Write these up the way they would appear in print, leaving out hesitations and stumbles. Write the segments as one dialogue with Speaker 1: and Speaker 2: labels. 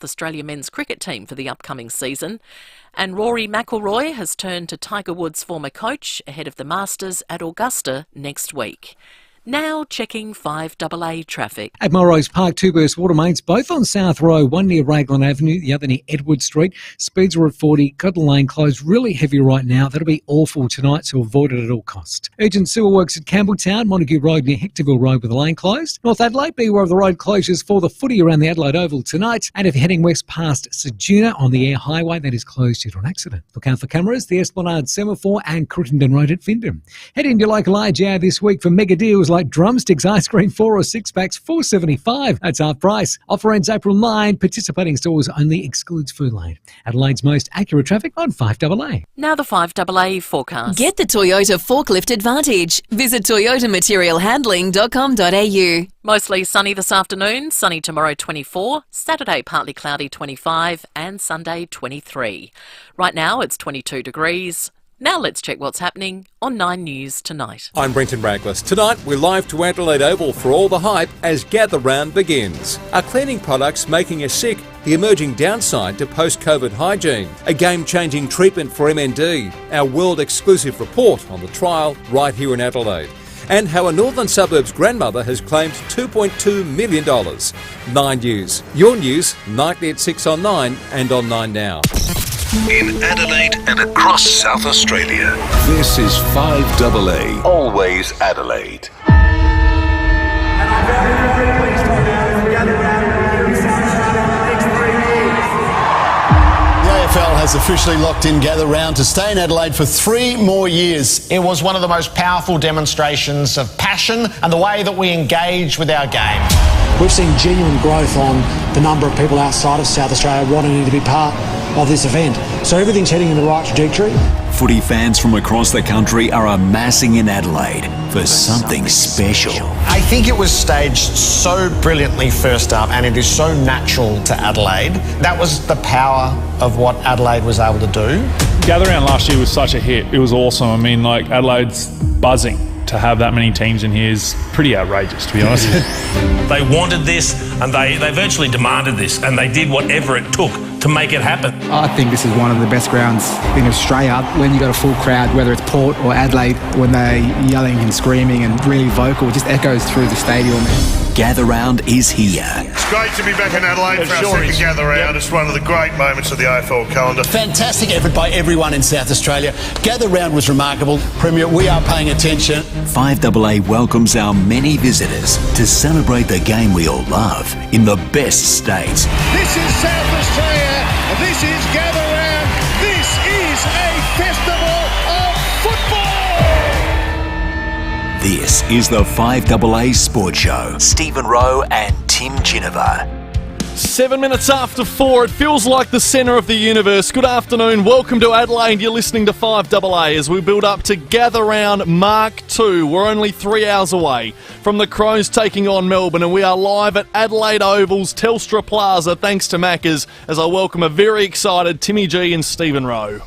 Speaker 1: South Australia men's cricket team for the upcoming season. And Rory McIlroy has turned to Tiger Woods' former coach ahead of the Masters at Augusta next week. Now checking 5AA traffic.
Speaker 2: At Melrose Park, two burst water mains, both on South Row, one near Raglan Avenue, the other near Edward Street. Speeds are at 40, Cotton Lane closed really heavy right now. That'll be awful tonight, so avoid it at all costs. Urgent sewer works at Campbelltown, Montague Road near Hectorville Road with the lane closed. North Adelaide, beware of the road closures for the footy around the Adelaide Oval tonight. And if you're heading west past Ceduna on the Air Highway, that is closed due to an accident. Look out for cameras, the Esplanade Semaphore and Crittenden Road at Findham. Head into your local IGA this week for mega deals like drumsticks, ice cream, 4 or 6 packs, $4.75. That's half price. Offer ends April 9. Participating stores only, excludes Foodlane. Adelaide's most accurate traffic on 5AA.
Speaker 1: Now the 5AA forecast.
Speaker 3: Get the Toyota forklift advantage. Visit toyotamaterialhandling.com.au.
Speaker 1: Mostly sunny this afternoon, sunny tomorrow 24, Saturday partly cloudy 25 and Sunday 23. Right now it's 22 degrees. Now let's check what's happening on 9 News tonight.
Speaker 4: I'm Brenton Raglas. Tonight we're live to Adelaide Oval for all the hype as Gather Round begins. Are cleaning products making us sick? The emerging downside to post-COVID hygiene. A game-changing treatment for MND. Our world-exclusive report on the trial right here in Adelaide. And how a northern suburbs grandmother has claimed $2.2 million. 9 News. Your news, nightly at 6 on 9 and on 9 Now.
Speaker 5: In Adelaide and across South Australia, this is 5AA, always Adelaide.
Speaker 6: And I'm very, very pleased to announce the Gather Round here in South Australia for the next 3 years.
Speaker 7: The AFL has officially locked in Gather Round to stay in Adelaide for 3 more years.
Speaker 8: It was one of the most powerful demonstrations of passion and the way that we engage with our game.
Speaker 9: We've seen genuine growth on the number of people outside of South Australia wanting to be part of this event. So everything's heading in the right trajectory.
Speaker 10: Footy fans from across the country are amassing in Adelaide for something special.
Speaker 8: I think it was staged so brilliantly first up, and it is so natural to Adelaide. That was the power of what Adelaide was able to do.
Speaker 11: Gather Round last year was such a hit. It was awesome. I mean, like, Adelaide's buzzing. To have that many teams in here is pretty outrageous, to be honest.
Speaker 12: They wanted this, and they virtually demanded this, and they did whatever it took to make it happen.
Speaker 13: I think this is one of the best grounds in Australia. When you got a full crowd, whether it's Port or Adelaide, when they're yelling and screaming and really vocal, it just echoes through the stadium.
Speaker 10: Gather Round is here.
Speaker 14: It's great to be back in Adelaide for our second Gather Round. It's one of the great moments of the AFL calendar.
Speaker 7: Fantastic effort by everyone in South Australia. Gather Round was remarkable. Premier, we are paying attention.
Speaker 10: 5AA welcomes our many visitors to celebrate the game we all love in the best state.
Speaker 14: This is South Australia. This is Gather Round. This is a festival of football.
Speaker 10: This is the 5AA Sports Show. Stephen Rowe and Tim Ginniver.
Speaker 15: 7 minutes after 4, it feels like the centre of the universe. Good afternoon, welcome to Adelaide. You're listening to 5AA as we build up to Gather Round Mark 2. We're only 3 hours away from the Crows taking on Melbourne, and we are live at Adelaide Oval's Telstra Plaza, thanks to Maccas, as I welcome a very excited Timmy G and Stephen Rowe.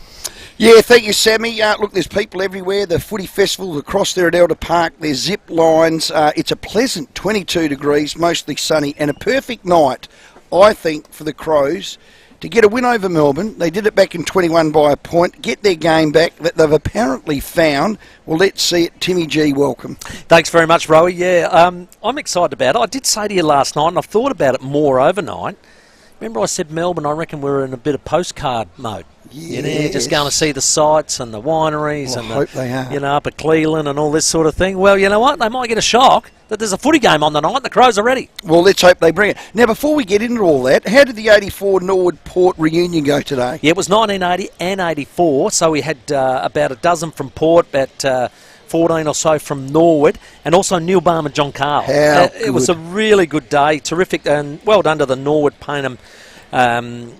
Speaker 16: Yeah, thank you, Sammy. Look, there's people everywhere. The footy festival across there at Elder Park. There's zip lines. It's a pleasant 22 degrees, mostly sunny, and a perfect night, I think, for the Crows to get a win over Melbourne. They did it back in 21 by a point, get their game back that they've apparently found. Well, let's see it. Timmy G, welcome.
Speaker 17: Thanks very much, Rowey. Yeah, I'm excited about it. I did say to you last night, and I've thought about it more overnight. Remember I said Melbourne, I reckon we're in a bit of postcard mode.
Speaker 16: Yes.
Speaker 17: You know, just going to see the sights and the wineries and
Speaker 16: I hope they are.
Speaker 17: You know, up at Cleveland and all this sort of thing. Well, you know what? They might get a shock that there's a footy game on the night and the Crows are ready.
Speaker 16: Well, let's hope they bring it. Now, before we get into all that, how did the 84 Norwood Port reunion go today?
Speaker 17: Yeah, it was 1980 and 84, so we had about a dozen from Port, about 14 or so from Norwood, and also Neil Balmer, John Carl. It was a really good day, terrific, and well done to the Norwood Paynham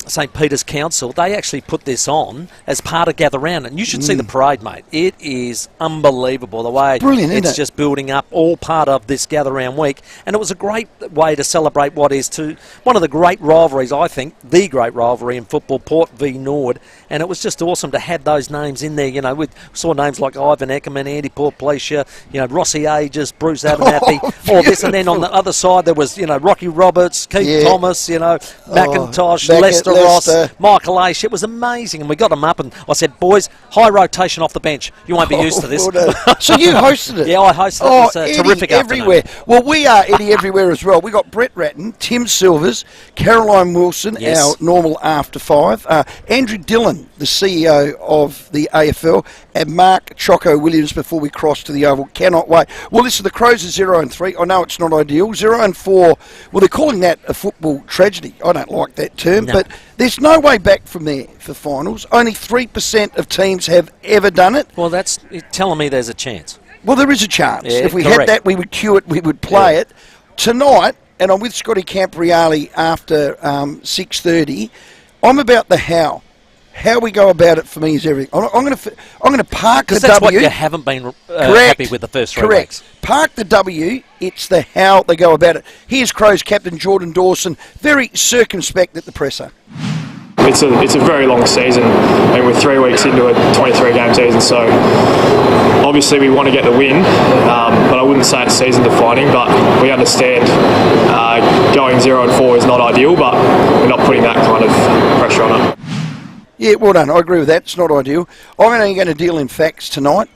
Speaker 17: St Peter's Council. They actually put this on as part of Gather Round, and you should see the parade, mate. It is unbelievable the way it's just building up, all part of this Gather Round week, and it was a great way to celebrate what is one of the great rivalries, I think, the great rivalry in football, Port v Norwood, and it was just awesome to have those names in there. You know, we saw names like Ivan Eckerman, Andy Portplacia, you know, Rossi Aegis, Bruce Abernathy, all this, and then on the other side there was, you know, Rocky Roberts, Keith Thomas, you know, McIntyre, McIntosh, Lester Ross, Michael Aish. It was amazing, and we got them up, and I said, boys, high rotation off the bench. You won't be used to this.
Speaker 16: So you hosted it?
Speaker 17: Yeah, I hosted it. It was a terrific
Speaker 16: everywhere.
Speaker 17: afternoon.
Speaker 16: Well, we are Eddie everywhere as well. We got Brett Ratton, Tim Silvers, Caroline Wilson, our normal after five, Andrew Dillon, the CEO of the AFL, and Mark Choco Williams before we cross to the Oval. Cannot wait. Well, listen, the Crows are 0-3. I know it's not ideal. 0-4. Well, they're calling that a football tragedy. I don't like that term, but there's no way back from there for finals. Only 3% of teams have ever done it.
Speaker 17: Well, that's telling me there's a chance.
Speaker 16: Well, there is a chance.
Speaker 17: Yeah,
Speaker 16: if we had that, we would cue it, we would play it. Tonight, and I'm with Scotty Campriali after 6:30, I'm about the how. How we go about it for me is everything. I'm going to park the W.
Speaker 17: Because that's what you haven't been happy with the first 3 weeks.
Speaker 16: Park the W. It's the how they go about it. Here's Crows captain Jordan Dawson, very circumspect at the presser.
Speaker 18: It's a very long season, and we're 3 weeks into a 23-game season, so obviously we want to get the win, but I wouldn't say it's season-defining, but we understand going 0-4 is not ideal, but we're not putting that kind of pressure on it.
Speaker 16: Yeah, well done. I agree with that. It's not ideal. I'm only going to deal in facts tonight,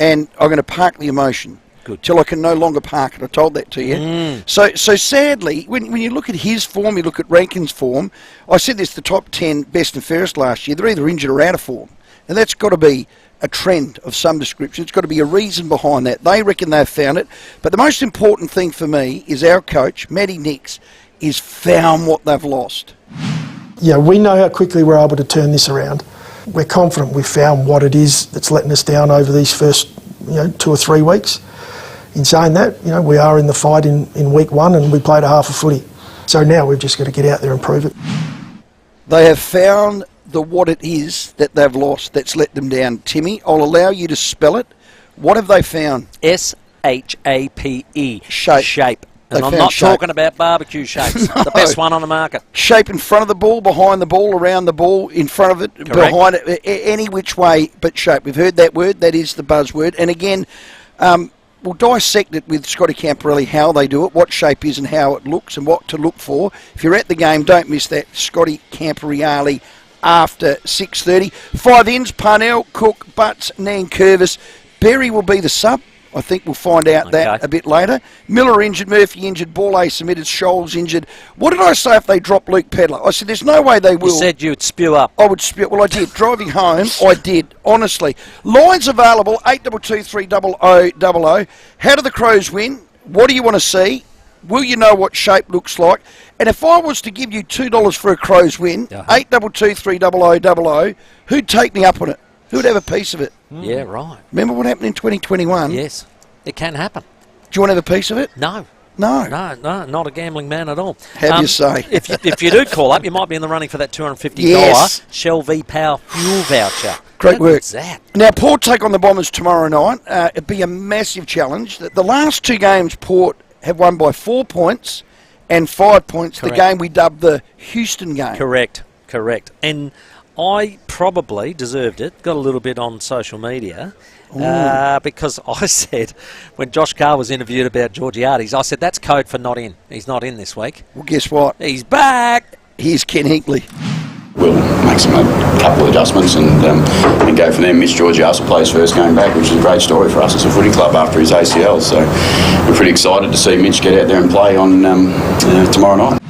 Speaker 16: and I'm going to park the emotion.
Speaker 17: Good.
Speaker 16: Till I can no longer park it. I told that to you. So sadly, when you look at his form, you look at Rankin's form, I said this, the top 10 best and fairest last year, they're either injured or out of form. And that's got to be a trend of some description. It's got to be a reason behind that. They reckon they've found it. But the most important thing for me is our coach, Matty Nix, is found what they've lost.
Speaker 19: Yeah, we know how quickly we're able to turn this around. We're confident we've found what it is that's letting us down over these first 2 or 3 weeks. In saying that, we are in the fight in week 1 and we played a half a footy. So now we've just got to get out there and prove it.
Speaker 16: They have found what it is that they've lost that's let them down. Timmy, I'll allow you to spell it. What have they found?
Speaker 17: SHAPE.
Speaker 16: Shape.
Speaker 17: And I'm not talking about barbecue shapes. The best one on the market.
Speaker 16: Shape in front of the ball, behind the ball, around the ball, in front of it, behind it, any which way but shape. We've heard that word. That is the buzzword. And again, we'll dissect it with Scotty Campriali, how they do it, what shape is and how it looks and what to look for. If you're at the game, don't miss that. Scotty Campriali after 6:30. 5 ins, Parnell, Cook, Butts, Nankervis. Berry will be the sub. I think we'll find out that a bit later. Miller injured, Murphy injured, Ball submitted, Scholes injured. What did I say if they drop Luke Pedler? I said there's no way they will.
Speaker 17: You said you would spew up.
Speaker 16: I would spew. Well, I did. Driving home, I did, honestly. Lines available, 82230000. How do the Crows win? What do you want to see? Will you know what shape looks like? And if I was to give you $2 for a Crows win, 82230000, who'd take me up on it? Who'd have a piece of it?
Speaker 17: Yeah, right.
Speaker 16: Remember what happened in 2021?
Speaker 17: Yes, it can happen.
Speaker 16: Do you want to have a piece of it?
Speaker 17: No.
Speaker 16: No.
Speaker 17: No, not a gambling man at all.
Speaker 16: Have you say?
Speaker 17: If you do call up, you might be in the running for that $250 Shell V-Power fuel voucher.
Speaker 16: Great work.
Speaker 17: What's that?
Speaker 16: Now, Port take on the Bombers tomorrow night. It'd be a massive challenge. The last 2 games, Port have won by 4 points and 5 points.
Speaker 17: Correct.
Speaker 16: The game we dubbed the Houston game.
Speaker 17: Correct. And I probably deserved it. Got a little bit on social media because I said, when Josh Carr was interviewed about Georgiades, I said, that's code for not in. He's not in this week.
Speaker 16: Well, guess what?
Speaker 17: He's back.
Speaker 16: Here's Ken Hinkley.
Speaker 20: We'll make a couple of adjustments and go from there. Mitch Georgiades will play his first game back, which is a great story for us as a footy club after his ACL. So we're pretty excited to see Mitch get out there and play on tomorrow night.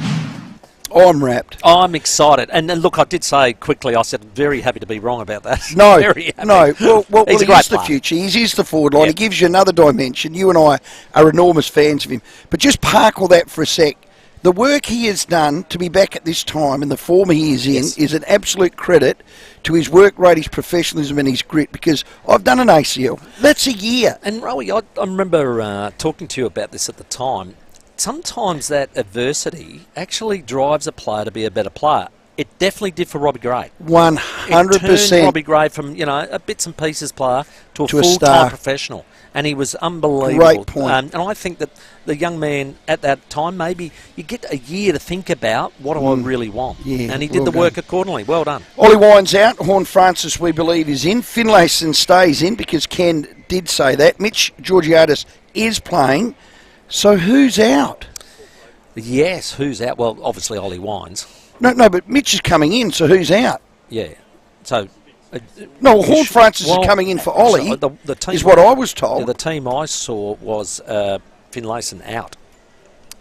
Speaker 16: I'm wrapped.
Speaker 17: I'm excited. And look, I did say quickly, I said, very happy to be wrong about that.
Speaker 16: No,
Speaker 17: very happy.
Speaker 16: no. Well,
Speaker 17: he's
Speaker 16: he is the future. He is the forward line. He gives you another dimension. You and I are enormous fans of him. But just park all that for a sec. The work he has done to be back at this time and the form he is in is an absolute credit to his work rate, his professionalism and his grit, because I've done an ACL. That's a year.
Speaker 17: And Rowey, I remember talking to you about this at the time. Sometimes that adversity actually drives a player to be a better player. It definitely did for Robbie Gray.
Speaker 16: 100%.
Speaker 17: It turned Robbie Gray from, a bits and pieces player to a full-time professional. And he was unbelievable.
Speaker 16: Great point.
Speaker 17: And I think that the young man at that time, maybe you get a year to think about what do I really want.
Speaker 16: Yeah,
Speaker 17: and he did the work accordingly. Well done.
Speaker 16: Ollie Wine's out. Horn Francis, we believe, is in. Finlayson stays in because Ken did say that. Mitch Georgiades is playing. So who's out?
Speaker 17: Yes, who's out? Well, obviously Ollie Wines.
Speaker 16: No, but Mitch is coming in, so who's out?
Speaker 17: Yeah. So...
Speaker 16: no, Horn Francis is coming in for Ollie,
Speaker 17: the team,
Speaker 16: is what I was told.
Speaker 17: Yeah, the team I saw was Finlayson out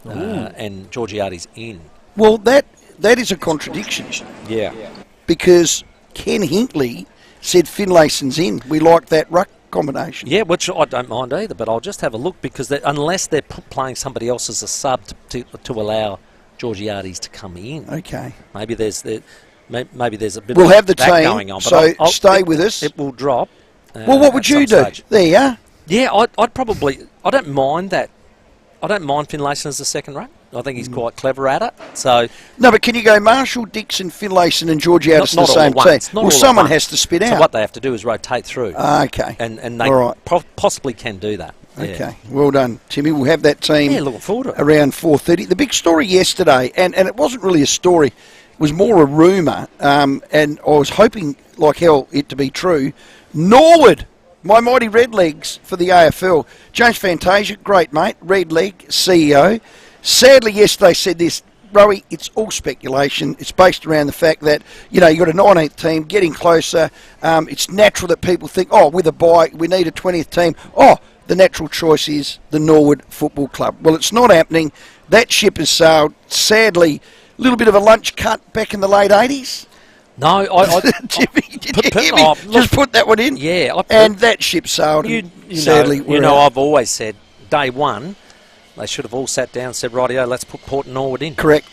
Speaker 17: and Georgiades in.
Speaker 16: Well, that is a contradiction.
Speaker 17: Yeah.
Speaker 16: Because Ken Hinkley said Finlayson's in. We like that ruck combination.
Speaker 17: Yeah, which I don't mind either, but I'll just have a look because unless they're playing somebody else as a sub to allow Georgiades to come in.
Speaker 16: Okay.
Speaker 17: Maybe there's a bit
Speaker 16: we'll
Speaker 17: of
Speaker 16: have the
Speaker 17: that
Speaker 16: team,
Speaker 17: going on. But
Speaker 16: so
Speaker 17: I'll
Speaker 16: stay with us.
Speaker 17: It will drop.
Speaker 16: Well, what would you do?
Speaker 17: Stage.
Speaker 16: There you are.
Speaker 17: Yeah, I don't mind that. I don't mind Finlayson as a second ruck. I think he's quite clever at it. So
Speaker 16: no, but can you go Marshall, Dixon, Finlayson and Georgiades in the same team? Well, someone has to spit out.
Speaker 17: So what they have to do is rotate through.
Speaker 16: Okay.
Speaker 17: And they possibly can do that.
Speaker 16: Okay,
Speaker 17: Yeah.
Speaker 16: Well done, Timmy. We'll have that team
Speaker 17: looking forward to it.
Speaker 16: Around 4:30. The big story yesterday, and it wasn't really a story, it was more a rumour, and I was hoping like hell it to be true. Norwood, my mighty Redlegs for the AFL. James Fantasia, great mate, Redleg, CEO. Sadly, yesterday said this, Rowey, it's all speculation. It's based around the fact that, you've got a 19th team getting closer. It's natural that people think, with a bye, we need a 20th team. The natural choice is the Norwood Football Club. Well, it's not happening. That ship has sailed. Sadly, a little bit of a lunch cut back in the late 80s.
Speaker 17: No,
Speaker 16: Jimmy, did you hear me? Just put that one in.
Speaker 17: Yeah.
Speaker 16: And that ship sailed. Sadly,
Speaker 17: I've always said, day one, they should have all sat down and said, rightio, let's put Port and Norwood in.
Speaker 16: Correct.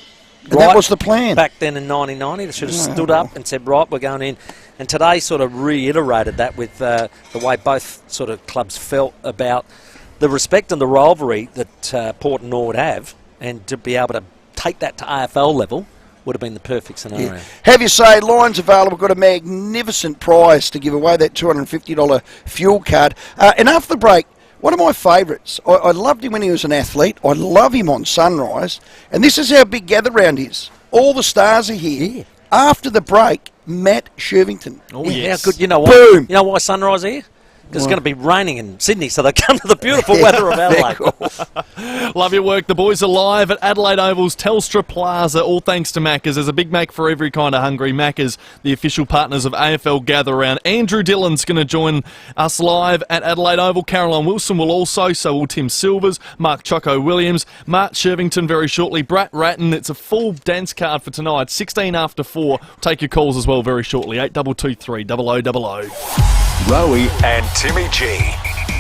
Speaker 16: And that was the plan.
Speaker 17: Back then in 1990, they should have stood up and said, right, we're going in. And today sort of reiterated that with the way both sort of clubs felt about the respect and the rivalry that Port and Norwood have, and to be able to take that to AFL level would have been the perfect scenario.
Speaker 16: Yeah. Have you say, Lions available, got a magnificent prize to give away, that $250 fuel card. And after the break, one of my favourites, I loved him when he was an athlete. I love him on Sunrise. And this is how big Gather Round is. All the stars are here. Yeah. After the break, Matt Shervington.
Speaker 17: Oh, yes. How good. You know what?
Speaker 16: Boom.
Speaker 17: You know why Sunrise are here? Because it's going to be raining in Sydney, so they come to the beautiful weather of Adelaide.
Speaker 15: Cool. Love your work. The boys are live at Adelaide Oval's Telstra Plaza, all thanks to Macca's. There's a Big Mac for every kind of hungry. Macca's, the official partners of AFL Gather Round. Andrew Dillon's going to join us live at Adelaide Oval. Caroline Wilson will also, so will Tim Silvers, Mark Choco Williams, Mark Shervington very shortly, Brat Ratton. It's a full dance card for tonight, 16 after 4. Take your calls as well very shortly, 8223 0000.
Speaker 5: Rowey and Timmy G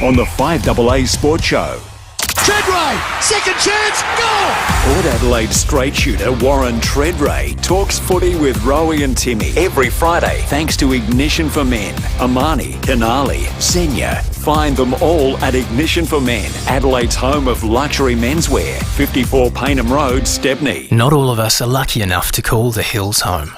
Speaker 5: on the 5AA Sports Show.
Speaker 14: Treadway, second chance, goal!
Speaker 10: Port Adelaide straight shooter Warren Treadway talks footy with Rowey and Timmy every Friday thanks to Ignition for Men, Amani, Canali, Senya. Find them all at Ignition for Men, Adelaide's home of luxury menswear, 54 Paynham Road, Stepney.
Speaker 21: Not all of us are lucky enough to call the hills home.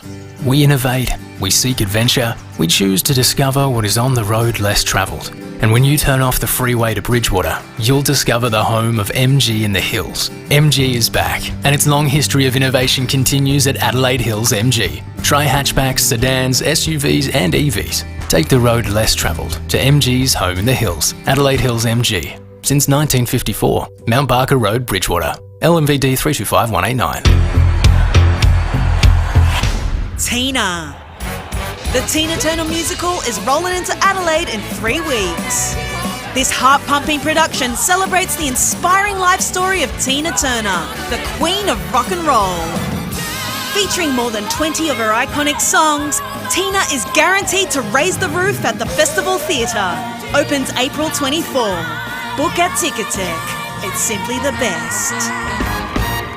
Speaker 21: We innovate, we seek adventure, we choose to discover what is on the road less travelled. And when you turn off the freeway to Bridgewater, you'll discover the home of MG in the Hills. MG is back, and its long history of innovation continues at Adelaide Hills MG. Try hatchbacks, sedans, SUVs and EVs. Take the road less travelled to MG's home in the Hills, Adelaide Hills MG. Since 1954, Mount Barker Road, Bridgewater. LMVD 325189.
Speaker 22: Tina. The Tina Turner musical is rolling into Adelaide in 3 weeks. This heart-pumping production celebrates the inspiring life story of Tina Turner, the queen of rock and roll. Featuring more than 20 of her iconic songs, Tina is guaranteed to raise the roof at the Festival Theatre. Opens April 24. Book at Ticketek. It's simply the best.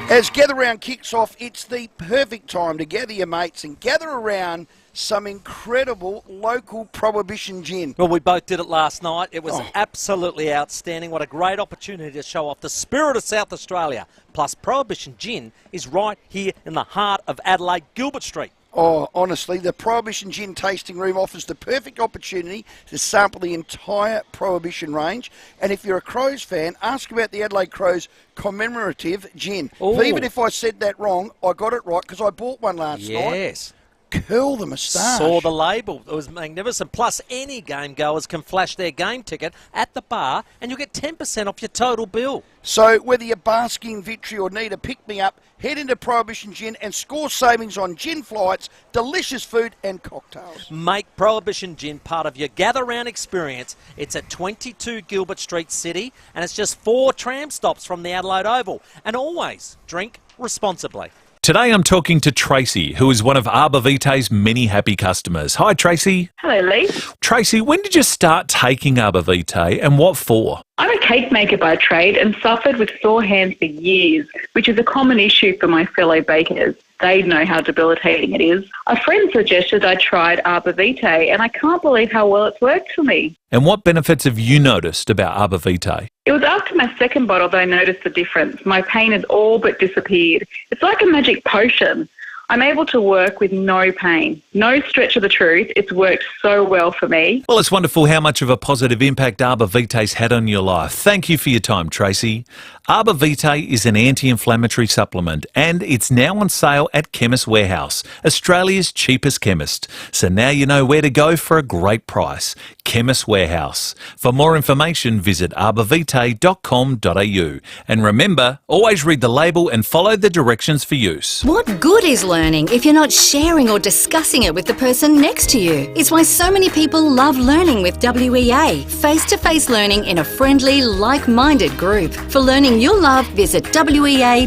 Speaker 16: As Gather Round kicks off, it's the perfect time to gather your mates and gather around some incredible local Prohibition gin.
Speaker 17: Well, we both did it last night. It was absolutely outstanding. What a great opportunity to show off the spirit of South Australia. Plus, Prohibition gin is right here in the heart of Adelaide, Gilbert Street.
Speaker 16: Oh, honestly, the Prohibition Gin Tasting Room offers the perfect opportunity to sample the entire Prohibition range. And if you're a Crows fan, ask about the Adelaide Crows commemorative gin.
Speaker 17: Ooh.
Speaker 16: Even if I said that wrong, I got it right because I bought one last night.
Speaker 17: Yes.
Speaker 16: curl the moustache.
Speaker 17: Saw the label. It was magnificent. Plus, any game goers can flash their game ticket at the bar and you'll get 10% off your total bill.
Speaker 16: So whether you're basking in victory or need a pick-me-up, head into Prohibition Gin and score savings on gin flights, delicious food and cocktails.
Speaker 17: Make Prohibition Gin part of your gather-round experience. It's at 22 Gilbert Street, City, and it's just 4 tram stops from the Adelaide Oval. And always drink responsibly.
Speaker 2: Today I'm talking to Tracy, who is one of Arbor Vitae's many happy customers. Hi, Tracy.
Speaker 3: Hello, Lee.
Speaker 2: Tracy, when did you start taking Arbor Vitae and what for?
Speaker 3: I'm a cake maker by trade and suffered with sore hands for years, which is a common issue for my fellow bakers. They know how debilitating it is. A friend suggested I tried Arbor Vitae, and I can't believe how well it's worked for me.
Speaker 2: And what benefits have you noticed about Arbor Vitae?
Speaker 3: It was after my second bottle that I noticed the difference. My pain has all but disappeared. It's like a magic potion. I'm able to work with no pain. No stretch of the truth. It's worked so well for me.
Speaker 2: Well, it's wonderful how much of a positive impact Arbor Vitae's had on your life. Thank you for your time, Tracy. Arbor Vitae is an anti-inflammatory supplement and it's now on sale at Chemist Warehouse, Australia's cheapest chemist. So now you know where to go for a great price. Chemist Warehouse. For more information, visit arborvitae.com.au. And remember, always read the label and follow the directions for use.
Speaker 23: What good is learning if you're not sharing or discussing it with the person next to you? It's why so many people love learning with WEA, face-to-face learning in a friendly, like-minded group. For learning you'll love, visit wea-sa.com.au.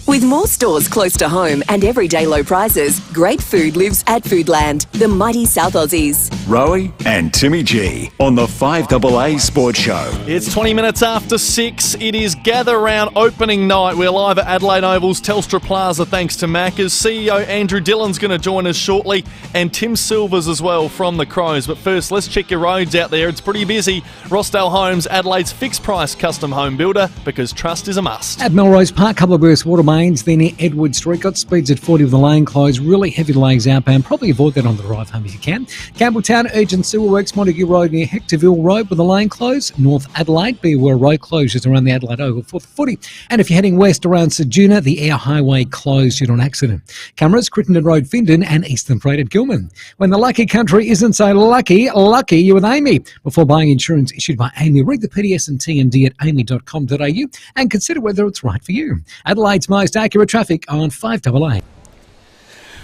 Speaker 24: With more stores close to home and everyday low prices, great food lives at Foodland, the mighty South Aussies.
Speaker 10: Rowey and Timmy G on the 5AA Sports Show.
Speaker 15: It's 20 minutes after 6. It is Gather Round opening night. We're live at Adelaide Oval's Telstra Plaza thanks to Macca's. CEO Andrew Dillon's going to join us shortly and Tim Silvers as well from the Crows. But first, let's check your roads out there. It's pretty busy. Rossdale Homes, Adelaide's fixed price custom home builder, because trust is a must.
Speaker 25: At Melrose Park, couple of burst water mains there near Edward Street. Got speeds at 40 with the lane closed. Really heavy delays outbound. Probably avoid that on the drive home if you can. Campbelltown, urgent sewer works. Montague Road near Hectorville Road with the lane closed. North Adelaide, be aware road closures around the Adelaide Oval for the footy. And if you're heading west around Ceduna, the Air Highway closed due to an accident. Cameras, Crittenden Road, Findon and Eastern Freight at Gilman. When the lucky country isn't so lucky you're with Amy. Before buying insurance issued by Amy, read the PDS and TND at amy.com.au and consider whether it's right for you. Adelaide's most accurate traffic on 5AA.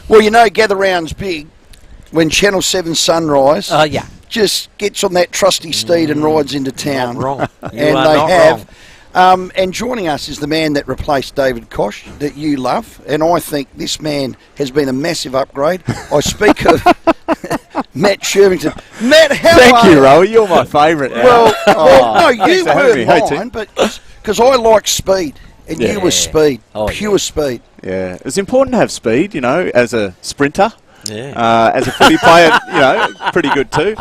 Speaker 16: Well, you know, Gather Round's big when Channel 7 Sunrise just gets on that trusty steed and rides into town.
Speaker 17: Not wrong.
Speaker 16: And they have. And joining us is the man that replaced David Koch that you love. And I think this man has been a massive upgrade. I speak of Matt Shervington. Matt, how
Speaker 26: Thank
Speaker 16: are
Speaker 26: you, Rowey. You're my favourite.
Speaker 16: Well, no, you
Speaker 26: Hey,
Speaker 16: weren't mine, but because I like speed. And you were speed, pure speed.
Speaker 26: Yeah, it's important to have speed, you know, as a sprinter.
Speaker 17: Yeah.
Speaker 26: As a footy player, you know, pretty good too.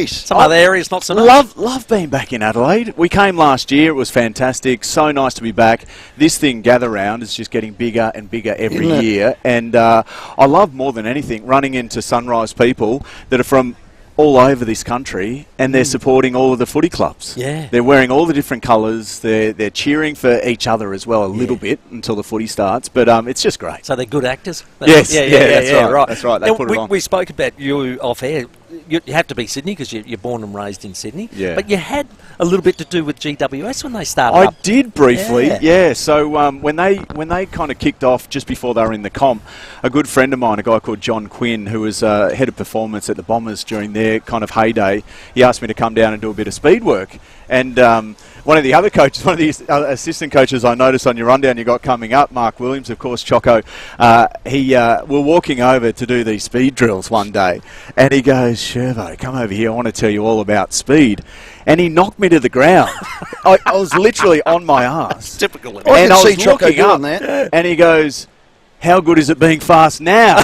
Speaker 17: Some other areas not so much.
Speaker 26: Love being back in Adelaide. We came last year. It was fantastic. So nice to be back. This thing, Gather Round, is just getting bigger and bigger every year. And I love more than anything running into Sunrise people that are from all over this country, and they're supporting all of the footy clubs.
Speaker 17: Yeah.
Speaker 26: They're wearing all the different colours. They're cheering for each other as well a little bit until the footy starts. But it's just great.
Speaker 17: So they're good actors?
Speaker 26: Yes. That's right. That's right. They
Speaker 17: Now,
Speaker 26: put it on.
Speaker 17: We spoke about you off air. You have to be Sydney because you're born and raised in Sydney.
Speaker 26: Yeah.
Speaker 17: But you had a little bit to do with GWS when they started
Speaker 26: I
Speaker 17: up.
Speaker 26: did briefly, So when they kind of kicked off just before they were in the comp, a good friend of mine, a guy called John Quinn, who was head of performance at the Bombers during their kind of heyday, he asked me to come down and do a bit of speed work. And one of the other coaches, one of the assistant coaches I noticed on your rundown you got coming up, Mark Williams, of course, Choco, we're walking over to do these speed drills one day, and he goes, Shervo, come over here, I want to tell you all about speed. And he knocked me to the ground. I was literally on my arse.
Speaker 17: Typical.
Speaker 16: I can see Choco doing that.
Speaker 26: And he goes, how good is it being fast now?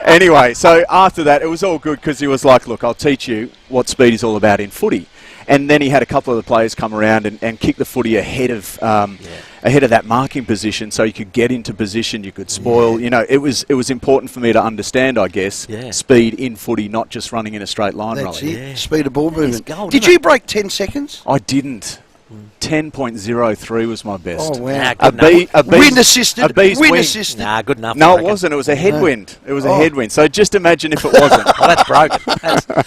Speaker 26: Anyway, so after that, it was all good because he was like, look, I'll teach you what speed is all about in footy. And then he had a couple of the players come around and kick the footy ahead of that marking position, so you could get into position, you could spoil. You know, it was important for me to understand, I guess, speed in footy, not just running in a straight line.
Speaker 16: That's
Speaker 26: really.
Speaker 16: it. Speed of ball movement. Did you break 10 seconds?
Speaker 26: I didn't. 10.03 was my best.
Speaker 16: Oh, wow.
Speaker 26: Wind
Speaker 16: assisted.
Speaker 26: Wind
Speaker 16: assisted.
Speaker 17: Nah, good enough.
Speaker 26: No, it wasn't. It was a headwind. It was a headwind. So just imagine if it wasn't.
Speaker 17: Well, that's broken.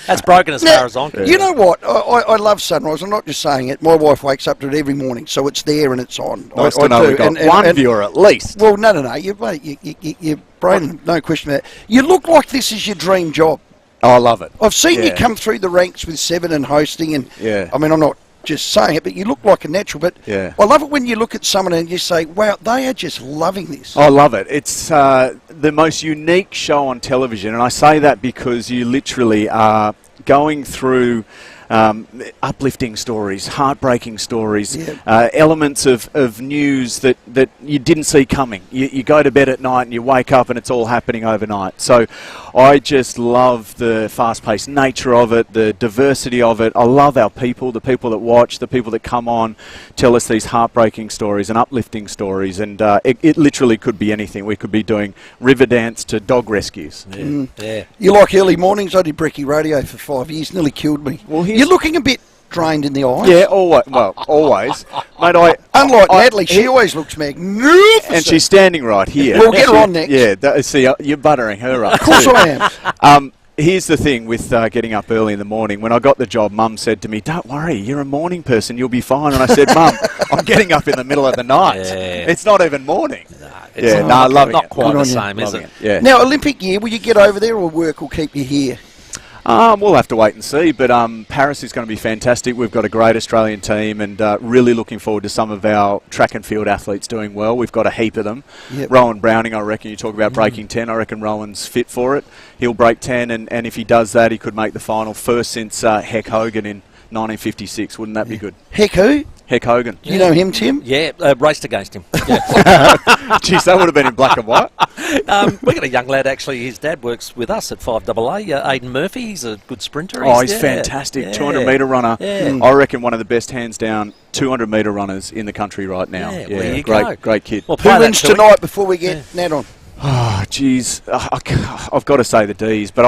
Speaker 17: That's broken as far as I'm concerned.
Speaker 16: You know what? I love sunrise. I'm not just saying it. My wife wakes up to it every morning, so it's there and it's on.
Speaker 26: Nice to know we've got one viewer at least.
Speaker 16: Well, no. You're brain, no question about it. You look like this is your dream job.
Speaker 26: Oh, I love it.
Speaker 16: I've seen you come through the ranks with Seven and hosting, and
Speaker 26: yeah.
Speaker 16: I mean, I'm not just saying it, but you look like a natural. But
Speaker 26: yeah.
Speaker 16: I love it when you look at someone and you say, wow, they are just loving this.
Speaker 26: I love it. It's the most unique show on television, and I say that because you literally are going through uplifting stories, heartbreaking stories, elements of news that you didn't see coming. You go to bed at night and you wake up and it's all happening overnight. So I just love the fast-paced nature of it, the diversity of it. I love our people, the people that watch, the people that come on, tell us these heartbreaking stories and uplifting stories. And it literally could be anything. We could be doing river dance to dog rescues.
Speaker 17: Yeah.
Speaker 16: You like early mornings? I did brekkie radio for 5 years, nearly killed me.
Speaker 26: Well,
Speaker 16: you're looking a bit drained in the eyes.
Speaker 26: Yeah, always. Well, always. Mate,
Speaker 16: unlike Natalie, she always looks magnificent.
Speaker 26: And she's standing right here.
Speaker 16: We'll get her on next.
Speaker 26: Yeah, see, you're buttering her up.
Speaker 16: Of course I am.
Speaker 26: Here's the thing with getting up early in the morning. When I got the job, Mum said to me, don't worry, you're a morning person, you'll be fine. And I said, Mum, I'm getting up in the middle of the night.
Speaker 17: Yeah.
Speaker 26: It's not even morning.
Speaker 17: Loving it. Not quite the same, is it?
Speaker 26: Yeah.
Speaker 16: Now, Olympic year, will you get over there or work will keep you here?
Speaker 26: We'll have to wait and see, but Paris is going to be fantastic. We've got a great Australian team and really looking forward to some of our track and field athletes doing well. We've got a heap of them.
Speaker 16: Yep.
Speaker 26: Rowan Browning, I reckon, you talk about breaking 10, I reckon Rowan's fit for it. He'll break 10, and if he does that, he could make the final first since Heck Hogan in 1956. Wouldn't that be good?
Speaker 16: Heck who?
Speaker 26: Heck Hogan.
Speaker 16: You know him, Tim?
Speaker 17: Yeah, raced against him. Yeah.
Speaker 26: Jeez, that would have been in black and white.
Speaker 17: We've got a young lad, actually. His dad works with us at FIVEAA, Aidan Murphy. He's a good sprinter.
Speaker 26: He's fantastic. 200-metre runner.
Speaker 17: Yeah.
Speaker 26: I reckn one of the best, hands down, 200-metre runners in the country right now.
Speaker 17: Yeah, there you go.
Speaker 26: Great kid.
Speaker 17: Well,
Speaker 16: who wins tonight before we get Nat on?
Speaker 26: Oh, geez, I've got to say the D's, but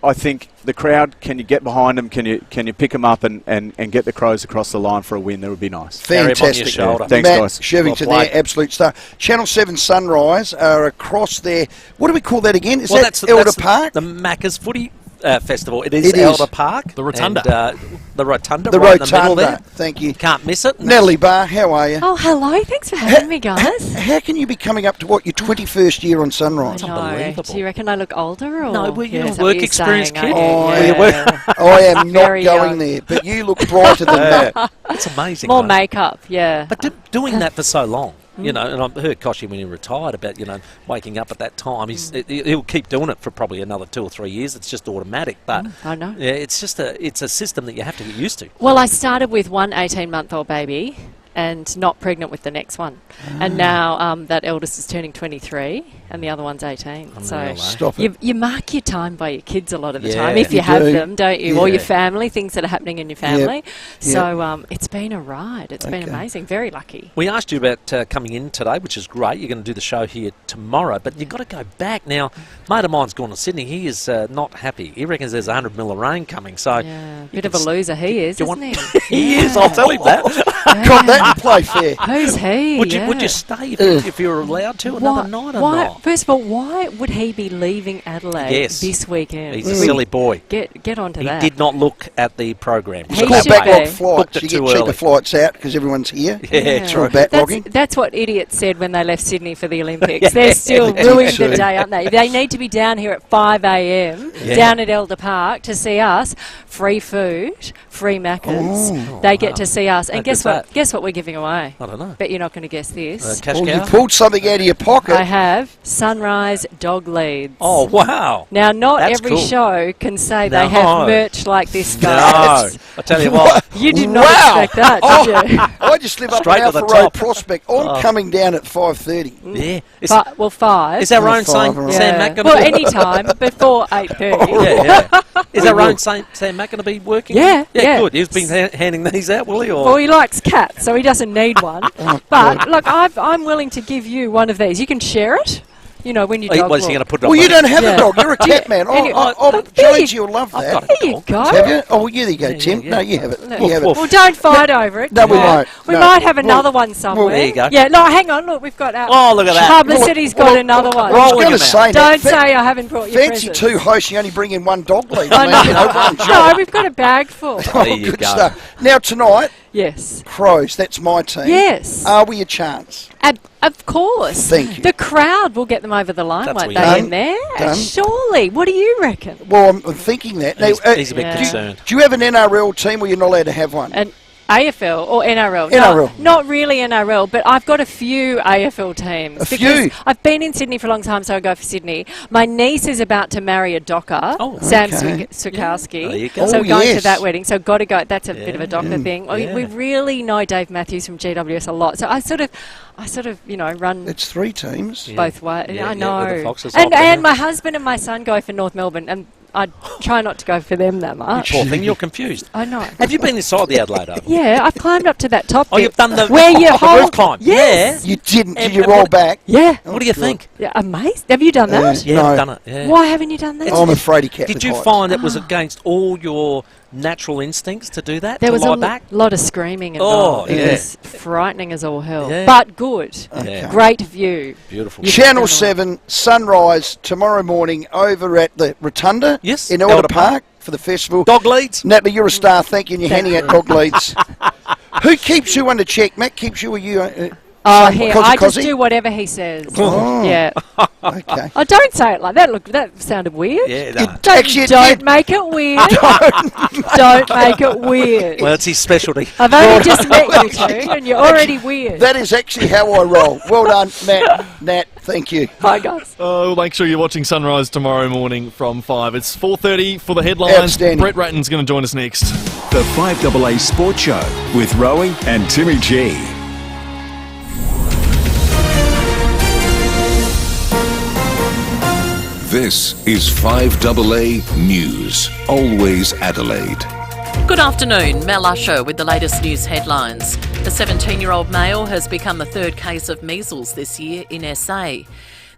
Speaker 26: I think the crowd, can you get behind them? Can you pick them up and get the Crows across the line for a win? That would be nice.
Speaker 16: Fantastic.
Speaker 26: Thanks,
Speaker 16: Matt
Speaker 26: guys.
Speaker 16: Shevington there, absolute star. Channel 7 Sunrise are across there. What do we call that again? Is that Elder Park?
Speaker 17: The Macca's Footy Festival. It is Elder Park.
Speaker 15: The Rotunda.
Speaker 17: And, the Rotunda.
Speaker 16: The
Speaker 17: right
Speaker 16: Rotunda.
Speaker 17: in the middle there.
Speaker 16: Thank you.
Speaker 17: Can't miss it.
Speaker 16: Natalie Barr, how are you?
Speaker 1: Oh, hello. Thanks for having me, guys.
Speaker 16: How can you be coming up to your 21st year on Sunrise?
Speaker 1: Unbelievable. Do you reckon I look older? Or?
Speaker 17: No, you're a
Speaker 1: Is that
Speaker 17: work
Speaker 1: what
Speaker 17: experience
Speaker 1: saying,
Speaker 17: kid.
Speaker 16: I am not
Speaker 1: Very
Speaker 16: going
Speaker 1: young.
Speaker 16: there, but you look brighter than that.
Speaker 17: That's amazing.
Speaker 1: More
Speaker 17: though.
Speaker 1: makeup, yeah.
Speaker 17: But doing that for so long, you know, and I heard Koshi when he retired about, waking up at that time. He'll keep doing it for probably another 2 or 3 years. It's just automatic. But
Speaker 1: I know.
Speaker 17: Yeah, it's just it's a system that you have to get used to.
Speaker 1: Well, I started with one 18-month-old baby and not pregnant with the next one. And now that eldest is turning 23 and the other one's 18.
Speaker 17: Unreal,
Speaker 1: So you mark your time by your kids a lot of the time,
Speaker 17: Yeah.
Speaker 1: if you have them, don't you?
Speaker 16: Yeah.
Speaker 1: Or your family, things that are happening in your family.
Speaker 16: Yep.
Speaker 1: So it's been a ride. It's been amazing. Very lucky.
Speaker 17: We asked you about coming in today, which is great. You're going to do the show here tomorrow, but you've got to go back. Now, a mate of mine's gone to Sydney. He is not happy. He reckons there's 100 mil of rain coming. So
Speaker 1: Bit of a loser he is, isn't he?
Speaker 17: He is, I'll tell him that.
Speaker 16: Got that in play fair.
Speaker 1: Who's he?
Speaker 17: Would you stay if you were allowed to another night or not?
Speaker 1: First of all, why would he be leaving Adelaide this weekend?
Speaker 17: He's a silly boy.
Speaker 1: Get onto
Speaker 17: He
Speaker 1: that.
Speaker 17: did not look at the program.
Speaker 1: He
Speaker 16: Call
Speaker 1: should
Speaker 16: backlog
Speaker 1: be.
Speaker 16: flights.
Speaker 17: Booked it
Speaker 16: You get
Speaker 17: too
Speaker 16: cheaper
Speaker 17: early.
Speaker 16: flights out because everyone's here.
Speaker 17: Yeah,
Speaker 16: Through backlogging.
Speaker 1: That's what idiots said when they left Sydney for the Olympics. They're still ruining the day, aren't they? They need to be down here at 5 a.m. down at Elder Park to see us. Free food, free Macca's. They get to see us. And guess what? Guess what we're giving away?
Speaker 17: I don't know.
Speaker 1: Bet you're not going to guess this.
Speaker 17: Cash
Speaker 16: Well, you
Speaker 17: cow?
Speaker 16: pulled something out of your pocket.
Speaker 1: I have Sunrise dog leads.
Speaker 17: Oh, wow.
Speaker 1: Now, not
Speaker 17: That's
Speaker 1: every
Speaker 17: cool.
Speaker 1: show can say
Speaker 17: No.
Speaker 1: they have merch like this,
Speaker 17: No.
Speaker 1: guys.
Speaker 17: I tell you what.
Speaker 1: You did not expect that, did you?
Speaker 16: I just live up
Speaker 17: Straight
Speaker 16: in
Speaker 17: to the
Speaker 16: Alpha Road
Speaker 17: top.
Speaker 16: Prospect. I'm coming down at 5:30.
Speaker 17: Yeah.
Speaker 1: Well, 5.
Speaker 17: Is our own
Speaker 16: Five,
Speaker 17: Sam
Speaker 16: right.
Speaker 17: Mack going to
Speaker 1: Well, any time before 8:30.
Speaker 17: Yeah. Is our own Sam Mack going to be working?
Speaker 1: Yeah.
Speaker 17: Good. He's been handing these out, will he? Or?
Speaker 1: Well, he likes cats, so he doesn't need one. But, look, I'm willing to give you one of these. You can share it. You know, when you
Speaker 17: Well,
Speaker 1: dog
Speaker 17: was he
Speaker 1: walk.
Speaker 17: going to put it on?
Speaker 16: Well, you don't have
Speaker 1: Yeah.
Speaker 16: a dog. You're a cat man. Jones, you'll love that.
Speaker 17: I've got
Speaker 1: There you go.
Speaker 16: Have you? Oh, yeah, there you go, Tim. No, you have it. You have it.
Speaker 1: Well, don't fight over it.
Speaker 16: No, we won't.
Speaker 1: We
Speaker 16: No.
Speaker 1: might have another one somewhere.
Speaker 17: there you go.
Speaker 1: Yeah, no, hang on. Look, we've got our
Speaker 17: Oh, look at that.
Speaker 1: publicity's got another one.
Speaker 16: I was going to say,
Speaker 1: Don't say I haven't brought your
Speaker 16: fancy
Speaker 1: presents.
Speaker 16: two hosts, you only bring in one dog lead.
Speaker 1: I know.
Speaker 16: You know, one
Speaker 1: No,
Speaker 16: job.
Speaker 1: we've got a bag full.
Speaker 16: Oh,
Speaker 17: There you
Speaker 16: good
Speaker 17: go.
Speaker 16: stuff. Now, tonight,
Speaker 1: Yes.
Speaker 16: Crows, that's my team.
Speaker 1: Yes.
Speaker 16: Are we a chance?
Speaker 1: Of course.
Speaker 16: Thank you.
Speaker 1: The crowd will get them over the line,
Speaker 17: That's
Speaker 1: won't
Speaker 17: what
Speaker 1: they,
Speaker 17: you
Speaker 1: in there?
Speaker 16: Done.
Speaker 1: Surely. What do you reckon?
Speaker 16: Well, I'm thinking that. Now,
Speaker 17: He's a bit
Speaker 1: Yeah.
Speaker 17: concerned.
Speaker 16: do you have an NRL team or you're not allowed to have one?
Speaker 1: An AFL or NRL?
Speaker 16: NRL.
Speaker 1: Not really NRL, but I've got a few AFL teams.
Speaker 16: A few?
Speaker 1: I've been in Sydney for a long time, so I go for Sydney. My niece is about to marry a docker, Sam
Speaker 16: okay.
Speaker 1: Sukowski.
Speaker 17: There you go.
Speaker 1: So
Speaker 16: Oh,
Speaker 1: going
Speaker 16: yes.
Speaker 1: to that wedding. So got to go. That's a bit of a docker thing.
Speaker 17: Yeah.
Speaker 1: We really know Dave Matthews from GWS a lot. So I sort of, run
Speaker 16: It's 3 teams.
Speaker 1: both ways.
Speaker 17: Yeah,
Speaker 1: I
Speaker 17: yeah,
Speaker 1: know.
Speaker 17: with the Foxes
Speaker 1: and
Speaker 17: off,
Speaker 1: and my husband and my son go for North Melbourne, and I try not to go for them that much.
Speaker 17: Poor thing, you're confused.
Speaker 1: I know.
Speaker 17: Have you been inside the Adelaide Oval?
Speaker 1: Yeah, I've climbed up to that top.
Speaker 17: Oh,
Speaker 1: bit
Speaker 17: you've done the
Speaker 1: where you
Speaker 17: the
Speaker 1: hold
Speaker 17: roof climb.
Speaker 1: Yes.
Speaker 16: You didn't. Did
Speaker 17: And-
Speaker 16: you
Speaker 17: and
Speaker 16: roll
Speaker 17: what-
Speaker 16: back?
Speaker 1: Yeah.
Speaker 17: What do you think?
Speaker 1: Yeah, amazing. Have you done that?
Speaker 17: Yeah,
Speaker 16: No.
Speaker 17: I've done it. Yeah.
Speaker 1: Why haven't you done that?
Speaker 16: I'm afraid he kept
Speaker 17: Did
Speaker 16: it
Speaker 17: you
Speaker 16: heights.
Speaker 17: find it was against all your natural instincts to do that?
Speaker 1: There
Speaker 17: to
Speaker 1: was
Speaker 17: lie
Speaker 1: a
Speaker 17: back?
Speaker 1: lot of screaming
Speaker 17: Oh,
Speaker 1: involved. It
Speaker 17: yeah.
Speaker 1: was frightening as all hell,
Speaker 17: Yeah.
Speaker 1: but good.
Speaker 17: Yeah.
Speaker 1: Great view.
Speaker 17: Beautiful.
Speaker 16: Channel 7, sunrise tomorrow morning over at the Rotunda
Speaker 17: Yes,
Speaker 16: in Elder
Speaker 17: Elder
Speaker 16: Park for the festival.
Speaker 17: Dog leads.
Speaker 16: Natalie, you're a star. Thank you. And you're handing out dog leads. Who keeps you under check? Matt keeps you or you?
Speaker 1: Oh,
Speaker 16: Son,
Speaker 1: here,
Speaker 16: Cozzy
Speaker 1: I just
Speaker 16: Cozzy?
Speaker 1: do whatever he says.
Speaker 16: Oh.
Speaker 1: Yeah.
Speaker 16: Okay.
Speaker 1: Oh, don't say it like that. Look, that sounded weird.
Speaker 17: Yeah, no.
Speaker 1: Don't make it weird. Don't make it weird.
Speaker 17: Well, it's his specialty.
Speaker 1: I've only just met you two, and you're already weird.
Speaker 16: That is actually how I roll. Well done, Nat. Thank you.
Speaker 1: Bye, guys.
Speaker 15: Oh, make sure you're watching Sunrise tomorrow morning from 5. It's 4:30 for the headlines.
Speaker 16: Outstanding.
Speaker 15: Brett Ratton's going to join us next.
Speaker 10: The 5AA Sports Show with Rowey and Timmy G.
Speaker 5: This is 5AA News. Always Adelaide.
Speaker 4: Good afternoon, Mel Usher with the latest news headlines. A 17-year-old male has become the third case of measles this year in SA.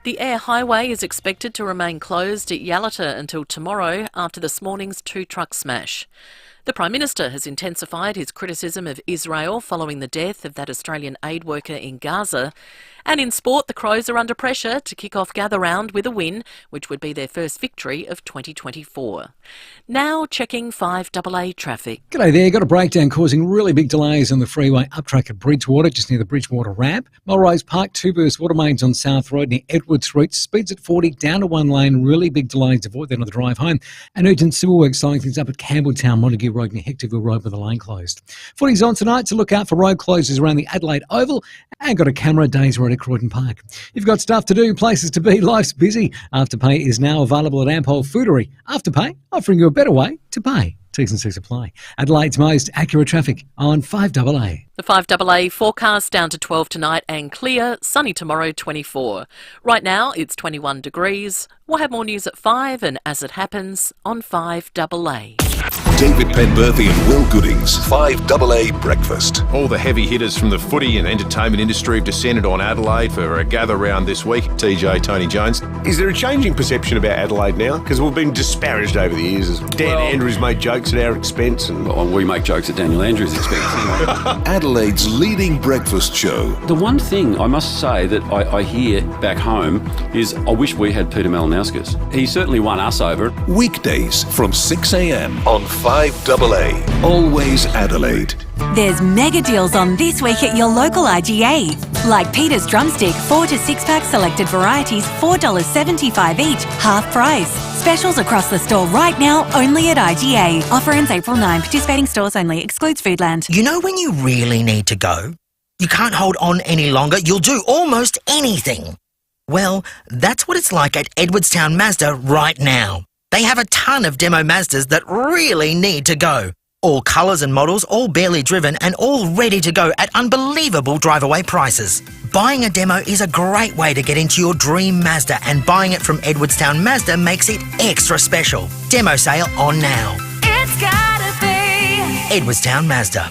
Speaker 4: The air highway is expected to remain closed at Yalata until tomorrow after this morning's 2-truck smash. The Prime Minister has intensified his criticism of Israel following the death of that Australian aid worker in Gaza. And in sport, the Crows are under pressure to kick off Gather Round with a win, which would be their first victory of 2024. Now checking 5AA traffic.
Speaker 25: G'day there. Got a breakdown causing really big delays on the freeway up track at Bridgewater, just near the Bridgewater ramp. Melrose Park, 2 burst water mains on South Road near Edward Street. Speeds at 40, down to 1 lane. Really big delays. Avoid that on the drive home. And urgent civil work slowing things up at Campbelltown, Montague Road near Hectorville Road with the lane closed. Footy's on tonight, so look out for road closures around the Adelaide Oval. And got a camera at Days Road at Croydon Park. You've got stuff to do, places to be, life's busy. Afterpay is now available at Ampol Foodery. Afterpay, offering you a better way to pay. T's and C's apply. Adelaide's most accurate traffic on 5AA.
Speaker 4: The 5AA forecast down to 12 tonight and clear, sunny tomorrow 24. Right now it's 21 degrees. We'll have more news at 5 and as it happens on 5AA.
Speaker 5: David Penberthy and Will Goodings, 5AA Breakfast.
Speaker 6: All the heavy hitters from the footy and entertainment industry have descended on Adelaide for a gather round this week. TJ, Tony Jones.
Speaker 8: Is there a changing perception about Adelaide now? Because we've been disparaged over the years. As Dan Andrews made jokes at our expense. And
Speaker 20: we make jokes at Daniel Andrews' expense anyway.
Speaker 5: Adelaide's leading breakfast show.
Speaker 20: The one thing I must say that I hear back home is I wish we had Peter Malinauskas. He certainly won us over.
Speaker 5: Weekdays from 6 a.m. on 5AA. Always Adelaide.
Speaker 9: There's mega deals on this week at your local IGA. Like Peter's Drumstick, 4 to 6 pack selected varieties, $4.75 each, half price. Specials across the store right now, only at IGA. Offer ends April 9. Participating stores only. Excludes Foodland.
Speaker 11: You know when you really need to go? You can't hold on any longer. You'll do almost anything. Well, that's what it's like at Edwardstown Mazda right now. They have a ton of demo Mazdas that really need to go. All colours and models, all barely driven and all ready to go at unbelievable drive-away prices. Buying a demo is a great way to get into your dream Mazda, and buying it from Edwardstown Mazda makes it extra special. Demo sale on now.
Speaker 9: It's gotta be
Speaker 11: Edwardstown Mazda.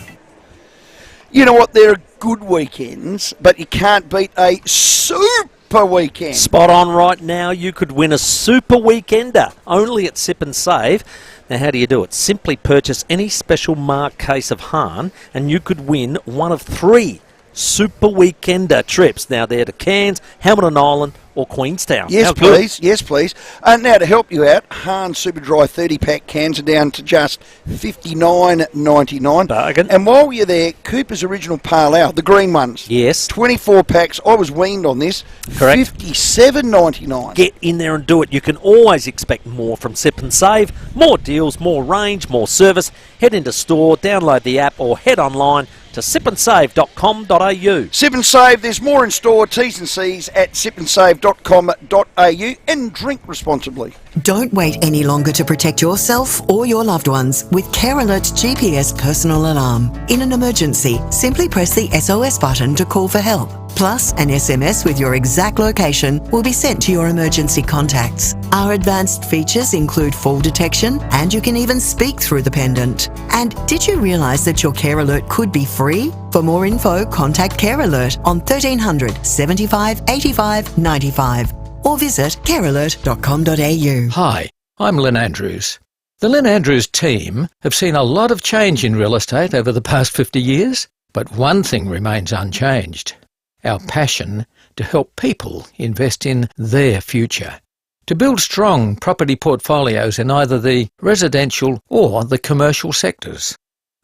Speaker 16: You know what? There are good weekends, but you can't beat a super super weekend.
Speaker 17: Spot on right now. You could win a super weekender only at Sip and Save. Now, how do you do it? Simply purchase any special marked case of Hahn and you could win one of 3 super weekender trips. Now, they're to Cairns, Hamilton Island or Queenstown.
Speaker 16: Yes, please. Yes, please. Now, to help you out, Hahn Super Dry 30-pack cans are down to just $59.99.
Speaker 17: Bargain.
Speaker 16: And while you're there, Cooper's Original Pale Ale, the green ones.
Speaker 17: Yes.
Speaker 16: 24 packs. I was weaned on this.
Speaker 17: Correct.
Speaker 16: $57.99.
Speaker 17: Get in there and do it. You can always expect more from Sip and Save. More deals, more range, more service. Head into store, download the app or head online to sipandsave.com.au.
Speaker 16: Sip and Save, there's more in store. T's and C's at sipandsave.com.au and drink responsibly.
Speaker 7: Don't wait any longer to protect yourself or your loved ones with Care Alert GPS personal alarm. In an emergency, simply press the SOS button to call for help. Plus, an SMS with your exact location will be sent to your emergency contacts. Our advanced features include fall detection and you can even speak through the pendant. And did you realise that your Care Alert could be free? For more info, contact Care Alert on 1300 75 85 95 or visit carealert.com.au.
Speaker 12: Hi, I'm Lynn Andrews. The Lynn Andrews team have seen a lot of change in real estate over the past 50 years, but one thing remains unchanged: our passion to help people invest in their future, to build strong property portfolios in either the residential or the commercial sectors.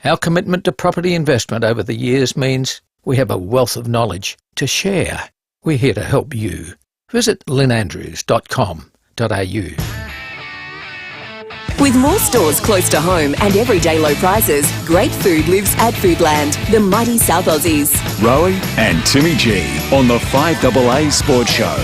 Speaker 12: Our commitment to property investment over the years means we have a wealth of knowledge to share. We're here to help you. Visit lynandrews.com.au.
Speaker 24: With more stores close to home and everyday low prices, great food lives at Foodland, the mighty South Aussies.
Speaker 10: Rowey and Timmy G on the 5AA Sports Show.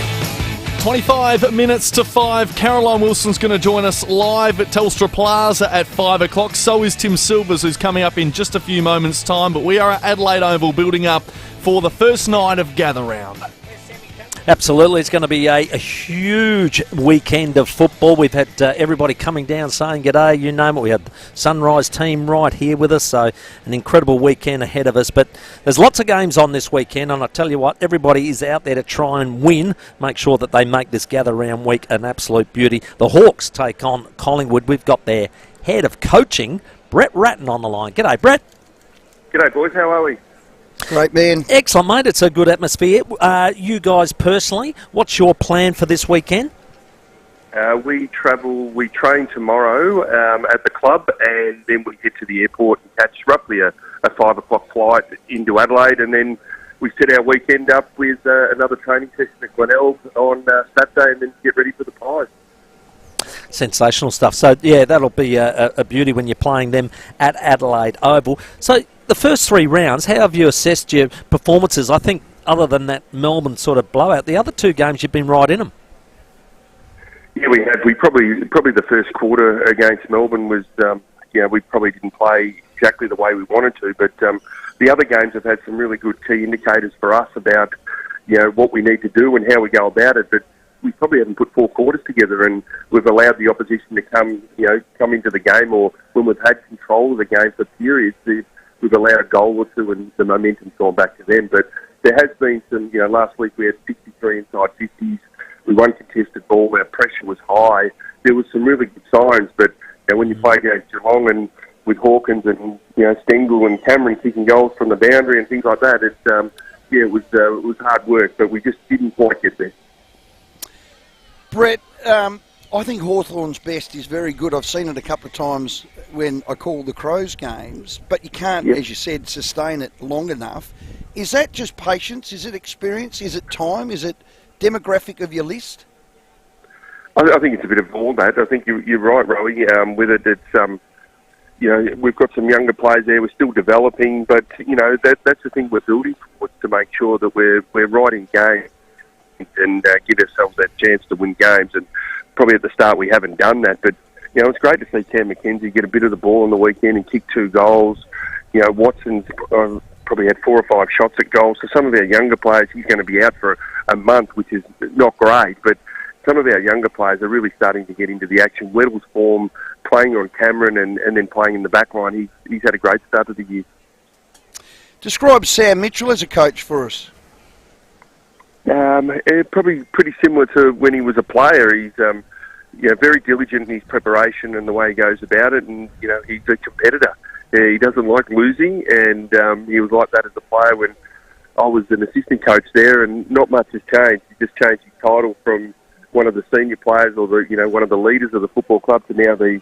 Speaker 15: 25 minutes to 5. Caroline Wilson's going to join us live at Telstra Plaza at 5 o'clock. So is Tim Silvers, who's coming up in just a few moments' time. But we are at Adelaide Oval building up for the first night of Gather Round.
Speaker 17: Absolutely, it's going to be a huge weekend of football. We've had everybody coming down saying g'day, you name it. We had the Sunrise team right here with us, so an incredible weekend ahead of us. But there's lots of games on this weekend, and I tell you what, everybody is out there to try and win. Make sure that they make this Gather Round week an absolute beauty. The Hawks take on Collingwood. We've got their head of coaching, Brett Ratton, on the line. G'day, Brett.
Speaker 13: G'day, boys. How are we?
Speaker 16: Great, man.
Speaker 17: Excellent, mate. It's a good atmosphere. You guys personally, what's your plan for this weekend?
Speaker 13: We train tomorrow at the club, and then we get to the airport and catch roughly a 5 o'clock flight into Adelaide, and then we set our weekend up with another training session at Glenelg on Saturday, and then get ready for the Pies.
Speaker 17: Sensational stuff. So, yeah, that'll be a beauty when you're playing them at Adelaide Oval. So, the first 3 rounds, how have you assessed your performances? I think other than that Melbourne sort of blowout, the other 2 games you've been right in them.
Speaker 13: Yeah, we have. We probably the first quarter against Melbourne was, we probably didn't play exactly the way we wanted to, but the other games have had some really good key indicators for us about, what we need to do and how we go about it, but we probably haven't put 4 quarters together, and we've allowed the opposition to come into the game, or when we've had control of the game for periods, we've allowed a goal or 2 and the momentum's gone back to them. But there has been some, last week we had 63 inside 50s. We won contested ball. Our pressure was high. There was some really good signs, but when you play against Geelong and with Hawkins and Stengel and Cameron kicking goals from the boundary and things like that, it was hard work, but we just didn't quite get there.
Speaker 16: Brett, I think Hawthorn's best is very good. I've seen it a couple of times when I call the Crows games, but you can't, as you said, sustain it long enough. Is that just patience? Is it experience? Is it time? Is it demographic of your list?
Speaker 13: I think it's a bit of all that. I think you're right, Rowey. With it, it's we've got some younger players there. We're still developing, but that's the thing we're building towards, to make sure that we're right in game and give ourselves that chance to win games. And probably at the start we haven't done that, but it's great to see Cam McKenzie get a bit of the ball on the weekend and kick 2 goals. Watson's probably had 4 or 5 shots at goal. So some of our younger players, he's going to be out for a month, which is not great, but some of our younger players are really starting to get into the action. Weddle's form, playing on Cameron and then playing in the back line, he's had a great start to the year.
Speaker 16: Describe Sam Mitchell as a coach for us.
Speaker 13: Probably pretty similar to when he was a player. He's very diligent in his preparation and the way he goes about it, and he's a competitor. He doesn't like losing, and he was like that as a player when I was an assistant coach there, and not much has changed. He just changed his title from one of the senior players or one of the leaders of the football club to now the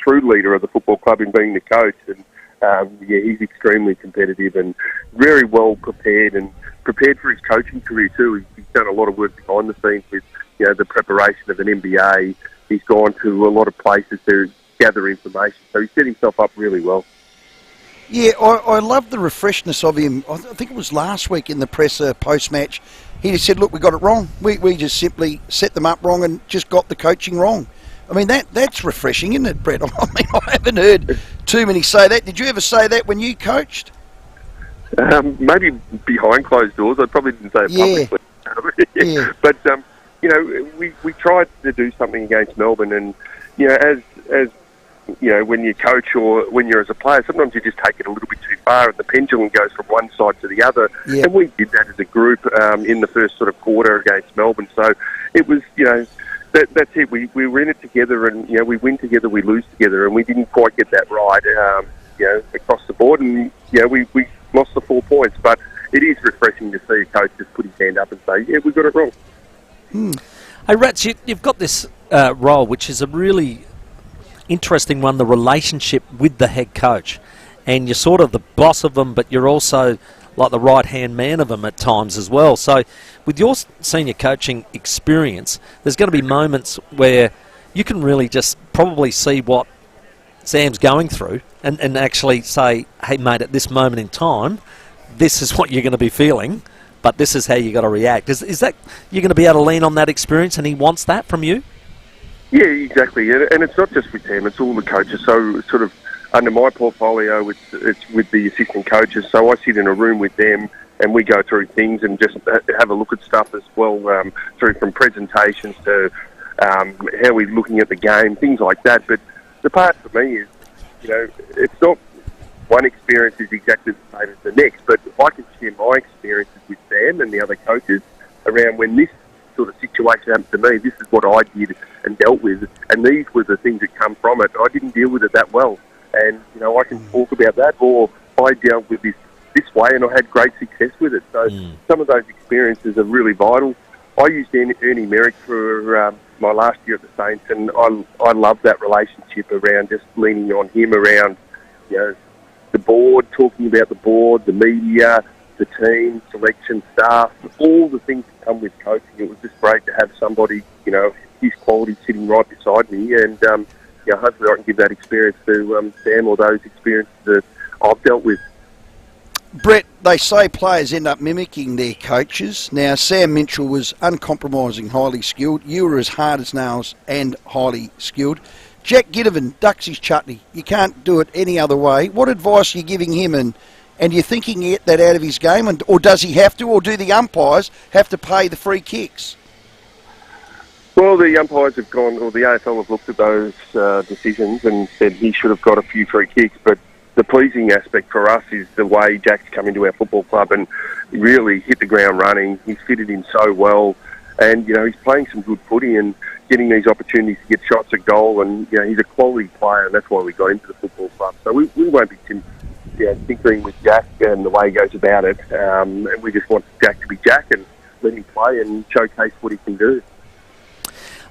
Speaker 13: true leader of the football club in being the coach. And he's extremely competitive and very well prepared for his coaching career too. He's done a lot of work behind the scenes with the preparation of an MBA. He's gone to a lot of places to gather information, so he's set himself up really well.
Speaker 16: Yeah, I love the refreshness of him. I think it was last week in the presser post-match. He just said, look, we got it wrong. We just simply set them up wrong and just got the coaching wrong. I mean, that's refreshing, isn't it, Brett? I mean, I haven't heard too many say that. Did you ever say that when you coached?
Speaker 13: Maybe behind closed doors. I probably didn't say it publicly.
Speaker 16: Yeah.
Speaker 13: But, we tried to do something against Melbourne, and, as when you coach or when you're as a player, sometimes you just take it a little bit too far and the pendulum goes from one side to the other.
Speaker 16: Yeah.
Speaker 13: And we did that as a group in the first sort of quarter against Melbourne. So it was, that's it. We were in it together, and, we win together, we lose together, and we didn't quite get that right, across the board. And, we lost the 4 points. But it is refreshing to see a coach just put his hand up and say, yeah, we got it wrong.
Speaker 17: Hey, Rats, you've got this role, which is a really interesting one, the relationship with the head coach. And you're sort of the boss of them, but you're also like the right-hand man of them at times as well. So with your senior coaching experience, there's going to be moments where you can really just probably see what Sam's going through and actually say, hey, mate, at this moment in time, this is what you're going to be feeling, but this is how you got to react. Is that you're going to be able to lean on that experience, and he wants that from you?
Speaker 13: Yeah, exactly. And it's not just with them, it's all the coaches. So sort of under my portfolio, it's with the assistant coaches. So I sit in a room with them and we go through things and just have a look at stuff as well, through from presentations to how we're looking at the game, things like that. But the part for me is, it's not one experience is exactly the same as the next, but if I can share my experiences with Sam and the other coaches around when this sort of situation happened to me, this is what I did and dealt with, and these were the things that come from it. I didn't deal with it that well, and I can talk about that, or I dealt with this way and I had great success with it. So some of those experiences are really vital. I used Ernie Merrick for my last year at the Saints, and I love that relationship around just leaning on him around the board, talking about the board, the media, the team, selection, staff, all the things that come with coaching. It was just great to have somebody, his quality sitting right beside me, and hopefully I can give that experience to Sam or those experiences that I've dealt with.
Speaker 16: Brett, they say players end up mimicking their coaches. Now, Sam Mitchell was uncompromising, highly skilled. You were as hard as nails and highly skilled. Jack Ginnivan ducks his chutney. You can't do it any other way. What advice are you giving him, and you think he can get that out of his game, or does he have to, or do the umpires have to pay the free kicks?
Speaker 13: Well, the umpires have gone, or the AFL have looked at those decisions and said he should have got a few free kicks, but the pleasing aspect for us is the way Jack's come into our football club and really hit the ground running. He's fitted in so well, and he's playing some good footy and getting these opportunities to get shots at goal, and he's a quality player, and that's why we got into the football club. So we won't be tinkering with Jack and the way he goes about it, and we just want Jack to be Jack and let him play and showcase what he can do.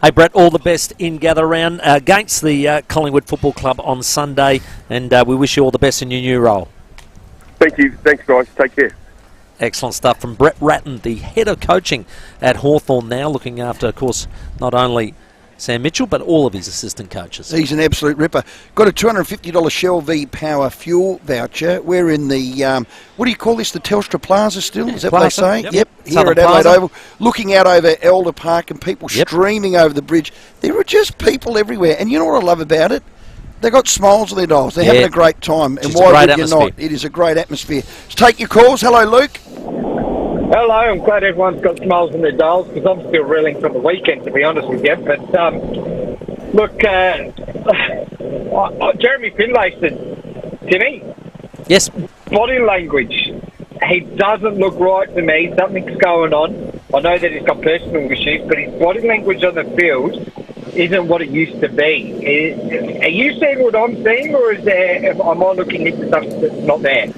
Speaker 17: Hey, Brett, all the best in gather round against the Collingwood Football Club on Sunday, and we wish you all the best in your new role.
Speaker 13: Thank you. Thanks, guys. Take care.
Speaker 17: Excellent stuff from Brett Ratton, the head of coaching at Hawthorn now, looking after, of course, not only Sam Mitchell, but all of his assistant coaches.
Speaker 16: He's an absolute ripper. Got a $250 Shell V Power fuel voucher. We're in the, what do you call this, the Telstra Plaza still? Is that
Speaker 17: Plaza,
Speaker 16: what they say?
Speaker 17: yep.
Speaker 16: Here
Speaker 17: Southern
Speaker 16: at Adelaide
Speaker 17: Plaza.
Speaker 16: Oval. Looking out over Elder Park and people streaming over the bridge. There are just people everywhere. And you know what I love about it? They've got smiles on their dials. They're having a great time. And why would you not? It is a great atmosphere. Let's take your calls. Hello, Luke.
Speaker 3: Hello, I'm glad everyone's got smiles on their dials because I'm still reeling from the weekend, to be honest with you. But look, Jeremy Finlay said, Timmy?
Speaker 17: Yes?
Speaker 3: Body language. He doesn't look right to me. Something's going on. I know that he's got personal issues, but his body language on the field isn't what it used to be. Are you seeing what I'm seeing, or am I looking into stuff that's not there?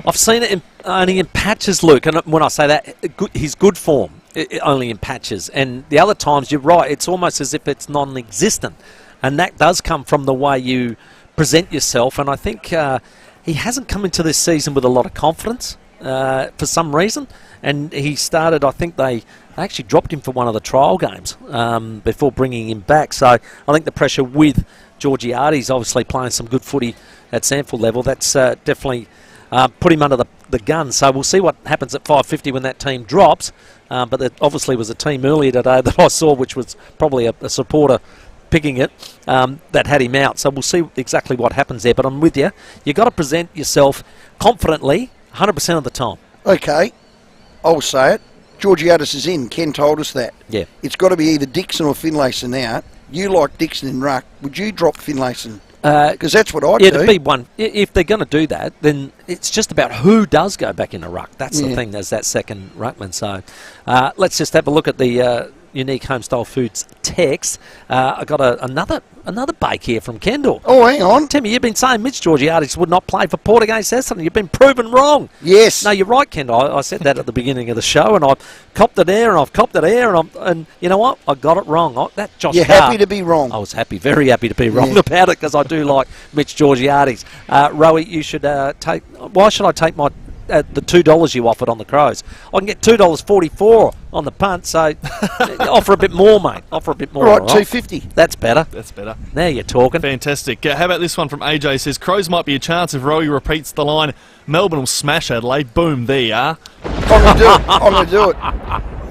Speaker 17: I've seen it only in patches, Luke, and when I say that, his good form only in patches. And the other times, you're right, it's almost as if it's non-existent. And that does come from the way you present yourself. And I think he hasn't come into this season with a lot of confidence for some reason. And he started, I think they actually dropped him for one of the trial games before bringing him back. So I think the pressure with Georgiades obviously playing some good footy at Sanford level, that's definitely put him under the gun. So we'll see what happens at 5:50 when that team drops. But there obviously was a team earlier today that I saw, which was probably a supporter picking it, that had him out. So we'll see exactly what happens there. But I'm with you. You've got to present yourself confidently 100% of the time.
Speaker 16: Okay. I'll say it. Georgiades is in. Ken told us that.
Speaker 17: Yeah.
Speaker 16: It's got to be either Dixon or Finlayson out. You like Dixon in ruck. Would you drop Finlayson? Because that's what I'd do.
Speaker 17: Yeah, to be one. If they're going to do that, then it's just about who does go back in a ruck. That's the thing. There's that second ruckman. So let's just have a look at the Unique Homestyle Foods text. I got another bake here from Kendall.
Speaker 16: Oh, hang on.
Speaker 17: Timmy, you've been saying Mitch Georgiades would not play for Port against Essendon. You've been proven wrong.
Speaker 16: Yes.
Speaker 17: No, you're right, Kendall. I said that at the beginning of the show, and I've copped it there, and I've copped it there, and you know what? I got it wrong.
Speaker 16: You're happy to be wrong.
Speaker 17: I was happy, very happy to be wrong about it, because I do like Mitch Georgiades. Rowey, you should take... Why should I take the $2 you offered on the Crows? I can get $2.44 on the punt, so offer a bit more, mate. Offer a bit more.
Speaker 16: All right, $2.50.
Speaker 17: That's better.
Speaker 15: That's better.
Speaker 17: Now you're talking.
Speaker 15: Fantastic. How about this one from AJ? Says, Crows might be a chance if Rowey repeats the line, Melbourne will smash Adelaide. Boom, there you are.
Speaker 16: I'm going to do it.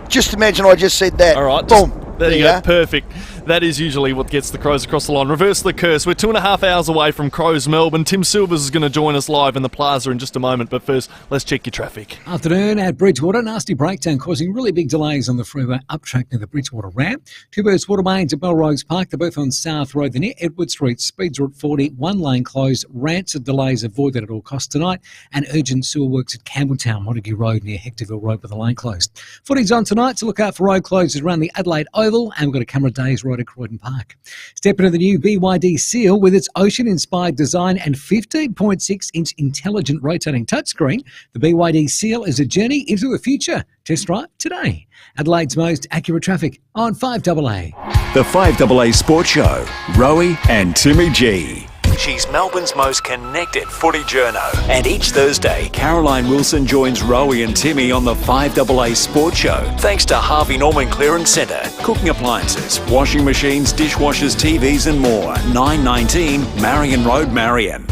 Speaker 16: Just imagine I just said that.
Speaker 15: All right.
Speaker 16: Boom.
Speaker 15: There you go. Perfect. That is usually what gets the Crows across the line. Reverse the curse. We're 2.5 hours away from Crows Melbourne. Tim Silvers is going to join us live in the plaza in just a moment. But first, let's check your traffic.
Speaker 25: Afternoon at Bridgewater. Nasty breakdown causing really big delays on the freeway up track near the Bridgewater ramp. Two burst water mains at Belrose Park. They're both on South Road. They're near Edward Street. Speeds are at 40. One lane closed. Rancid delays avoided at all costs tonight. And urgent sewer works at Campbelltown, Montague Road near Hectorville Road with the lane closed. Footy's on tonight, so look out for road closures around the Adelaide Oval. And we've got a camera days right at Croydon Park. Step into the new BYD Seal with its ocean-inspired design and 15.6-inch intelligent rotating touchscreen. The BYD Seal is a journey into the future. Test drive today. Adelaide's most accurate traffic on 5AA.
Speaker 10: The 5AA Sports Show, Rowey and Timmy G.
Speaker 2: She's Melbourne's most connected footy journo.
Speaker 10: And each Thursday, Caroline Wilson joins Rowey and Timmy on the 5AA Sports Show.
Speaker 2: Thanks to Harvey Norman Clearance Centre.
Speaker 10: Cooking appliances, washing machines, dishwashers, TVs and more. 919 Marion Road, Marion.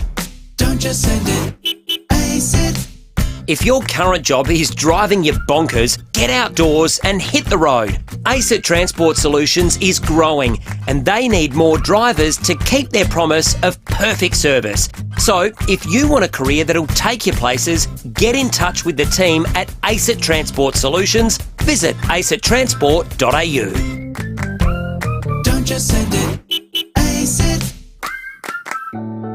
Speaker 14: Don't just send it, ace it.
Speaker 18: If your current job is driving you bonkers, get outdoors and hit the road. ACET Transport Solutions is growing and they need more drivers to keep their promise of perfect service. So, if you want a career that'll take you places, get in touch with the team at ACET Transport Solutions. Visit acettransport.au.
Speaker 14: Don't just send it, ACET.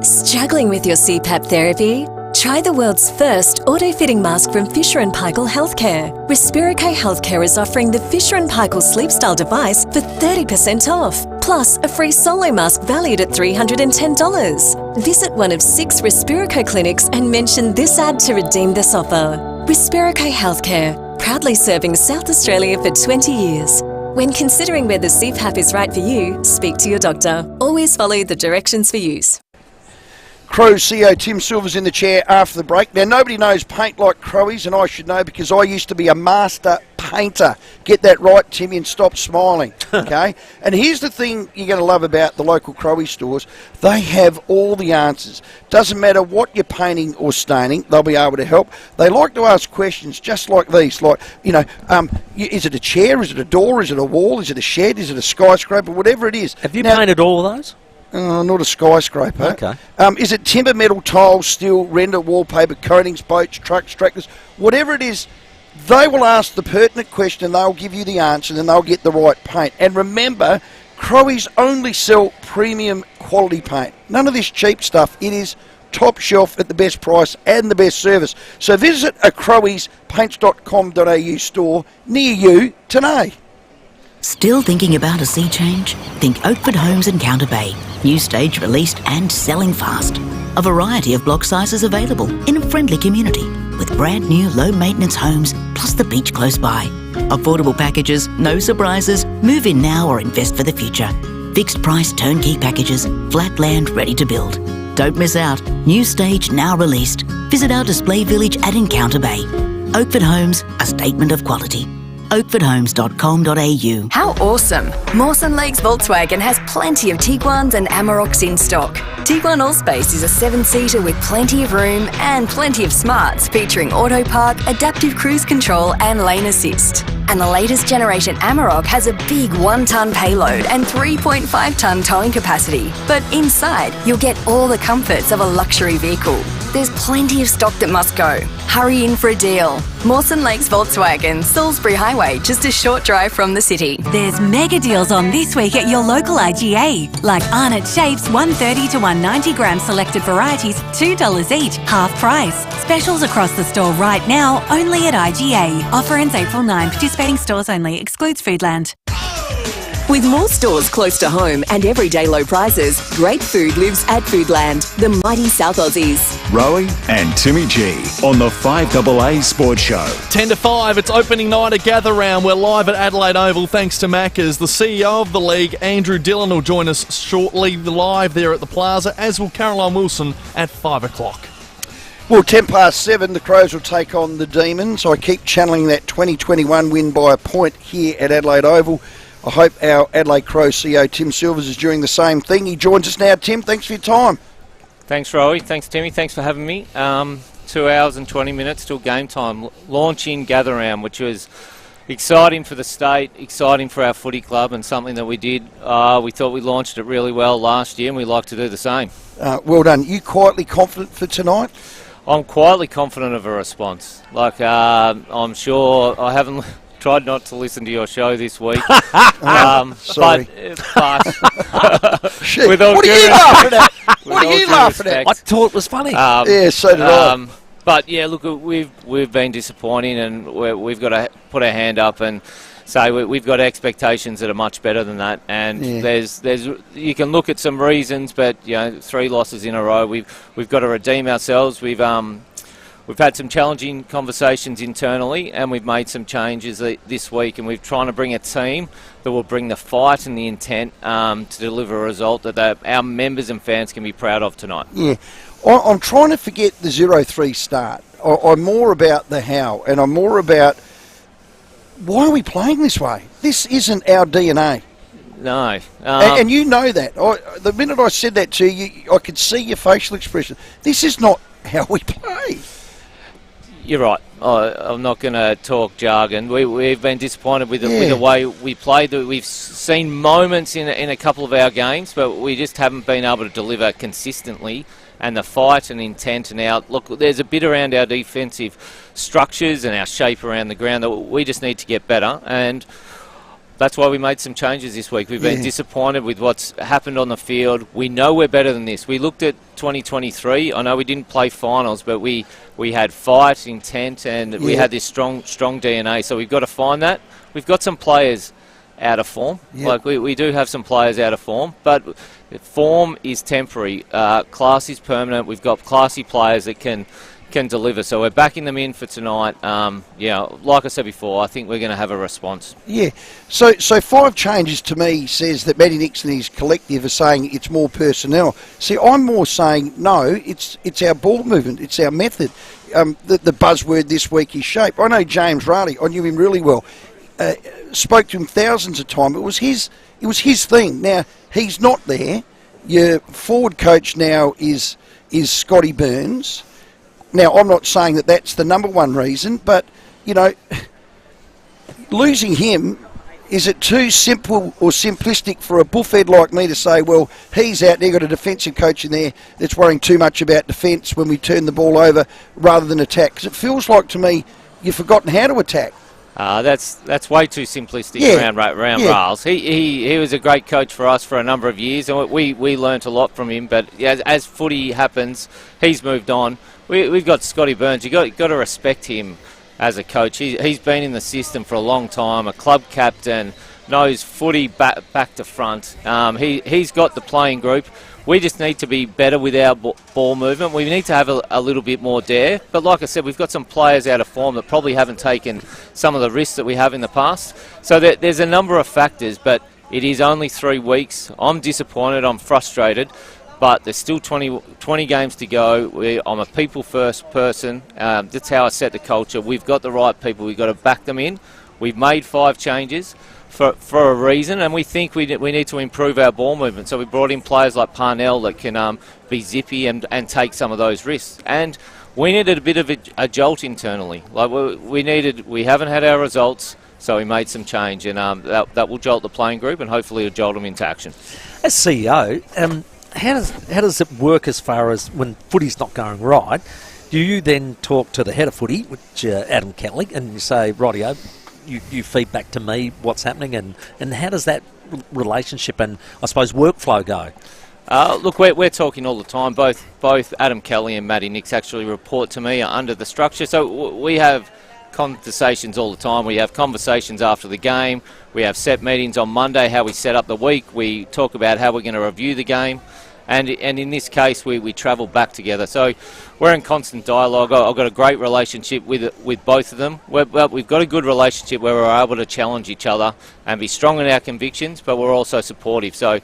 Speaker 19: Struggling with your CPAP therapy? Try the world's first auto-fitting mask from Fisher & Paykel Healthcare. Respirocare Healthcare is offering the Fisher & Paykel Sleep Style device for 30% off, plus a free solo mask valued at $310. Visit one of 6 Respirocare clinics and mention this ad to redeem this offer. Respirocare Healthcare, proudly serving South Australia for 20 years. When considering whether CPAP is right for you, speak to your doctor. Always follow the directions for use.
Speaker 16: Crows CEO Tim Silver's in the chair after the break. Now, nobody knows paint like Crowies, and I should know because I used to be a master painter. Get that right, Timmy, and stop smiling, okay? And here's the thing you're going to love about the local Crowie stores. They have all the answers. Doesn't matter what you're painting or staining, they'll be able to help. They like to ask questions just like these, like, you know, is it a chair, is it a door, is it a wall, is it a shed, is it a skyscraper, whatever it is.
Speaker 17: Have you painted all of those?
Speaker 16: Not a skyscraper.
Speaker 17: Okay.
Speaker 16: Is it timber, metal, tiles, steel, render, wallpaper, coatings, boats, trucks, tractors, whatever it is, they will ask the pertinent question and they'll give you the answer and then they'll get the right paint. And remember, Crowies only sell premium quality paint. None of this cheap stuff. It is top shelf at the best price and the best service. So visit a crowiespaints.com.au store near you today.
Speaker 1: Still thinking about a sea change? Think Oakford Homes in Counter Bay. New stage released and selling fast. A variety of block sizes available in a friendly community with brand new low maintenance homes plus the beach close by. Affordable packages, no surprises. Move in now or invest for the future. Fixed price turnkey packages, flat land ready to build. Don't miss out. New stage now released. Visit our display village at Encounter Bay. Oakford Homes, a statement of quality. oakfordhomes.com.au.
Speaker 24: How awesome! Mawson Lakes Volkswagen has plenty of Tiguan's and Amaroks in stock. Tiguan Allspace is a 7-seater with plenty of room and plenty of smarts featuring auto park, adaptive cruise control and lane assist. And the latest generation Amarok has a big 1-ton payload and 3.5-ton towing capacity. But inside, you'll get all the comforts of a luxury vehicle. There's plenty of stock that must go. Hurry in for a deal. Mawson Lakes Volkswagen, Salisbury Highway, just a short drive from the city.
Speaker 9: There's mega deals on this week at your local IGA. Like Arnott Shapes, 130 to 190 gram selected varieties, $2 each, half price. Specials across the store right now, only at IGA. Offer ends April 9. Participating stores only. Excludes Foodland.
Speaker 24: With more stores close to home and everyday low prices, great food lives at Foodland, the mighty South Aussies.
Speaker 10: Rowey and Timmy G on the 5AA Sports Show.
Speaker 15: 10 to 5, it's opening night at Gather Round. We're live at Adelaide Oval thanks to Macca's. The CEO of the league, Andrew Dillon, will join us shortly live there at the Plaza, as will Caroline Wilson at 5 o'clock.
Speaker 16: Well, 7:10, the Crows will take on the Demons. I keep channeling that 2021 win by a point here at Adelaide Oval. I hope our Adelaide Crows CEO Tim Silvers is doing the same thing. He joins us now. Tim, thanks for your time.
Speaker 4: Thanks, Rowey. Thanks, Timmy. Thanks for having me. 2 hours and 20 minutes till game time. Launching Gather Round, which was exciting for the state, exciting for our footy club, and something that we did. We thought we launched it really well last year, and we'd like to do the same.
Speaker 16: Well done. You quietly confident for tonight?
Speaker 4: I'm quietly confident of a response. I'm sure I haven't... tried not to listen to your show this week.
Speaker 16: Sorry.
Speaker 4: But
Speaker 16: Shit, what are you laughing at? What are you laughing at?
Speaker 17: I thought it was funny.
Speaker 16: Yeah, so did I.
Speaker 4: But yeah, look, we've been disappointing, and we've got to put our hand up and say we've got expectations that are much better than that. And there's you can look at some reasons, but 3 losses in a row. We've got to redeem ourselves. We've had some challenging conversations internally, and we've made some changes this week, and we're trying to bring a team that will bring the fight and the intent to deliver a result that our members and fans can be proud of tonight.
Speaker 16: Yeah, I'm trying to forget the 0-3 start. I'm more about the how, and I'm more about why are we playing this way? This isn't our DNA.
Speaker 4: No.
Speaker 16: And you know that. The minute I said that to you, I could see your facial expression. This is not how we play.
Speaker 4: You're right. I'm not going to talk jargon. We've been disappointed with the way we played. We've seen moments in a couple of our games, but we just haven't been able to deliver consistently. And the fight and intent and look, there's a bit around our defensive structures and our shape around the ground that we just need to get better. And that's why we made some changes this week. We've been disappointed with what's happened on the field. We know we're better than this. We looked at 2023. I know we didn't play finals, but we had fight, intent, and we had this strong DNA. So we've got to find that. We've got some players out of form. We do have some players out of form, but form is temporary. Class is permanent. We've got classy players that can deliver. So we're backing them in for tonight. Like I said before, I think we're going to have a response.
Speaker 16: Yeah. So 5 changes to me says that Matty Nixon and his collective are saying it's more personnel. See, I'm more saying no. It's our ball movement. It's our method. The buzzword this week is shape. I know James Riley. I knew him really well. Spoke to him thousands of times. It was his thing. Now he's not there. Your forward coach now is Scotty Burns. Now, I'm not saying that that's the number one reason, but, losing him, is it too simple or simplistic for a bullfed like me to say, well, he's out there, got a defensive coach in there that's worrying too much about defence when we turn the ball over rather than attack? Because it feels like to me you've forgotten how to attack.
Speaker 4: That's way too simplistic around Rales. He was a great coach for us for a number of years, and we learnt a lot from him. But as footy happens, he's moved on. We've got Scotty Burns. You've got to respect him as a coach. He's been in the system for a long time, a club captain, knows footy back to front. He's got the playing group. We just need to be better with our ball movement. We need to have a little bit more dare. But like I said, we've got some players out of form that probably haven't taken some of the risks that we have in the past. So there's a number of factors, but it is only 3 weeks. I'm disappointed. I'm frustrated. But there's still 20 games to go. I'm a people-first person. That's how I set the culture. We've got the right people. We've got to back them in. We've made 5 changes for a reason, and we think we need to improve our ball movement. So we brought in players like Parnell that can be zippy and take some of those risks. And we needed a bit of a jolt internally. Like we haven't had our results, so we made some change, and that will jolt the playing group, and hopefully it'll jolt them into action.
Speaker 17: As CEO, how does it work as far as when footy's not going right? Do you then talk to the head of footy, which Adam Kelly, and you say, rightio, you feed back to me what's happening, and how does that relationship and, I suppose, workflow go?
Speaker 4: Look, we're talking all the time. Both Adam Kelly and Matty Nix actually report to me under the structure. So we have conversations all the time. We have conversations after the game. We have set meetings on Monday, how we set up the week. We talk about how we're going to review the game. And in this case, we travel back together. So we're in constant dialogue. I've got a great relationship with both of them. We've got a good relationship where we're able to challenge each other and be strong in our convictions, but we're also supportive. So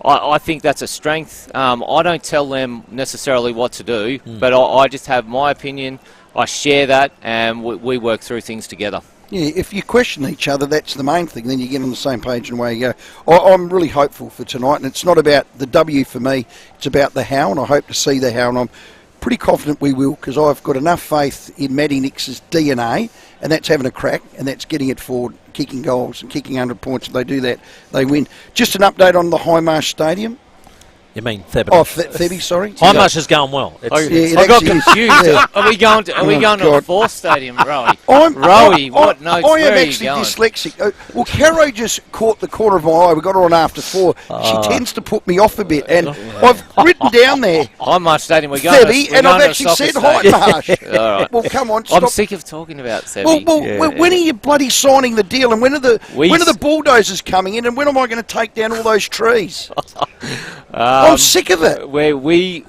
Speaker 4: I think that's a strength. I don't tell them necessarily what to do, but I just have my opinion. I share that, and we work through things together.
Speaker 16: Yeah, if you question each other, that's the main thing. Then you get on the same page and away you go. I'm really hopeful for tonight, and it's not about the W for me. It's about the how, and I hope to see the how, and I'm pretty confident we will, because I've got enough faith in Matty Nix's DNA, and that's having a crack, and that's getting it forward, kicking goals and kicking 100 points. If they do that, they win. Just an update on the Highmarsh Stadium.
Speaker 17: You mean Thebe?
Speaker 16: Oh, Thebe, sorry.
Speaker 17: Highmarsh is going well.
Speaker 4: I got confused. Are we going to the fourth stadium, Rowey? Rowey, what? No,
Speaker 16: I am actually dyslexic. Well, Caro just caught the corner of my eye. We got her on after 4. She tends to put me off a bit, and I've written down there
Speaker 4: Highmarsh Stadium. We're going
Speaker 16: Thebe, and I've actually said Highmarsh.
Speaker 4: All right.
Speaker 16: Well, come on. Stop.
Speaker 4: I'm sick of talking about Thebe.
Speaker 16: Well, when are you bloody signing the deal, and when are the bulldozers coming in, and when am I going to take down all those trees? I'm sick of it.
Speaker 4: Where we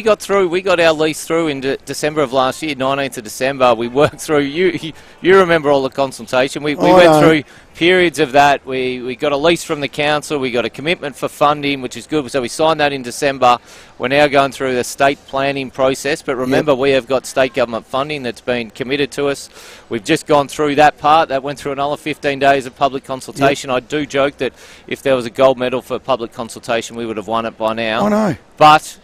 Speaker 4: got our lease through in December of last year, 19th of December. We worked through. You remember all the consultation. We went through periods of that. We got a lease from the council. We got a commitment for funding, which is good. So we signed that in December. We're now going through the state planning process. But remember, we have got state government funding that's been committed to us. We've just gone through that part. That went through another 15 days of public consultation. I do joke that if there was a gold medal for public consultation, we would have won it by now.
Speaker 16: I know.
Speaker 4: But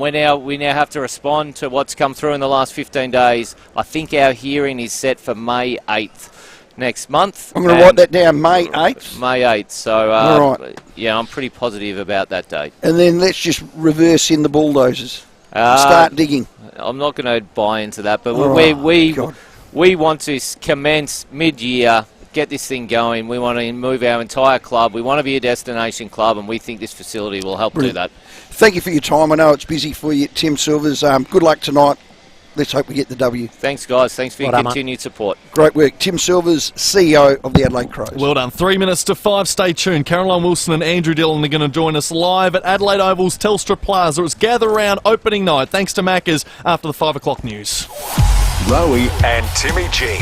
Speaker 4: we now have to respond to what's come through in the last 15 days. I think our hearing is set for May 8th next month.
Speaker 16: I'm going to write that down, May 8th.
Speaker 4: May 8th. So, yeah, I'm pretty positive about that date.
Speaker 16: And then let's just reverse in the bulldozers. Start digging.
Speaker 4: I'm not going to buy into that, but we want to commence mid-year, get this thing going. We want to move our entire club. We want to be a destination club, and we think this facility will help do that.
Speaker 16: Thank you for your time. I know it's busy for you, Tim Silvers. Good luck tonight. Let's hope we get the W.
Speaker 4: Thanks, guys. Thanks for your continued support.
Speaker 16: Great work. Tim Silvers, CEO of the Adelaide Crows.
Speaker 15: Well done. 3 minutes to 5. Stay tuned. Caroline Wilson and Andrew Dillon are going to join us live at Adelaide Oval's Telstra Plaza. It's Gather Round opening night. Thanks to Macca's after the 5 o'clock news.
Speaker 2: Rowey and Timmy G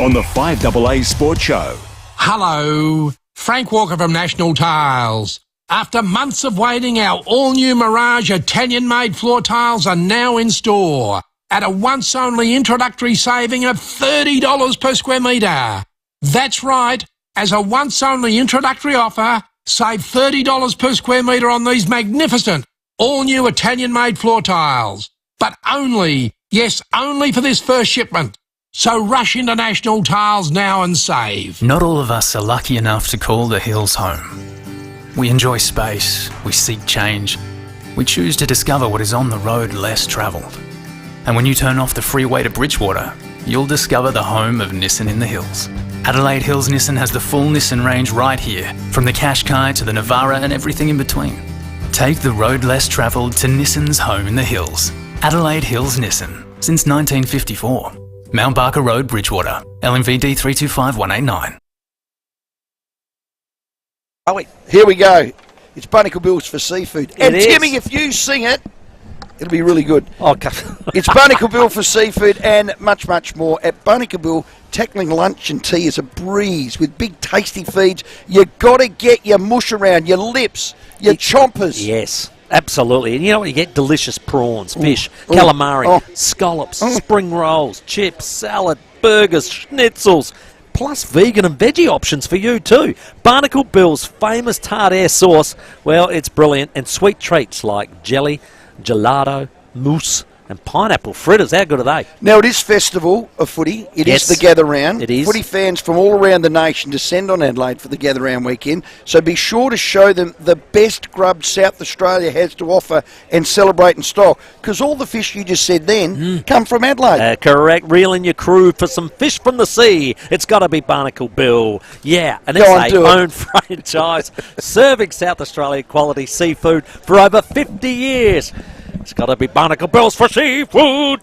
Speaker 2: on the 5AA Sports Show.
Speaker 6: Hello. Frank Walker from National Tiles. After months of waiting, our all-new Mirage Italian-made floor tiles are now in store at a once-only introductory saving of $30 per square metre. That's right, as a once-only introductory offer, save $30 per square metre on these magnificent all-new Italian-made floor tiles. But only, yes, only for this first shipment. So rush into National Tiles now and save.
Speaker 8: Not all of us are lucky enough to call the hills home. We enjoy space, we seek change, we choose to discover what is on the road less travelled. And when you turn off the freeway to Bridgewater, you'll discover the home of Nissan in the Hills. Adelaide Hills Nissan has the full Nissan range right here, from the Qashqai to the Navara and everything in between. Take the road less travelled to Nissan's home in the hills. Adelaide Hills Nissan, since 1954. Mount Barker Road, Bridgewater, LMVD 325189.
Speaker 16: Here we go. It's Barnacle Bills for seafood. And
Speaker 17: is.
Speaker 16: Timmy, if you sing it, it'll be really good.
Speaker 17: Okay.
Speaker 16: It's Barnacle Bill for seafood and much, much more. At Barnacle Bill, tackling lunch and tea is a breeze with big tasty feeds. You got to get your mush around, your lips, your chompers.
Speaker 17: Yes, absolutely. And you know what? You get delicious prawns, fish, calamari, scallops, spring rolls, chips, salad, burgers, schnitzels, plus vegan and veggie options for you too. Barnacle Bill's famous tart air sauce, well, it's brilliant. And sweet treats like jelly, gelato, mousse and pineapple fritters. How good are they?
Speaker 16: Now, it is Festival of Footy. It is the Gather Round.
Speaker 17: It is.
Speaker 16: Footy fans from all around the nation descend on Adelaide for the Gather Round weekend, so be sure to show them the best grub South Australia has to offer and celebrate in style, because all the fish you just said then come from Adelaide.
Speaker 17: Correct. Reel in your crew for some fish from the sea. It's got to be Barnacle Bill. Yeah, and it's a own franchise serving South Australia quality seafood for over 50 years. It's got to be Barnacle Bills for seafood.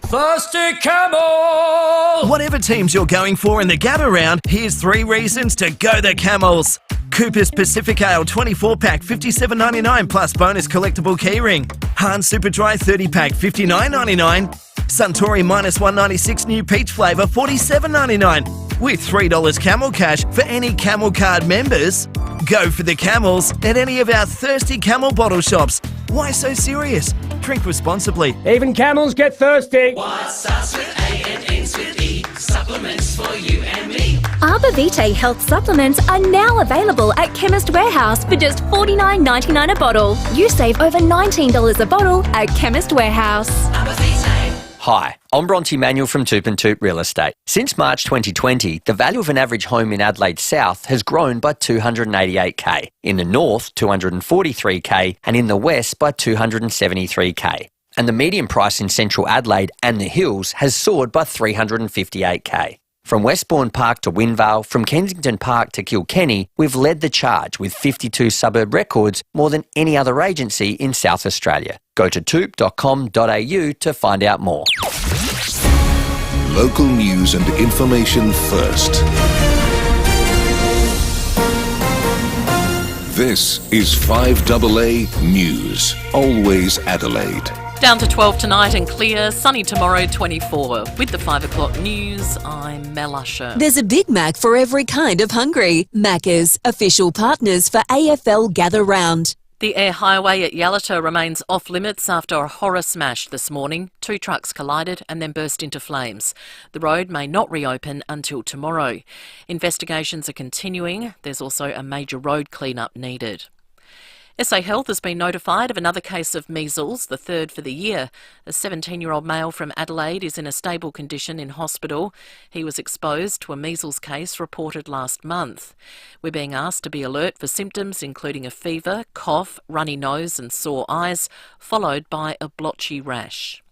Speaker 5: Thirsty Camel!
Speaker 20: Whatever teams you're going for in the Gather Round, here's 3 reasons to go the Camels. Cooper's Pacific Ale 24-pack $57.99 plus bonus collectible keyring. Hahn Super Dry 30-pack $59.99. Suntory minus $1.96 new peach flavour $47.99. With $3 Camel Cash for any Camel Card members. Go for the Camels at any of our Thirsty Camel bottle shops. Why so serious? Drink responsibly.
Speaker 5: Even camels get thirsty.
Speaker 14: What starts with A and ends with E? Supplements for you and me.
Speaker 21: Arbor Vitae health supplements are now available at Chemist Warehouse for just $49.99 a bottle. You save over $19 a bottle at Chemist Warehouse.
Speaker 14: Arbor Vitae.
Speaker 22: Hi, I'm Bronte Manuel from Toop and Toop Real Estate. Since March 2020, the value of an average home in Adelaide South has grown by $288K, in the north $243K, and in the west by $273K. And the median price in central Adelaide and the hills has soared by $358K. From Westbourne Park to Windvale, from Kensington Park to Kilkenny, we've led the charge with 52 suburb records, more than any other agency in South Australia. Go to toop.com.au to find out more.
Speaker 23: Local news and information first. This is 5AA News. Always Adelaide.
Speaker 26: Down to 12 tonight and clear, sunny tomorrow 24. With the 5 o'clock news, I'm Mel Usher.
Speaker 27: There's a Big Mac for every kind of hungry. Macca's, official partners for AFL Gather Round.
Speaker 26: The air highway at Yalata remains off limits after a horror smash this morning. 2 trucks collided and then burst into flames. The road may not reopen until tomorrow. Investigations are continuing. There's also a major road clean-up needed. SA Health has been notified of another case of measles, the 3rd for the year. A 17-year-old male from Adelaide is in a stable condition in hospital. He was exposed to a measles case reported last month. We're being asked to be alert for symptoms including a fever, cough, runny nose and sore eyes, followed by a blotchy rash.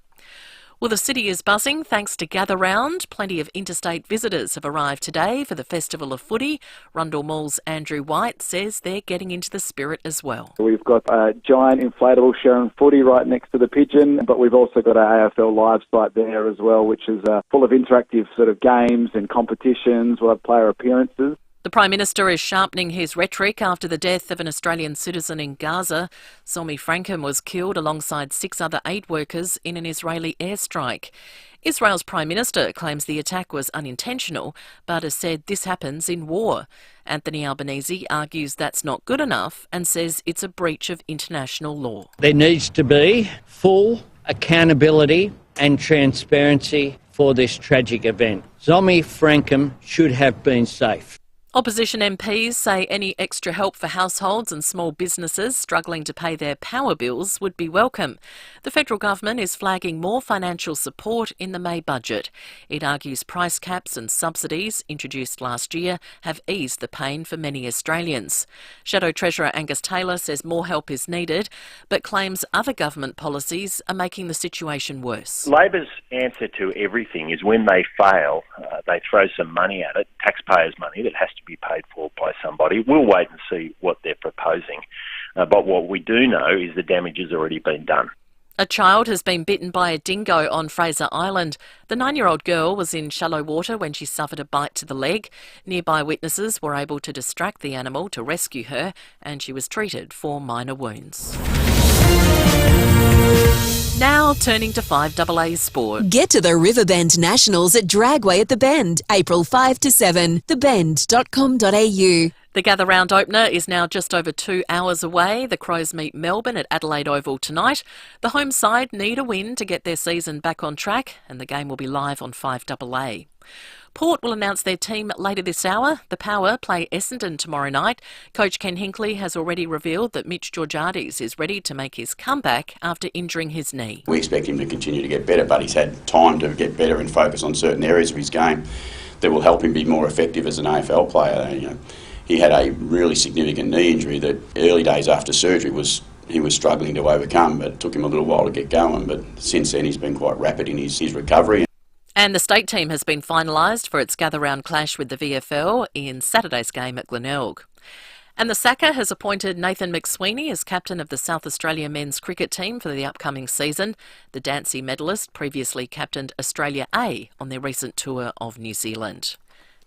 Speaker 26: Well, the city is buzzing thanks to Gather Round. Plenty of interstate visitors have arrived today for the Festival of Footy. Rundle Mall's Andrew White says they're getting into the spirit as well.
Speaker 28: We've got a giant inflatable sharing footy right next to the Pigeon, but we've also got our AFL Live site there as well, which is full of interactive sort of games and competitions. We'll have player appearances.
Speaker 26: The Prime Minister is sharpening his rhetoric after the death of an Australian citizen in Gaza. Somi Frankham was killed alongside 6 other aid workers in an Israeli airstrike. Israel's Prime Minister claims the attack was unintentional, but has said this happens in war. Anthony Albanese argues that's not good enough and says it's a breach of international law.
Speaker 29: There needs to be full accountability and transparency for this tragic event. Somi Frankham should have been safe.
Speaker 26: Opposition MPs say any extra help for households and small businesses struggling to pay their power bills would be welcome. The federal government is flagging more financial support in the May budget. It argues price caps and subsidies, introduced last year, have eased the pain for many Australians. Shadow Treasurer Angus Taylor says more help is needed, but claims other government policies are making the situation worse.
Speaker 1: Labor's answer to everything is when they fail, they throw some money at it, taxpayers' money that has to be paid for by somebody. We'll wait and see what they're proposing. But what we do know is the damage has already been done.
Speaker 26: A child has been bitten by a dingo on Fraser Island. The 9-year-old girl was in shallow water when she suffered a bite to the leg. Nearby witnesses were able to distract the animal to rescue her, and she was treated for minor wounds. Now turning to 5AA Sport.
Speaker 27: Get to the Riverbend Nationals at Dragway at the Bend, April 5 to 7. thebend.com.au.
Speaker 26: The Gather Round opener is now just over 2 hours away. The Crows meet Melbourne at Adelaide Oval tonight. The home side need a win to get their season back on track, and the game will be live on 5AA. Port will announce their team later this hour. The Power play Essendon tomorrow night. Coach Ken Hinkley has already revealed that Mitch Georgiades is ready to make his comeback after injuring his knee.
Speaker 3: We expect him to continue to get better, but he's had time to get better and focus on certain areas of his game that will help him be more effective as an AFL player. He had a really significant knee injury that early days after surgery he was struggling to overcome, but it took him a little while to get going. But since then he's been quite rapid in his recovery.
Speaker 26: And the state team has been finalised for its gather-round clash with the VFL in Saturday's game at Glenelg. And the Sacca has appointed Nathan McSweeney as captain of the South Australia men's cricket team for the upcoming season. The Dancy medalist previously captained Australia A on their recent tour of New Zealand.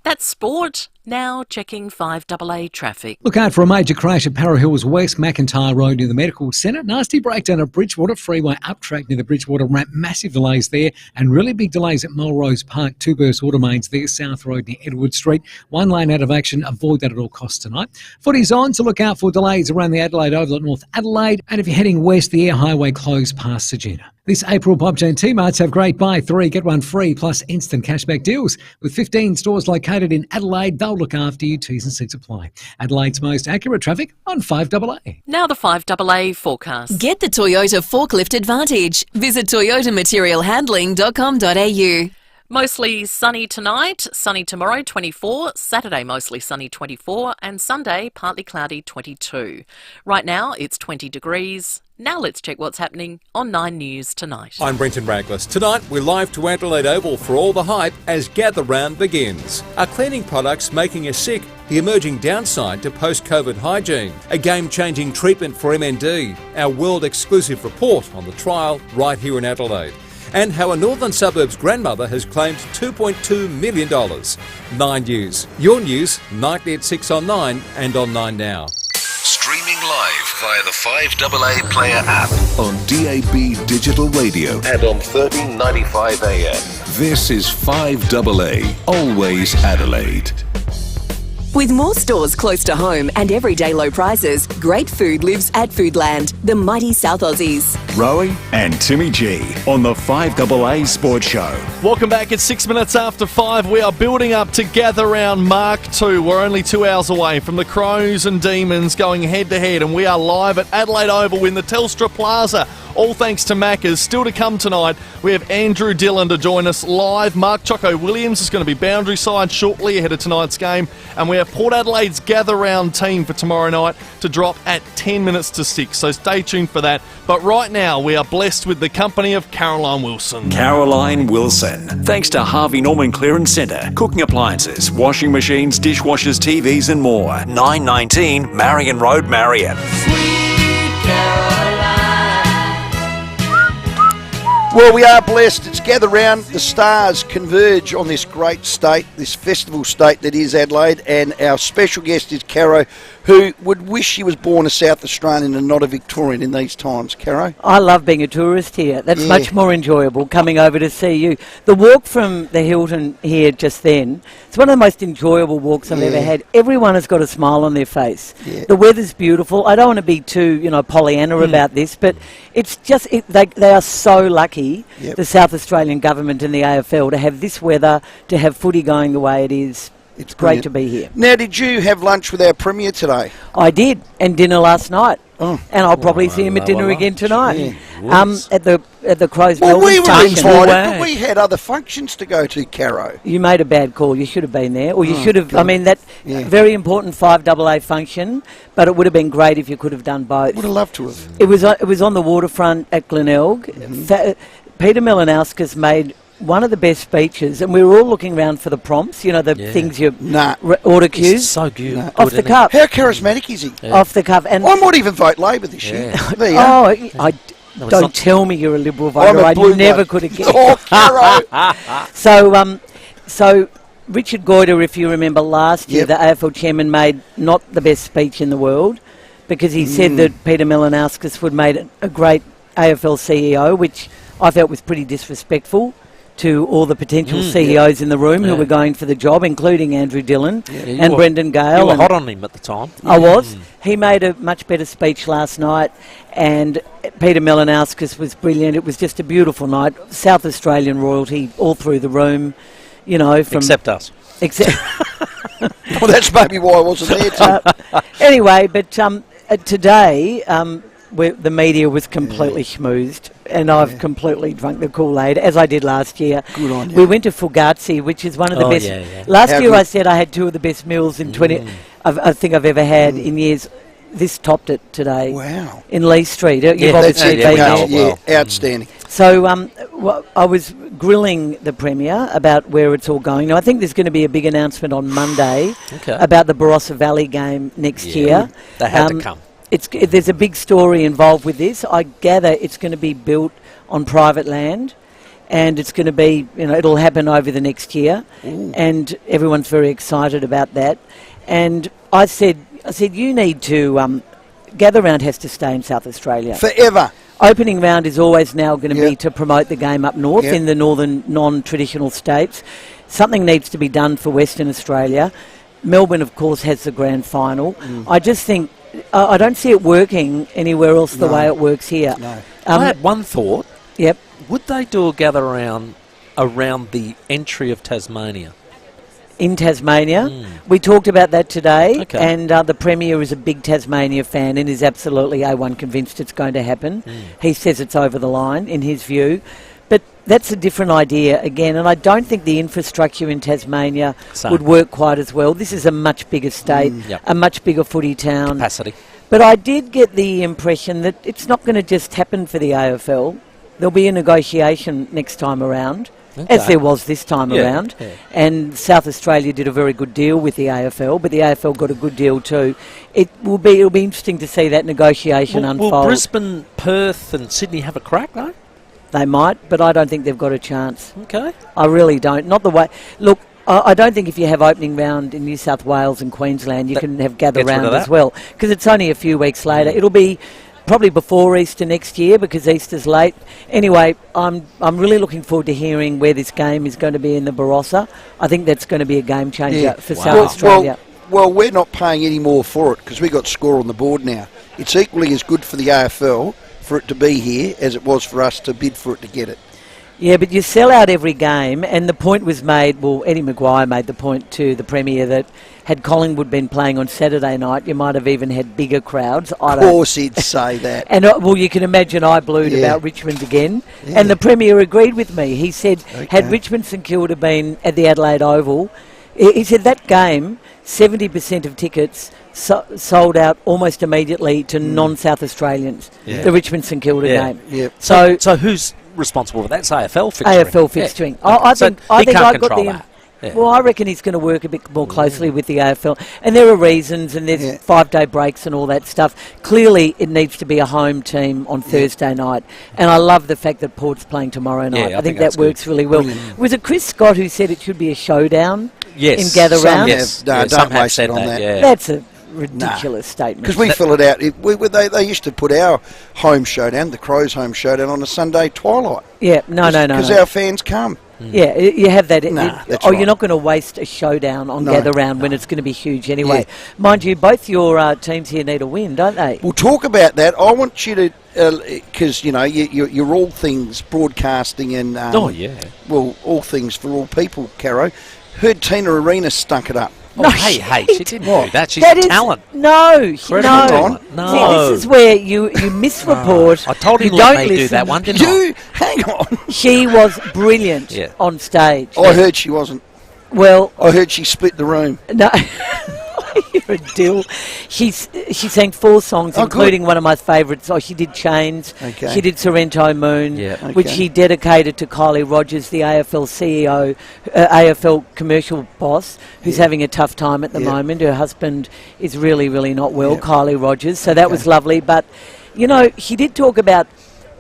Speaker 26: That's sport. Now checking 5AA traffic.
Speaker 7: Look out for a major crash at Para Hills West, McIntyre Road near the Medical Centre. Nasty breakdown at Bridgewater Freeway up track near the Bridgewater ramp. Massive delays there and really big delays at Melrose Park. 2 burst water mains there. South Road near Edward Street. 1 lane out of action. Avoid that at all costs tonight. Footy's on, so look out for delays around the Adelaide Oval at North Adelaide. And if you're heading west, the Air Highway closed past Sagina. This April, Bob Jane T-Marts have great buy 3, get 1 free plus instant cashback deals. With 15 stores located in Adelaide, they'll look after you. T's and C's apply. Adelaide's most accurate traffic on 5AA.
Speaker 26: Now the 5AA forecast.
Speaker 27: Get the Toyota Forklift Advantage. Visit toyotamaterialhandling.com.au.
Speaker 26: Mostly sunny tonight, sunny tomorrow 24, Saturday mostly sunny 24 and Sunday partly cloudy 22. Right now it's 20 degrees. Now let's check what's happening on 9 News tonight.
Speaker 11: I'm Brenton Raglas. Tonight we're live to Adelaide Oval for all the hype as Gather Round begins. Are cleaning products making us sick? The emerging downside to post-COVID hygiene. A game-changing treatment for MND. Our world-exclusive report on the trial right here in Adelaide. And how a northern suburbs grandmother has claimed $2.2 million. 9 News. Your news, nightly at 6 on 9 and on 9 Now.
Speaker 23: Streaming live via the 5AA Player app on DAB Digital Radio and on 1395 AM. This is 5AA, always Adelaide.
Speaker 27: With more stores close to home and everyday low prices, great food lives at Foodland, the mighty South Aussies.
Speaker 2: Rowey and Timmy G on the 5AA Sports Show.
Speaker 15: Welcome back. It's 6 minutes after 5. We are building up to Gather Round Mark 2. We're only 2 hours away from the Crows and Demons going head-to-head, and we are live at Adelaide Oval in the Telstra Plaza. All thanks to Macca's. Still to come tonight, we have Andrew Dillon to join us live. Mark Choco Williams is going to be boundary side shortly ahead of tonight's game. And we have Port Adelaide's Gather Round team for tomorrow night to drop at 10 minutes to 6. So stay tuned for that. But right now, we are blessed with the company of Caroline Wilson.
Speaker 10: Caroline Wilson. Thanks to Harvey Norman Clearance Centre. Cooking appliances, washing machines, dishwashers, TVs and more. 919 Marion Road, Marion.
Speaker 16: Well, we are blessed. It's Gather Round. The stars converge on this great state, this festival state that is Adelaide. And our special guest is Caro, who would wish she was born a South Australian and not a Victorian in these times. Caro?
Speaker 12: I love being a tourist here. That's much more enjoyable, coming over to see you. The walk from the Hilton here just then, it's one of the most enjoyable walks I've ever had. Everyone has got a smile on their face. The weather's beautiful. I don't want to be too, Pollyanna about this, but it's just, they are so lucky, the South Australian government and the AFL, to have this weather, to have footy going the way it is. It's great to be here.
Speaker 16: Now, did you have lunch with our Premier today?
Speaker 12: I did, and dinner last night. And I'll probably see him at dinner again tonight. At the Crows Melbourne
Speaker 16: we were
Speaker 12: station.
Speaker 16: invited, but we had other functions to go to, Caro.
Speaker 12: You made a bad call. You should have been there, or you should have. I mean, that very important 5AA function. But it would have been great if you could have done both.
Speaker 16: Would have loved to have.
Speaker 12: It was on the waterfront at Glenelg. Peter Milanauskas made one of the best speeches, and we were all looking around for the prompts, the things you order cues.
Speaker 17: It's so good.
Speaker 12: Off the cuff.
Speaker 16: How charismatic is he?
Speaker 12: Off the cuff. And
Speaker 16: I might even vote Labor this year. There you
Speaker 12: go. Don't tell me you're a Liberal voter. I never could have guessed. So Richard Goyder, if you remember last year, the AFL chairman made not the best speech in the world because he said that Peter Milanauskas would make a great AFL CEO, which I felt was pretty disrespectful to all the potential CEOs in the room who were going for the job, including Andrew Dillon and Brendan Gale.
Speaker 17: You were hot on him at the time.
Speaker 12: I was. He made a much better speech last night, and Peter Milanauskas was brilliant. It was just a beautiful night. South Australian royalty all through the room, from
Speaker 17: except us.
Speaker 16: Well, that's maybe why I wasn't there too.
Speaker 12: Anyway, but today the media was completely schmoozed, and I've completely drunk the Kool-Aid, as I did last year.
Speaker 16: Good on you.
Speaker 12: We went to Fugazi, which is one of the best. Last year I said I had two of the best meals in 20. I think I've ever had in years. This topped it today.
Speaker 16: Wow.
Speaker 12: In Lee Street.
Speaker 16: Outstanding.
Speaker 12: So I was grilling the Premier about where it's all going. Now, I think there's going to be a big announcement on Monday about the Barossa Valley game next year.
Speaker 17: They had to come.
Speaker 12: There's a big story involved with this. I gather it's going to be built on private land, and it's going to be, it'll happen over the next year, and everyone's very excited about that. And I said, you need to, Gather Round has to stay in South Australia.
Speaker 16: Forever.
Speaker 12: Opening round is always now going to be to promote the game up north in the northern non-traditional states. Something needs to be done for Western Australia. Melbourne, of course, has the grand final. I just think, I don't see it working anywhere else the way it works here.
Speaker 16: No.
Speaker 17: I had one thought.
Speaker 12: Yep.
Speaker 17: Would they do a gather around the entry of Tasmania?
Speaker 12: In Tasmania. We talked about that today, and the Premier is a big Tasmania fan and is absolutely A1 convinced it's going to happen. He says it's over the line, in his view. But that's a different idea again, and I don't think the infrastructure in Tasmania would work quite as well. This is a much bigger state, a much bigger footy town.
Speaker 17: Capacity.
Speaker 12: But I did get the impression that it's not going to just happen for the AFL. There'll be a negotiation next time around, as there was this time around. And South Australia did a very good deal with the AFL, but the AFL got a good deal too. It'll be interesting to see that negotiation unfold.
Speaker 17: Will Brisbane, Perth and Sydney have a crack, though?
Speaker 12: They might, but I don't think they've got a chance.
Speaker 17: Okay.
Speaker 12: I really don't. Not the way... Look, I don't think if you have opening round in New South Wales and Queensland, you can have gather round as well, because it's only a few weeks later. It'll be probably before Easter next year, because Easter's late. Anyway, I'm really looking forward to hearing where this game is going to be in the Barossa. I think that's going to be a game changer for South Australia.
Speaker 16: Well, we're not paying any more for it because we got Score on the board now. It's equally as good for the AFL for it to be here as it was for us to bid for it to get it.
Speaker 12: Yeah, but you sell out every game, and the point was made, Eddie Maguire made the point to the Premier that had Collingwood been playing on Saturday night, you might have even had bigger crowds.
Speaker 16: Of course he'd say that.
Speaker 12: And, you can imagine I blued about Richmond again, and the Premier agreed with me. He said, had Richmond St Kilda been at the Adelaide Oval, he said that game, 70% of tickets sold out almost immediately to non-South Australians, the Richmond St Kilda game.
Speaker 16: Yep.
Speaker 17: So who's responsible for that? It's AFL fixturing.
Speaker 12: AFL fixturing. I think I've got the...
Speaker 17: Yeah.
Speaker 12: Well, I reckon he's going to work a bit more closely with the AFL. And there are reasons, and there's 5-day breaks and all that stuff. Clearly, it needs to be a home team on Thursday night. And I love the fact that Port's playing tomorrow night.
Speaker 17: Yeah,
Speaker 12: I think that works really well.
Speaker 16: Brilliant.
Speaker 12: Was it Chris Scott who said it should be a showdown in Gather Round?
Speaker 16: Yes, don't waste it on that.
Speaker 12: That's a ridiculous statement.
Speaker 16: Because we fill it out. They used to put our home showdown, the Crows' home showdown, on a Sunday twilight.
Speaker 12: Yeah, no.
Speaker 16: Because our fans come.
Speaker 12: Yeah, you have that.
Speaker 16: That's
Speaker 12: You're not going to waste a showdown on Gather Round when it's going to be huge anyway. Yeah. Mind you, both your teams here need a win, don't they?
Speaker 16: We'll talk about that. I want you to, because, you're all things broadcasting and... well, all things for all people, Caro. Heard Tina Arena stunk it up.
Speaker 17: Oh, hey, she didn't do that. She's
Speaker 12: That
Speaker 17: a
Speaker 12: is-
Speaker 17: talent.
Speaker 12: No,
Speaker 17: Incredible talent.
Speaker 12: no. See, this is where you misreport.
Speaker 17: I told him
Speaker 12: you
Speaker 17: let
Speaker 12: don't
Speaker 17: me do
Speaker 12: listen.
Speaker 17: that one, didn't I?
Speaker 16: Hang on.
Speaker 12: She was brilliant
Speaker 17: Yeah.
Speaker 12: on stage.
Speaker 16: I heard she wasn't.
Speaker 12: Well,
Speaker 16: I heard she split the room.
Speaker 12: no. You're a dill. She sang 4 songs,
Speaker 16: Oh,
Speaker 12: including
Speaker 16: good.
Speaker 12: one of my favourites. Oh, she did Chains.
Speaker 16: Okay.
Speaker 12: She did Sorrento Moon, which
Speaker 16: Okay.
Speaker 12: she dedicated to Kylie Rogers, the AFL CEO, AFL commercial boss, who's having a tough time at the moment. Her husband is really, really not well, Kylie Rogers. So that was lovely. But, you know, she did talk about,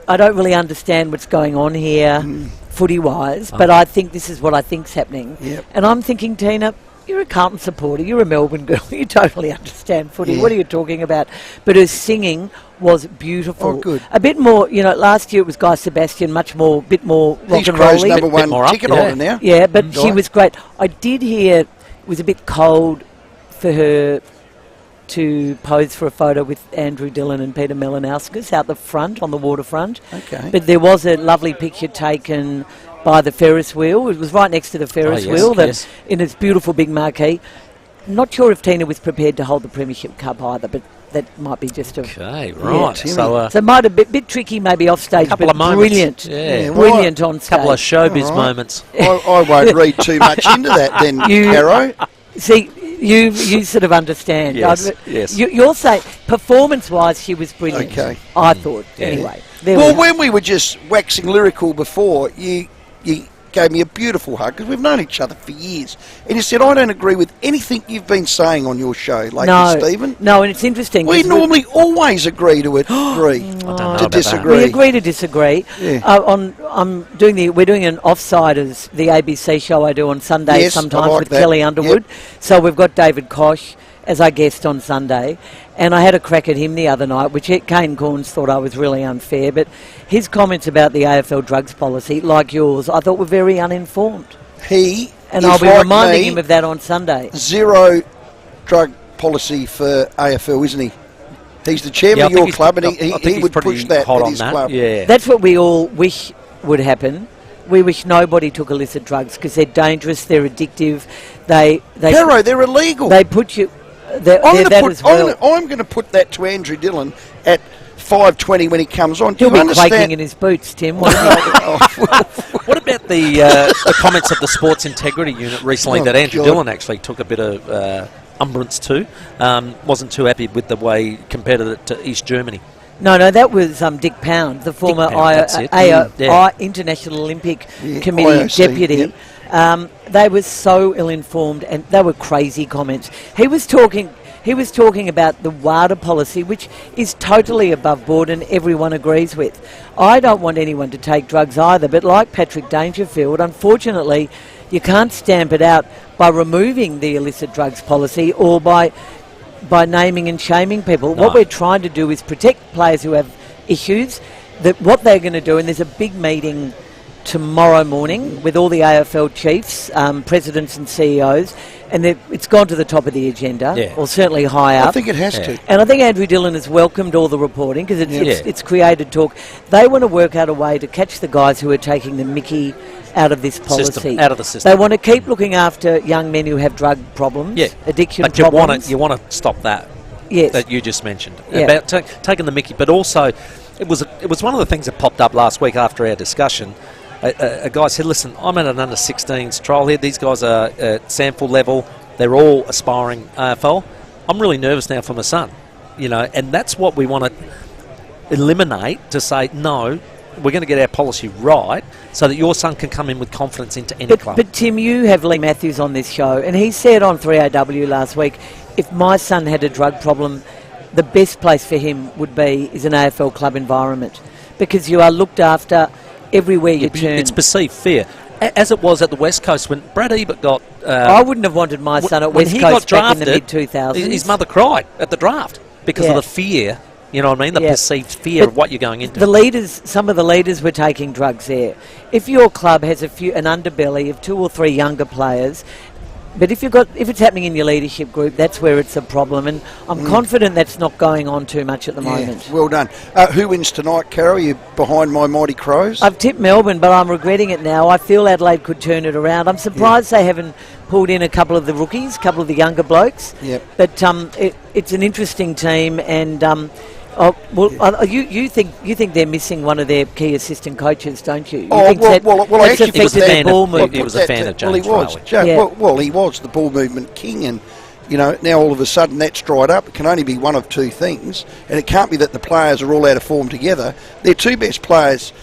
Speaker 12: I don't really understand what's going on here, footy-wise, but I think this is what I think's happening.
Speaker 16: Yep.
Speaker 12: And I'm thinking, Tina, you're a Carlton supporter, you're a Melbourne girl, you totally understand footy.
Speaker 16: Yeah.
Speaker 12: What are you talking about? But her singing was beautiful.
Speaker 16: Oh, good.
Speaker 12: A bit more, you know, last year it was Guy Sebastian, bit more rock
Speaker 16: He's
Speaker 12: and
Speaker 16: Crow's
Speaker 12: rolly.
Speaker 16: number one ticket holder now.
Speaker 12: Yeah, but she
Speaker 16: Guy.
Speaker 12: was great. I did hear it was a bit cold for her to pose for a photo with Andrew Dillon and Peter Melanauskas out the front on the waterfront.
Speaker 16: Okay.
Speaker 12: But there was a lovely picture taken by the Ferris wheel. It was right next to the Ferris wheel in its beautiful big marquee. Not sure if Tina was prepared to hold the Premiership Cup either, but that might be just a...
Speaker 17: Okay, right.
Speaker 12: So it might have been a bit tricky maybe off stage,
Speaker 17: couple
Speaker 12: but
Speaker 17: of moments.
Speaker 12: brilliant.
Speaker 17: Yeah.
Speaker 12: Brilliant on stage.
Speaker 17: Couple of showbiz
Speaker 16: All right.
Speaker 17: moments.
Speaker 16: I won't read too much into that then, Caro.
Speaker 12: See, you sort of understand.
Speaker 17: Yes, yes.
Speaker 12: You'll say, performance-wise, she was brilliant.
Speaker 16: Okay.
Speaker 12: I thought,
Speaker 17: Yeah.
Speaker 12: anyway. There
Speaker 16: Well,
Speaker 12: we are.
Speaker 16: when we were just waxing lyrical before, you gave me a beautiful hug because we've known each other for years. And you said, I don't agree with anything you've been saying on your show lately, Stephen.
Speaker 12: No, and it's interesting.
Speaker 16: We
Speaker 12: 'cause
Speaker 16: normally always agree to agree, to disagree.
Speaker 12: We agree to disagree.
Speaker 16: Yeah.
Speaker 12: We're doing an offside as the ABC show I do on Sunday
Speaker 16: Yes, I
Speaker 12: sometimes
Speaker 16: like
Speaker 12: with
Speaker 16: that.
Speaker 12: Kelly Underwood. So we've got David Koch as our guest on Sunday. And I had a crack at him the other night, which Kane Corns thought I was really unfair. But his comments about the AFL drugs policy, like yours, I thought were very uninformed.
Speaker 16: And
Speaker 12: I'll be reminding him of that on Sunday.
Speaker 16: Zero drug policy for AFL, isn't he? He's the chairman of your club, and he would push that at his club.
Speaker 17: Yeah.
Speaker 12: That's what we all wish would happen. We wish nobody took illicit drugs because they're dangerous, they're addictive.
Speaker 16: Caro, they're illegal.
Speaker 12: They put you. They're that as well.
Speaker 16: I'm going to put that to Andrew Dillon at 5:20 when he comes on.
Speaker 12: He'll
Speaker 16: Do you
Speaker 12: be
Speaker 16: understand?
Speaker 12: quaking in his boots, Tim.
Speaker 17: What about the comments of the Sports Integrity Unit recently that Andrew Dillon actually took a bit of umbrance to? Wasn't too happy with the way he compared it to East Germany.
Speaker 12: No, that was Dick Pound, the former
Speaker 17: Pound, that's it.
Speaker 12: International Olympic
Speaker 16: Yeah,
Speaker 12: Committee
Speaker 16: IOC,
Speaker 12: deputy.
Speaker 16: yep.
Speaker 12: They were so ill-informed, and they were crazy comments. He was talking about the WADA policy, which is totally above board and everyone agrees with. I don't want anyone to take drugs either, but like Patrick Dangerfield, unfortunately, you can't stamp it out by removing the illicit drugs policy or by naming and shaming people.
Speaker 17: No.
Speaker 12: What we're trying to do is protect players who have issues. That what they're going to do, and there's a big meeting tomorrow morning with all the AFL chiefs, presidents and CEOs, and it's gone to the top of the agenda, or certainly high up.
Speaker 16: I think it has to.
Speaker 12: And I think Andrew Dillon has welcomed all the reporting because it's created talk. They want to work out a way to catch the guys who are taking the mickey out of this policy.
Speaker 17: Out of the system.
Speaker 12: They want to keep looking after young men who have drug problems, addiction
Speaker 17: but
Speaker 12: problems.
Speaker 17: you want to stop that.
Speaker 12: Yes.
Speaker 17: That you just mentioned
Speaker 12: Yeah.
Speaker 17: about taking the mickey, but also it was one of the things that popped up last week after our discussion. A guy said, "Listen, I'm at an under-16s trial here. These guys are at sample level. They're all aspiring AFL. I'm really nervous now for my son, and that's what we want to eliminate. To say no, we're going to get our policy right so that your son can come in with confidence into any club."
Speaker 12: But Tim, you have Lee Matthews on this show, and he said on 3AW last week, if my son had a drug problem, the best place for him would be is an AFL club environment because you are looked after everywhere you turn.
Speaker 17: It's perceived fair. As it was at the West Coast when Brad Ebert got...
Speaker 12: I wouldn't have wanted my son at
Speaker 17: when
Speaker 12: West
Speaker 17: he
Speaker 12: Coast
Speaker 17: got
Speaker 12: back in
Speaker 17: drafted,
Speaker 12: the mid-2000s.
Speaker 17: His mother cried at the draft because of the fear, you know what I mean? The perceived fear of what you're going into.
Speaker 12: Some of the leaders were taking drugs there. If your club has an underbelly of 2 or 3 younger players, But if it's happening in your leadership group, that's where it's a problem. And I'm confident that's not going on too much at the moment.
Speaker 16: Well done. Who wins tonight, Carol? Are you behind my Mighty Crows?
Speaker 12: I've tipped Melbourne, but I'm regretting it now. I feel Adelaide could turn it around. I'm surprised they haven't pulled in a couple of the rookies, a couple of the younger blokes.
Speaker 16: Yep.
Speaker 12: But it's an interesting team, and you think they're missing one of their key assistant coaches, don't you?
Speaker 16: I actually
Speaker 12: he was
Speaker 17: a fan of James
Speaker 16: Rowey. He was the ball movement king, and now all of a sudden that's dried up. It can only be one of two things, and it can't be that the players are all out of form together. Their two best players,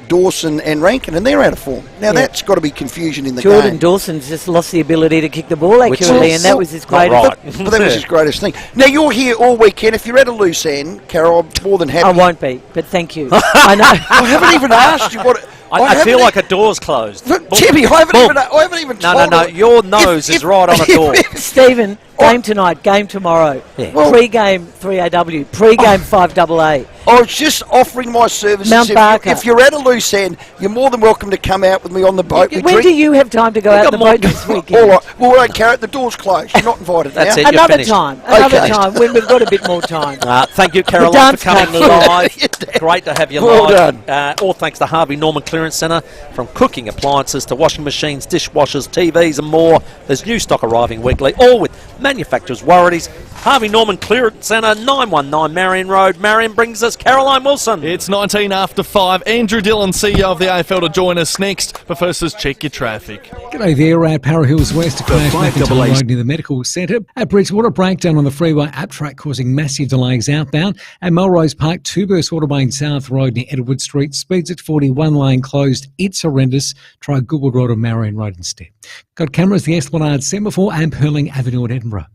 Speaker 16: Dawson and Rankin, and they're out of form. Now that's got to be confusion in the game.
Speaker 12: Jordan Dawson's just lost the ability to kick the ball accurately, and that was his greatest.
Speaker 16: But that was his greatest thing. Now you're here all weekend. If you're at a loose end, Carol, I'm more than happy.
Speaker 12: I won't be, but thank you. I know.
Speaker 16: I haven't even asked you what.
Speaker 17: I feel like a door's closed.
Speaker 16: Timmy, I haven't even told
Speaker 17: No. Your nose is right on a door.
Speaker 12: Stephen, game tonight, game tomorrow.
Speaker 17: Yeah.
Speaker 12: Pre-game 3AW, pre-game 5AA.
Speaker 16: I was just offering my services.
Speaker 12: Mount Barker.
Speaker 16: If you're at a loose end, you're more than welcome to come out with me on the boat.
Speaker 12: When do you have time to go out on the boat this weekend?
Speaker 16: All right. Well, okay, Carrot, the door's closed. You're not invited now.
Speaker 17: It,
Speaker 12: another time when we've got a bit more time.
Speaker 17: Thank you, Caroline, for coming live. Great to have you live.
Speaker 16: Done.
Speaker 17: All thanks to Harvey Norman Clearance Centre. From cooking appliances to washing machines, dishwashers, TVs and more. There's new stock arriving weekly, all with manufacturers' warranties. Harvey Norman Clearance Centre, 919 Marion Road. Marion brings us Caroline Wilson.
Speaker 15: It's 19 after 5. Andrew Dillon, CEO of the AFL, to join us next. But first, let's check your traffic.
Speaker 7: G'day there at Para Hills West. A crash McIntyre Road near the medical centre. At Bridgewater, breakdown on the freeway up track causing massive delays outbound. At Melrose Park, two-burst Watermain South Road near Edward Street. Speeds at 41, lane closed. It's horrendous. Try Goodwood Road or Marion Road instead. Got cameras the Esplanade Semaphore and Purling Avenue at Edinburgh.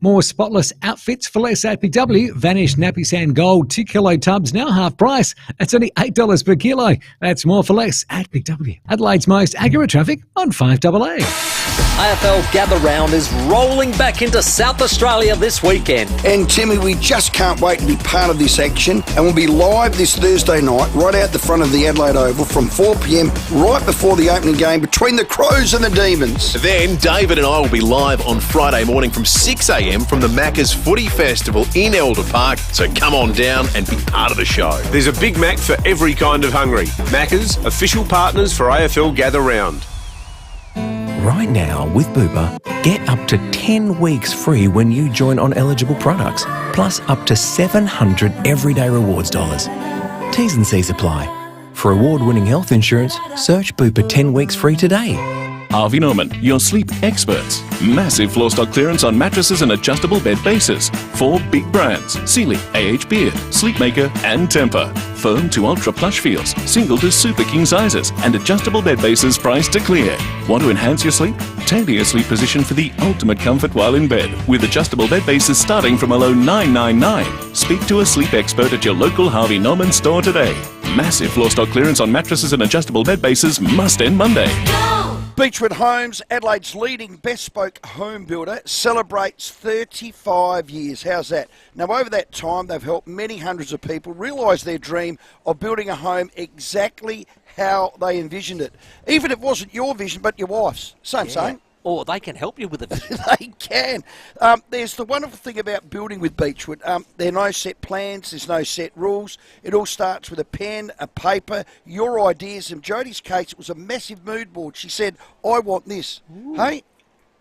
Speaker 7: More spotless outfits for less at PW. Vanish Nappy Sand Gold 2 kilo tubs now half price. That's only $8 per kilo. That's more for less at PW. Adelaide's most accurate traffic on 5AA.
Speaker 4: AFL Gather Round is rolling back into South Australia this weekend.
Speaker 16: And Timmy, we just can't wait to be part of this action, and we'll be live this Thursday night right out the front of the Adelaide Oval from 4 p.m, right before the opening game between the Crows and the Demons.
Speaker 6: Then David and I will be live on Friday morning from 6 a.m. from the Macca's Footy Festival in Elder Park, so come on down and be part of the show. There's a Big Mac for every kind of hungry. Macca's, official partners for AFL Gather Round.
Speaker 8: Right now, with Bupa, get up to 10 weeks free when you join on eligible products, plus up to 700 everyday rewards dollars. T's and C's apply. For award-winning health insurance, search Bupa 10 weeks free today.
Speaker 9: Harvey Norman, your sleep experts. Massive floor stock clearance on mattresses and adjustable bed bases. 4 big brands: Sealy, AH Beard, Sleepmaker and Tempur. Firm to ultra plush feels, single to super king sizes, and adjustable bed bases priced to clear. Want to enhance your sleep? Tailor your sleep position for the ultimate comfort while in bed, with adjustable bed bases starting from a low $999. Speak to a sleep expert at your local Harvey Norman store today. Massive floor stock clearance on mattresses and adjustable bed bases must end Monday.
Speaker 16: Beechwood Homes, Adelaide's leading bespoke home builder, celebrates 35 years. How's that? Now, over that time, they've helped many hundreds of people realise their dream of building a home exactly how they envisioned it. Even if it wasn't your vision, but your wife's. Same.
Speaker 17: Or they can help you with it.
Speaker 16: They can. There's the wonderful thing about building with Beechwood. There are no set plans. There's no set rules. It all starts with a pen, a paper, your ideas. In Jodie's case, it was a massive mood board. She said, I want this. Ooh. Hey,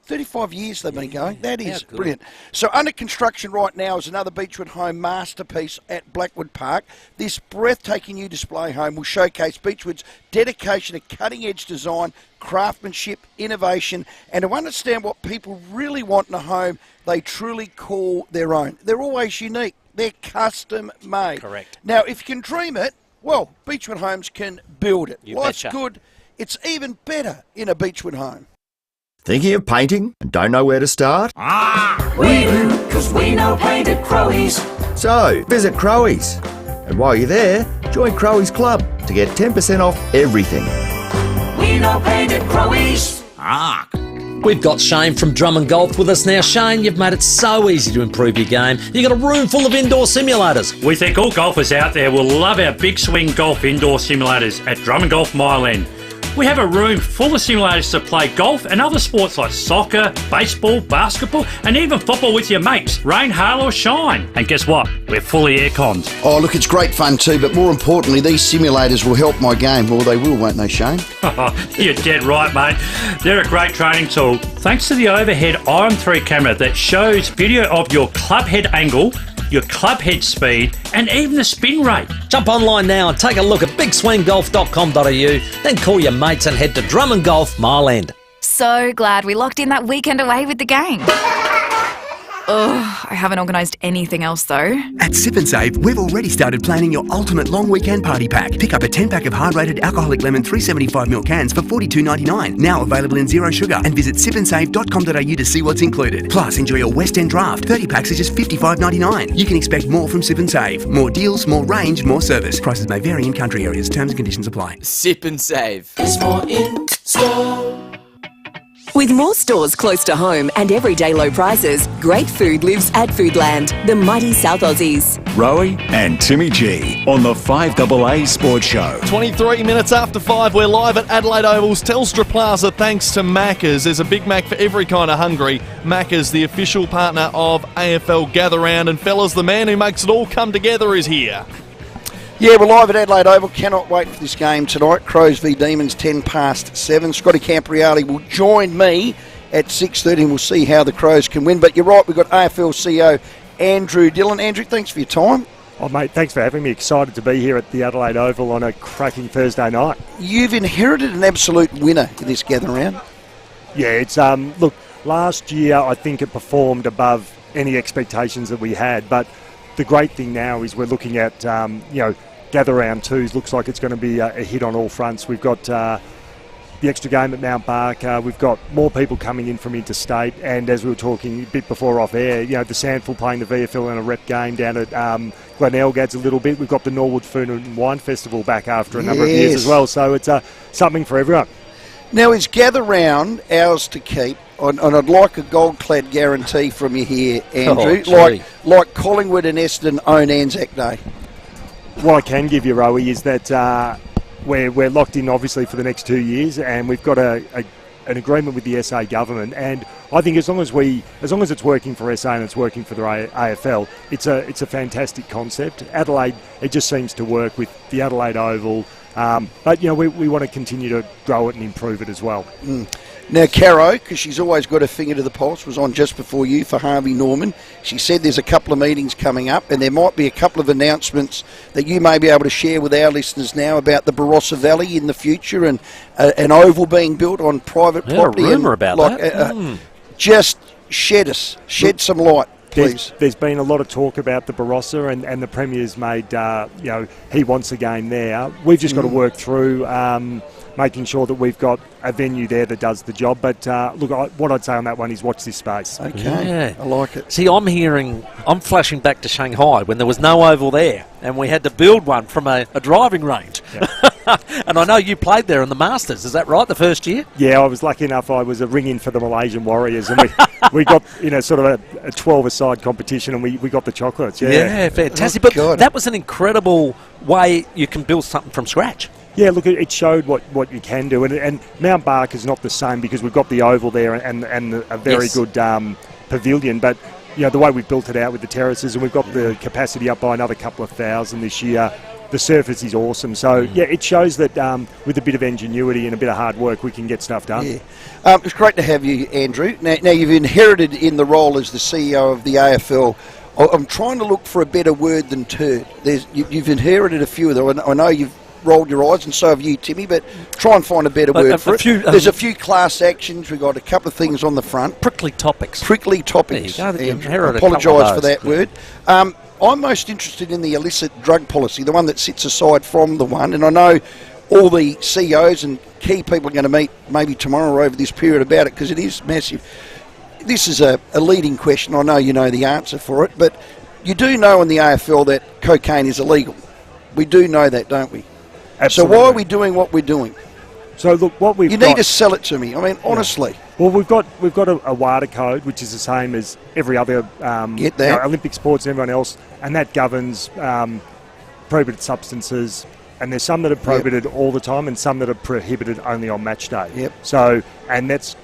Speaker 16: 35 years they've been going. That is brilliant. So under construction right now is another Beechwood Home masterpiece at Blackwood Park. This breathtaking new display home will showcase Beechwood's dedication to cutting-edge design, craftsmanship, innovation, and to understand what people really want in a home they truly call their own. They're always unique. They're custom made.
Speaker 17: Correct.
Speaker 16: Now, if you can dream it, well, Beechwood Homes can build it. Life's
Speaker 17: betcha.
Speaker 16: good. It's even better in a Beechwood home.
Speaker 13: Thinking of painting and don't know where to start?
Speaker 14: We do, because we know paint at Crowey's.
Speaker 13: So, visit Crowey's. And while you're there, join Crowey's Club to get 10% off everything.
Speaker 14: We know paint at Crowey's.
Speaker 4: We've got Shane from Drummond Golf with us now. Shane, you've made it so easy to improve your game. You've got a room full of indoor simulators.
Speaker 18: We think all golfers out there will love our big swing golf indoor simulators at Drummond Golf Mile End.
Speaker 5: We have a room full of simulators to play golf and other sports like soccer, baseball, basketball, and even football with your mates, rain, hail or shine. And guess what? We're fully air-conned.
Speaker 16: Oh, look, it's great fun too, but more importantly, these simulators will help my game. Well, they will, won't they, Shane?
Speaker 5: You're dead right, mate. They're a great training tool. Thanks to the overhead Iron 3 camera that shows video of your club head angle, your club head speed, and even the spin rate.
Speaker 4: Jump online now and take a look at bigswinggolf.com.au, then call your mates and head to Drummond Golf, Mile End.
Speaker 18: So glad we locked in that weekend away with the gang. Ugh, I haven't organised anything else though.
Speaker 19: At Sip and Save, we've already started planning your ultimate long weekend party pack. Pick up a 10-pack of hard-rated alcoholic lemon 375ml cans for $42.99. Now available in zero sugar. And visit sipandsave.com.au to see what's included. Plus, enjoy a West End draft. 30 packs are just $55.99. You can expect more from Sip and Save. More deals, more range, more service. Prices may vary in country areas. Terms and conditions apply.
Speaker 20: Sip and Save. There's more in store.
Speaker 27: With more stores close to home and everyday low prices, great food lives at Foodland, the mighty South Aussies.
Speaker 2: Rowey and Timmy G on the 5AA Sports Show.
Speaker 15: 23 minutes after 5, we're live at Adelaide Oval's Telstra Plaza thanks to Macca's. There's a Big Mac for every kind of hungry. Macca's, the official partner of AFL Gather Round. And fellas, the man who makes it all come together is here.
Speaker 16: Yeah, we're live at Adelaide Oval. Cannot wait for this game tonight. Crows v Demons, 7:10. Scotty Campriali will join me at 6:30 and we'll see how the Crows can win. But you're right, we've got AFL CEO Andrew Dillon. Andrew, thanks for your time.
Speaker 21: Oh, mate, thanks for having me. Excited to be here at the Adelaide Oval on a cracking Thursday night.
Speaker 16: You've inherited an absolute winner in this gather round.
Speaker 21: Yeah, it's look, last year I think it performed above any expectations that we had. But the great thing now is we're looking at, Gather Round 2s looks like it's going to be a hit on all fronts. We've got the extra game at Mount Barker. We've got more people coming in from interstate. And as we were talking a bit before off air, the Sandful playing the VFL in a rep game down at Glenelg adds a little bit. We've got the Norwood Food and Wine Festival back after a number of years as well. So it's something for everyone.
Speaker 16: Now, is Gather Round ours to keep? And I'd like a gold-clad guarantee from you here, Andrew. Like Collingwood and Essendon own Anzac Day.
Speaker 21: What I can give you, Rowey, is that we're locked in, obviously, for the next 2 years, and we've got an agreement with the SA government. And I think as long as it's working for SA and it's working for the AFL, it's a fantastic concept. Adelaide, it just seems to work with the Adelaide Oval. But we want to continue to grow it and improve it as well.
Speaker 16: Now, Caro, because she's always got her finger to the pulse, was on just before you for Harvey Norman. She said there's a couple of meetings coming up and there might be a couple of announcements that you may be able to share with our listeners now about the Barossa Valley in the future and an oval being built on private property.
Speaker 17: A rumour about that.
Speaker 16: Just shed some light, please.
Speaker 21: There's been a lot of talk about the Barossa and the Premier's made, he wants a game there. We've just got to work through making sure that we've got a venue there that does the job. But what I'd say on that one is watch this space.
Speaker 16: Okay,
Speaker 17: yeah.
Speaker 16: I like it.
Speaker 17: See, I'm flashing back to Shanghai when there was no oval there and we had to build one from a driving range. Yeah. And I know you played there in the Masters, is that right, the first year?
Speaker 21: Yeah, I was lucky enough. I was a ring-in for the Malaysian Warriors and we got sort of a 12-a-side competition and we got the chocolates.
Speaker 17: Yeah, fantastic. But that was an incredible way you can build something from scratch.
Speaker 21: Yeah, look, it showed what you can do. And Mount Barker is not the same because we've got the oval there and a very good pavilion. But, the way we've built it out with the terraces and we've got the capacity up by another couple of thousand this year, the surface is awesome. So, it shows that with a bit of ingenuity and a bit of hard work, we can get stuff done.
Speaker 16: Yeah. It's great to have you, Andrew. Now, you've inherited in the role as the CEO of the AFL. I'm trying to look for a better word than turd. You've inherited a few of them. I know you've rolled your eyes, and so have you, Timmy, but try and find a better word for it. There's a few class actions. We've got a couple of things on the front.
Speaker 17: Prickly topics.
Speaker 16: I apologise for that word. I'm most interested in the illicit drug policy, the one that sits aside from the one, and I know all the CEOs and key people are going to meet maybe tomorrow or over this period about it because it is massive. This is a leading question. I know you know the answer for it, but you do know in the AFL that cocaine is illegal. We do know that, don't we?
Speaker 21: Absolutely.
Speaker 16: So why are we doing what we're doing?
Speaker 21: So look, what we've
Speaker 16: you need to sell it to me. I mean, honestly.
Speaker 21: Well, we've got a WADA code, which is the same as every other Olympic sports and everyone else, and that governs prohibited substances, and there's some that are prohibited all the time and some that are prohibited only on match day.
Speaker 16: Yep.
Speaker 21: So, and that's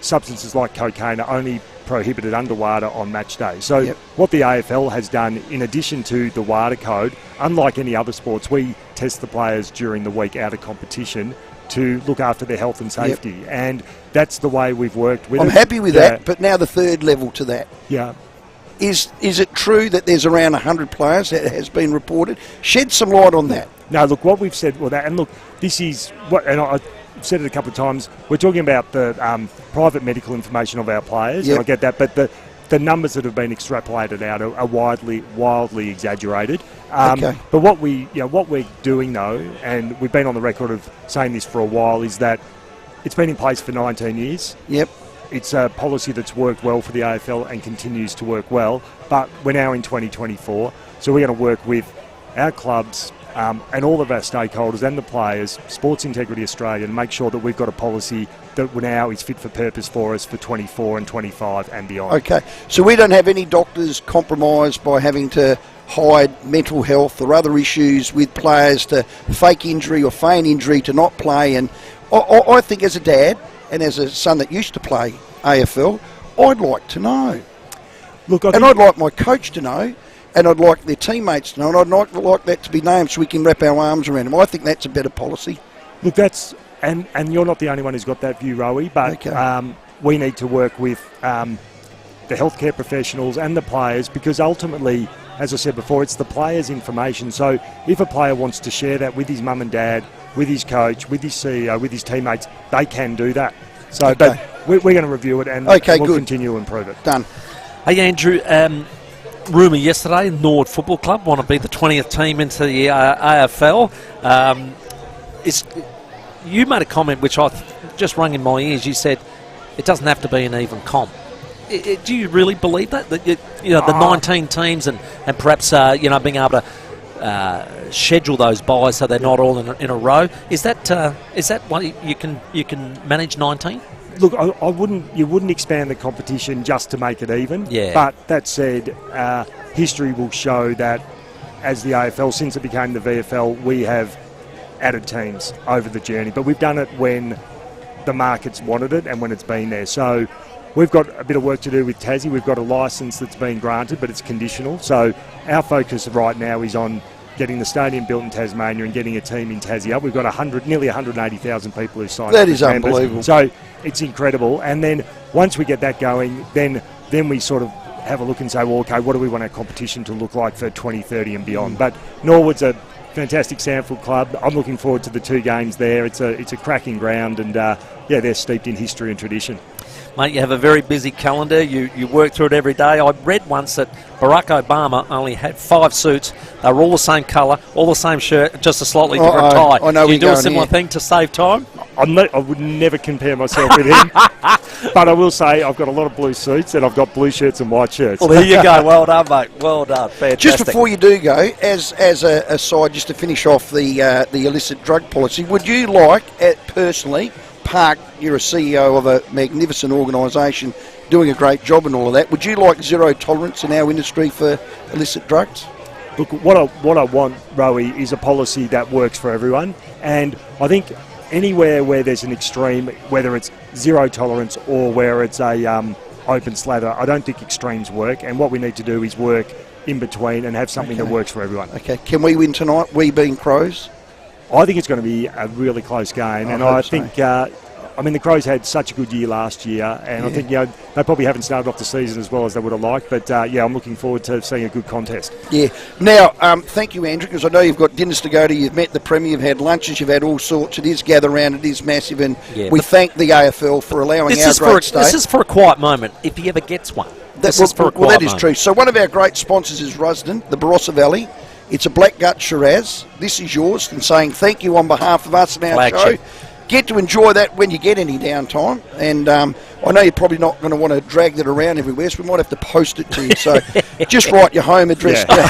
Speaker 21: substances like cocaine are only prohibited under WADA on match day. So what the AFL has done, in addition to the WADA code, unlike any other sports, we test the players during the week out of competition to look after their health and safety. And that's the way we've worked with
Speaker 16: I'm happy with that, but now the third level to that.
Speaker 21: Yeah.
Speaker 16: Is it true that there's around 100 players that has been reported? Shed some light on that.
Speaker 21: No, look, what we've said, and look, this is what, and I've said it a couple of times, we're talking about the private medical information of our players, and I get that, but the numbers that have been extrapolated out are wildly exaggerated.
Speaker 16: Okay.
Speaker 21: But what we're doing though, and we've been on the record of saying this for a while, is that it's been in place for 19 years.
Speaker 16: Yep.
Speaker 21: It's a policy that's worked well for the AFL and continues to work well, but we're now in 2024, so we're going to work with our clubs and all of our stakeholders and the players, Sports Integrity Australia, and make sure that we've got a policy that now is fit for purpose for us for 24 and 25 and beyond.
Speaker 16: Okay, so we don't have any doctors compromised by having to hide mental health or other issues with players to fake injury or feign injury to not play. And I think as a dad and as a son that used to play AFL, I'd like to know.
Speaker 21: Look,
Speaker 16: I'd like my coach to know, and I'd like their teammates to know, and I'd like that to be named so we can wrap our arms around them. I think that's a better policy.
Speaker 21: Look, that's and you're not the only one who's got that view, Rowey, but we need to work with the healthcare professionals and the players, because ultimately, as I said before, it's the players' information. So if a player wants to share that with his mum and dad, with his coach, with his CEO, with his teammates, they can do that. So but we're going to review it and we'll continue to improve it.
Speaker 16: Done.
Speaker 17: Hey, Andrew, rumour yesterday, Nord Football Club want to be the 20th team into the AFL. You made a comment which just rung in my ears. You said it doesn't have to be an even comp. Do you really believe that? That the 19 teams and perhaps being able to schedule those buys so they're not all in a row. Is that what you can manage 19?
Speaker 21: Look, you wouldn't expand the competition just to make it even.
Speaker 17: Yeah.
Speaker 21: But that said, history will show that as the AFL, since it became the VFL, we have added teams over the journey. But we've done it when the market's wanted it and when it's been there. So we've got a bit of work to do with Tassie. We've got a licence that's been granted, but it's conditional. So our focus right now is on getting the stadium built in Tasmania and getting a team in Tassie up. We've got nearly 180,000 people who signed up.
Speaker 16: That is unbelievable.
Speaker 21: So it's incredible. And then once we get that going, then we sort of have a look and say, well, okay, what do we want our competition to look like for 2030 and beyond? But Norwood's a fantastic Sandfield club. I'm looking forward to the 2 games there. It's a cracking ground, and they're steeped in history and tradition.
Speaker 17: Mate, you have a very busy calendar. You work through it every day. I read once that Barack Obama only had 5 suits. They were all the same colour, all the same shirt, just a slightly different tie.
Speaker 16: I know.
Speaker 17: Do you do a similar thing to save time?
Speaker 21: I would never compare myself with him. But I will say I've got a lot of blue suits and I've got blue shirts and white shirts.
Speaker 17: Well, there you go. Well done, mate. Well done. Fantastic.
Speaker 16: Just before you do go, as a side, just to finish off the illicit drug policy, would you like, personally, Park, you're a CEO of a magnificent organisation doing a great job and all of that, would you like zero tolerance in our industry for illicit drugs?
Speaker 21: Look, what I want, Rowey, is a policy that works for everyone. And I think anywhere where there's an extreme, whether it's zero tolerance or where it's a open slather, I don't think extremes work. And what we need to do is work in between and have something that works for everyone.
Speaker 16: Okay, can we win tonight, we being Crows?
Speaker 21: I think it's going to be a really close game, and I think, the Crows had such a good year last year, and I think they probably haven't started off the season as well as they would have liked, but I'm looking forward to seeing a good contest.
Speaker 16: Yeah. Now, thank you, Andrew, because I know you've got dinners to go to, you've met the Premier, you've had lunches, you've had all sorts. It is gather round, it is massive, and we thank the AFL for allowing our great state.
Speaker 17: This is for a quiet moment, if he ever gets one. That
Speaker 16: is true. So one of our great sponsors is Rusden, the Barossa Valley. It's a black gut Shiraz. This is yours, and saying thank you on behalf of us and our show. get to enjoy that when you get any downtime. And I know you're probably not going to want to drag that around everywhere, so we might have to post it to you. So just write your home address down.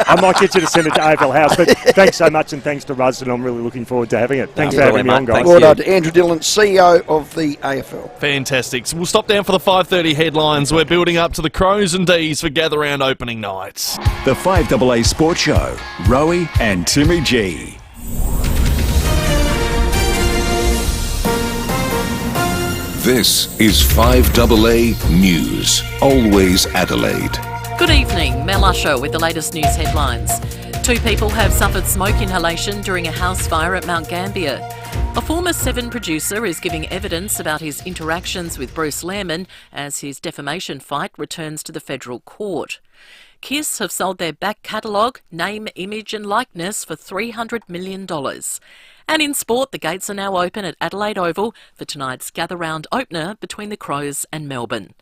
Speaker 21: I might get you to send it to AFL House, but thanks so much, and thanks to Rusden. I'm really looking forward to having it. Thanks for having me on, guys.
Speaker 16: Well done to Andrew Dillon, CEO of the AFL.
Speaker 15: Fantastic. So we'll stop down for the 5:30 headlines. We're building up to the Crows and D's for Gather Round opening night.
Speaker 2: The 5AA Sports Show, Rowey and Timmy G.
Speaker 23: This is 5AA News, always Adelaide.
Speaker 1: Good evening, Mel Usher with the latest news headlines. 2 people have suffered smoke inhalation during a house fire at Mount Gambier. A former Seven producer is giving evidence about his interactions with Bruce Lehrmann as his defamation fight returns to the federal court. Kiss have sold their back catalogue, name, image and likeness for $300 million. And in sport, the gates are now open at Adelaide Oval for tonight's Gather Round opener between the Crows and Melbourne.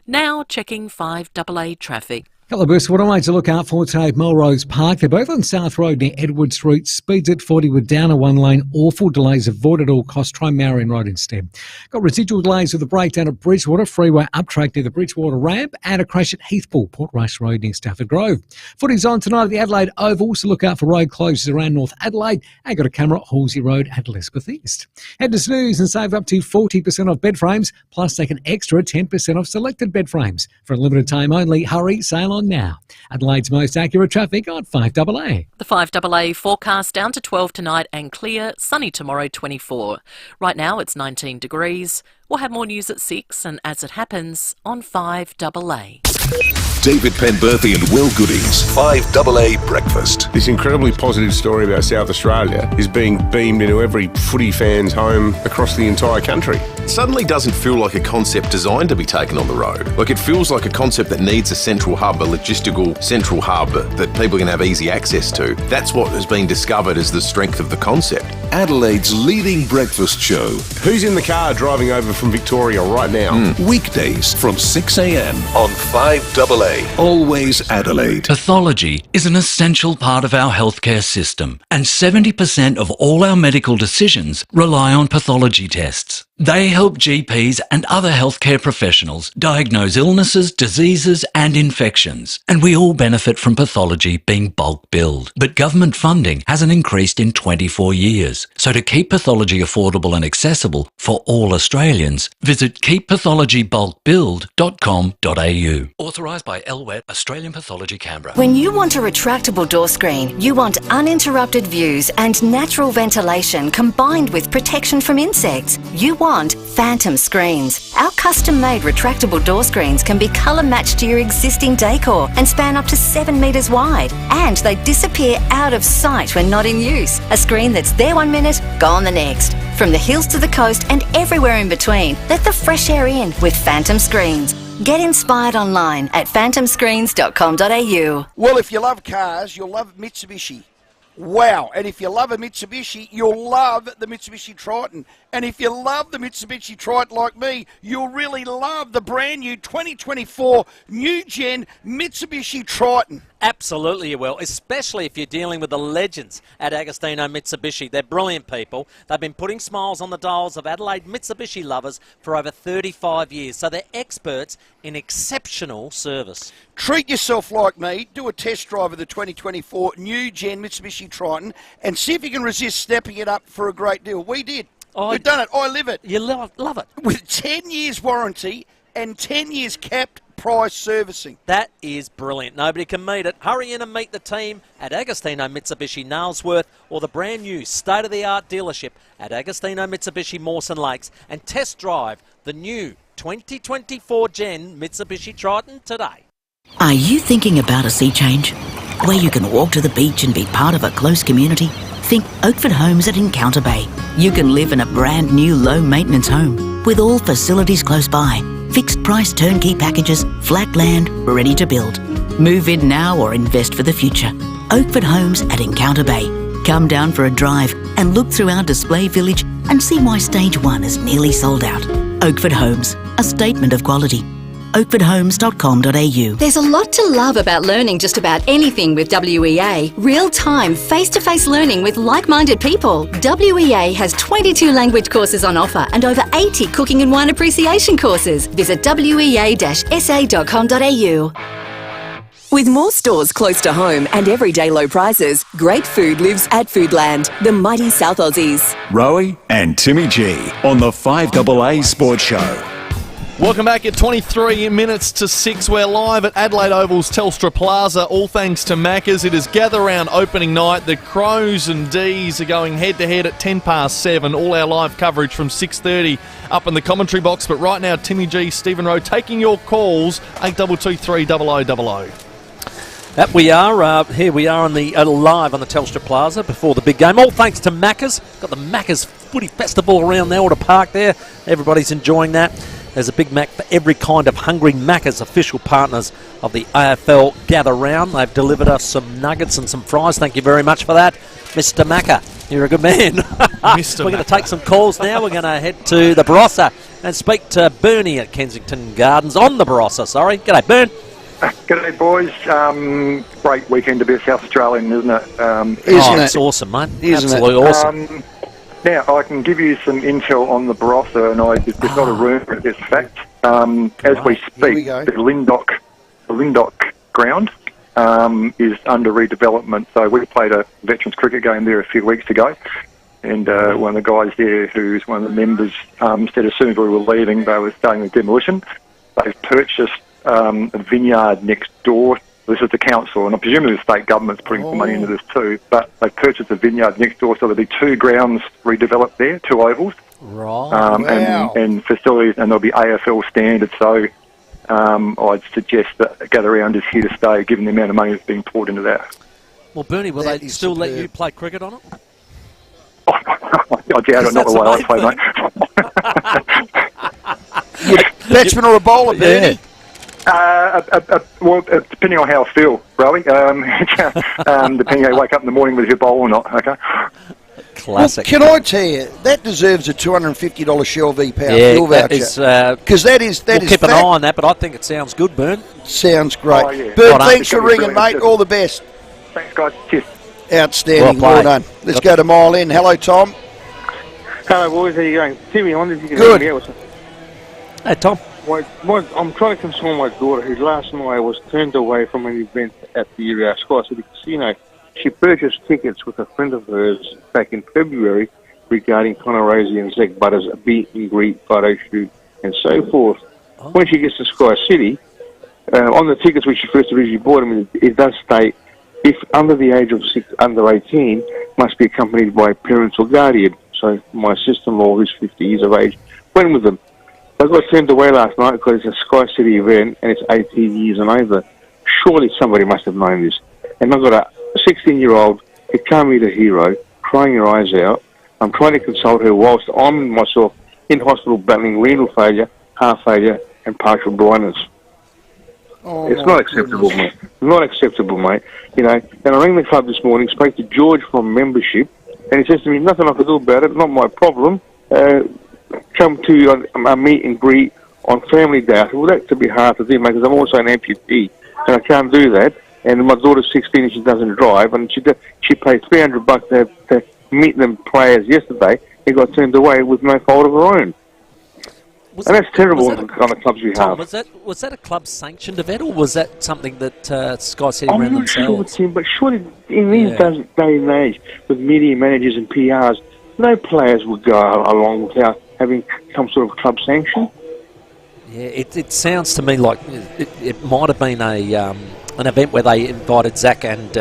Speaker 1: Now checking 5AA traffic.
Speaker 7: Couple of bursts of water to look out for today at Melrose Park. They're both on South Road near Edward Street. Speeds at 40 with down a one lane. Awful delays avoid at all costs. Try Marion Road instead. Got residual delays with a breakdown at Bridgewater Freeway up track near the Bridgewater ramp and a crash at Heathpool, Port Rush Road near Stafford Grove. Footy's on tonight at the Adelaide Oval, so look out for road closures around North Adelaide. And got a camera at Halsey Road at Elizabeth East. Head to Snooze and save up to 40% off bed frames, plus take an extra 10% off selected bed frames. For a limited time only, hurry, sail on now. Adelaide's most accurate traffic on 5AA.
Speaker 1: The 5AA forecast down to 12 tonight and clear, sunny tomorrow 24. Right now it's 19 degrees. We'll have more news at 6 and as it happens on 5AA.
Speaker 23: David Penberthy and Will Goodings, 5AA Breakfast.
Speaker 6: This incredibly positive story about South Australia is being beamed into every footy fan's home across the entire country. It suddenly doesn't feel like a concept designed to be taken on the road. Like it feels like a concept that needs a central hub, a logistical central hub that people can have easy access to. That's what has been discovered as the strength of the concept.
Speaker 23: Adelaide leading breakfast show.
Speaker 6: Who's in the car driving over from Victoria right now?
Speaker 23: Weekdays from 6 a.m. on 5AA. Always Adelaide.
Speaker 3: Pathology is an essential part of our healthcare system, and 70% of all our medical decisions rely on pathology tests. They help GPs and other healthcare professionals diagnose illnesses, diseases and infections, and we all benefit from pathology being bulk billed. But government funding hasn't increased in 24 years, so to keep pathology affordable and accessible for all Australians, visit keeppathologybulkbilled.com.au. Authorised by LWET, Australian Pathology Canberra.
Speaker 11: When you want a retractable door screen, you want uninterrupted views and natural ventilation combined with protection from insects. You want Phantom Screens. Our custom-made retractable door screens can be colour-matched to your existing decor and span up to 7 metres wide. And they disappear out of sight when not in use. A screen that's there 1 minute, gone the next. From the hills to the coast and everywhere in between, let the fresh air in with Phantom Screens. Get inspired online at phantomscreens.com.au.
Speaker 16: Well, if you love cars, you'll love Mitsubishi. Wow. And if you love a Mitsubishi, you'll love the Mitsubishi Triton. And if you love the Mitsubishi Triton like me, you'll really love the brand new 2024 new gen Mitsubishi Triton.
Speaker 17: Absolutely you will, especially if you're dealing with the legends at Agostino Mitsubishi. They're brilliant people. They've been putting smiles on the dials of Adelaide Mitsubishi lovers for over 35 years, so they're experts in exceptional service.
Speaker 16: Treat yourself like me. Do a test drive of the 2024 new gen Mitsubishi Triton and see if you can resist snapping it up for a great deal. We did. We've done it. I live it.
Speaker 17: You love it.
Speaker 16: With 10 years warranty and 10 years capped price servicing.
Speaker 17: That is brilliant. Nobody can meet it. Hurry in and meet the team at Agostino Mitsubishi Nailsworth or the brand new state-of-the-art dealership at Agostino Mitsubishi Mawson Lakes and test drive the new 2024 gen Mitsubishi Triton today.
Speaker 22: Are you thinking about a sea change? Where you can walk to the beach and be part of a close community? Think Oakford Homes at Encounter Bay. You can live in a brand new low-maintenance home with all facilities close by. Fixed price turnkey packages, flat land, ready to build. Move in now or invest for the future. Oakford Homes at Encounter Bay. Come down for a drive and look through our display village and see why Stage 1 is nearly sold out. Oakford Homes, a statement of quality. oakfordhomes.com.au.
Speaker 27: There's a lot to love about learning just about anything with WEA. Real-time, face-to-face learning with like-minded people. WEA has 22 language courses on offer and over 80 cooking and wine appreciation courses. Visit wea-sa.com.au. With more stores close to home and everyday low prices, great food lives at Foodland, the mighty South Aussies.
Speaker 2: Rowey and Timmy G on the 5AA Sports Show.
Speaker 15: Welcome back at 23 minutes to 6. We're live at Adelaide Oval's Telstra Plaza, all thanks to Macca's. It is gather round opening night. The Crows and D's are going head-to-head at 7:10. All our live coverage from 6:30 up in the commentary box. But right now, Timmy G, Stephen Rowe, taking your calls, 8223 0000.
Speaker 17: That we are. Here we are on the live on the Telstra Plaza before the big game. All thanks to Macca's. Got the Macca's Footy Festival around the Alder Park there. Everybody's enjoying that. There's a Big Mac for every kind of hungry Macca's, official partners of the AFL Gather Round. They've delivered us some nuggets and some fries. Thank you very much for that, Mr. Macca. You're a good man.
Speaker 15: Mr.
Speaker 17: We're going to take some calls now. We're going to head to the Barossa and speak to Bernie at Kensington Gardens on the Barossa. Sorry. G'day, Bern.
Speaker 8: G'day, boys. Great weekend to be a South Australian, isn't it?
Speaker 17: Isn't it? It's awesome, mate. Absolutely awesome.
Speaker 8: Now, I can give you some intel on the Barossa, and it's not a rumour, it's fact. As we speak, the Linddock ground is under redevelopment. So we played a Veterans cricket game there a few weeks ago, and one of the guys there, who's one of the members, said as soon as we were leaving, they were starting the demolition. They've purchased a vineyard next door. This is the council, and I presume the state government's putting some money into this too, but they purchased a vineyard next door, so there'll be 2 grounds redeveloped there, 2 ovals.
Speaker 17: Right.
Speaker 8: And facilities, and there'll be AFL standards, so I'd suggest that Gather Round is here to stay, given the amount of money that's being poured into that.
Speaker 17: Well, Bernie, will they still let you play cricket on it?
Speaker 8: I doubt it, not the way I play, mate.
Speaker 16: Batsman or a bowler, Bernie?
Speaker 8: Well, depending on how I feel, Rowey. Depending how you wake up in the morning with your bowl or not, okay?
Speaker 17: Classic.
Speaker 16: Well, can I tell you, that deserves a $250 Shell V-Power fuel
Speaker 17: that
Speaker 16: voucher.
Speaker 17: is,
Speaker 16: because that is
Speaker 17: we'll keep an eye on that, but I think it sounds good, Bern.
Speaker 16: Sounds great.
Speaker 8: Oh, yeah.
Speaker 16: Bern,
Speaker 8: Well,
Speaker 16: thanks for ringing, mate. All the best.
Speaker 8: Thanks, guys. Cheers.
Speaker 16: Outstanding.
Speaker 17: Well
Speaker 16: Well done. Let's go to Mile End. Hello, Tom.
Speaker 9: Hello, boys. How you going? Timmy, I wonder if you can
Speaker 16: Good.
Speaker 9: help me out with something.
Speaker 17: Hey, Tom.
Speaker 9: I'm trying to console my daughter, who last night was turned away from an event at the Sky City Casino. She purchased tickets with a friend of hers back in February regarding Conor Rosie and Zach Butters' a meet and greet photo shoot and so forth. When she gets to Sky City, on the tickets which she first originally bought them, it does state if under the age of under 18 must be accompanied by parents or guardian. So my sister-in-law, who's 50 years of age, went with them. I got turned away last night because it's a Sky City event and it's 18 years and over. Surely somebody must have known this. And I've got a 16-year-old who can't meet a hero, crying her eyes out. I'm trying to consult her whilst I'm myself in hospital battling renal failure, heart failure and partial blindness. It's not acceptable, mate. Not acceptable, mate. You know, and I rang the club this morning, spoke to George from membership, and he says to me, nothing I can do about it, not my problem. Come to a meet and greet on family day. I said, well, that could be hard to do, mate, because I'm also an amputee, and I can't do that. And my daughter's 16 and she doesn't drive, and she paid $300 to meet them players yesterday. He got turned away with no fault of her own. And that's terrible on the club's behalf.
Speaker 17: Was that a club-sanctioned event, or was that something that Sky City ran
Speaker 9: I'm not
Speaker 17: themselves?
Speaker 9: sure, Tim, but surely in these day and age, with media managers and PRs, no players would go along without having some sort of club sanction.
Speaker 17: Yeah, it sounds to me like it might have been an event where they invited Zach and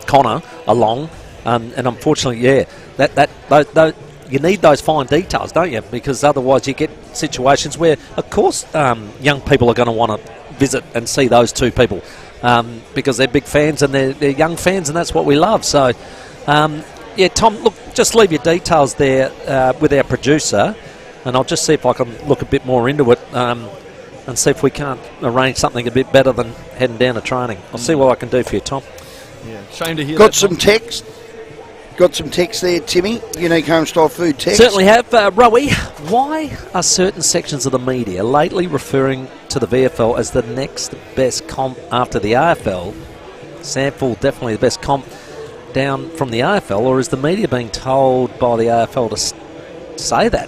Speaker 17: Connor along, and unfortunately, that you need those fine details, don't you? Because otherwise, you get situations where, of course, young people are going to want to visit and see those two people because they're big fans and they're young fans, and that's what we love. So. Yeah, Tom, look, just leave your details there with our producer, and I'll just see if I can look a bit more into it and see if we can't arrange something a bit better than heading down to training. I'll see what I can do for you, Tom.
Speaker 15: Yeah, shame to hear
Speaker 16: Got
Speaker 15: that,
Speaker 16: some text? got some text there, Timmy. Unique home-style food text.
Speaker 17: Certainly have. Rowey, why are certain sections of the media lately referring to the VFL as the next best comp after the AFL? Sample definitely the best comp down from the AFL, or is the media being told by the AFL to say that?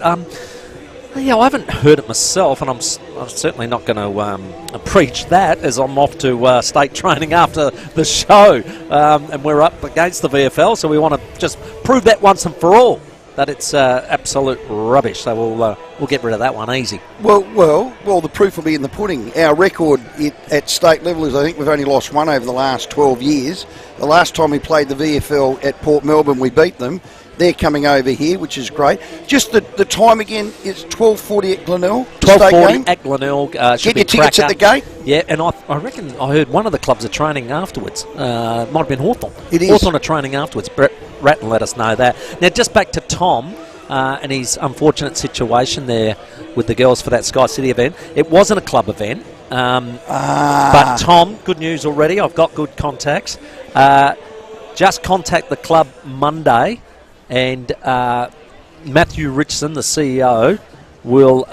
Speaker 17: Yeah, I haven't heard it myself, and I'm certainly not going to preach that, as I'm off to state training after the show, and we're up against the VFL, so we want to just prove that once and for all that it's absolute rubbish. So we'll get rid of that one easy.
Speaker 16: Well, the proof will be in the pudding. Our record at state level is, I think we've only lost one over the last 12 years. The last time we played the VFL at Port Melbourne, we beat them. They're coming over here, which is great. Just the time again is 12:40 at Glenelg.
Speaker 17: 12:40 at Glenelg.
Speaker 16: Get your tickets at the gate.
Speaker 17: Yeah, and I reckon I heard one of the clubs are training afterwards. Might have been Hawthorn.
Speaker 16: It is.
Speaker 17: Hawthorn are training afterwards. Brett Ratton let us know that. Now, just back to Tom and his unfortunate situation there with the girls for that Sky City event. It wasn't a club event. But Tom, good news already. I've got good contacts. Just contact the club Monday. And Matthew Richardson, the CEO, will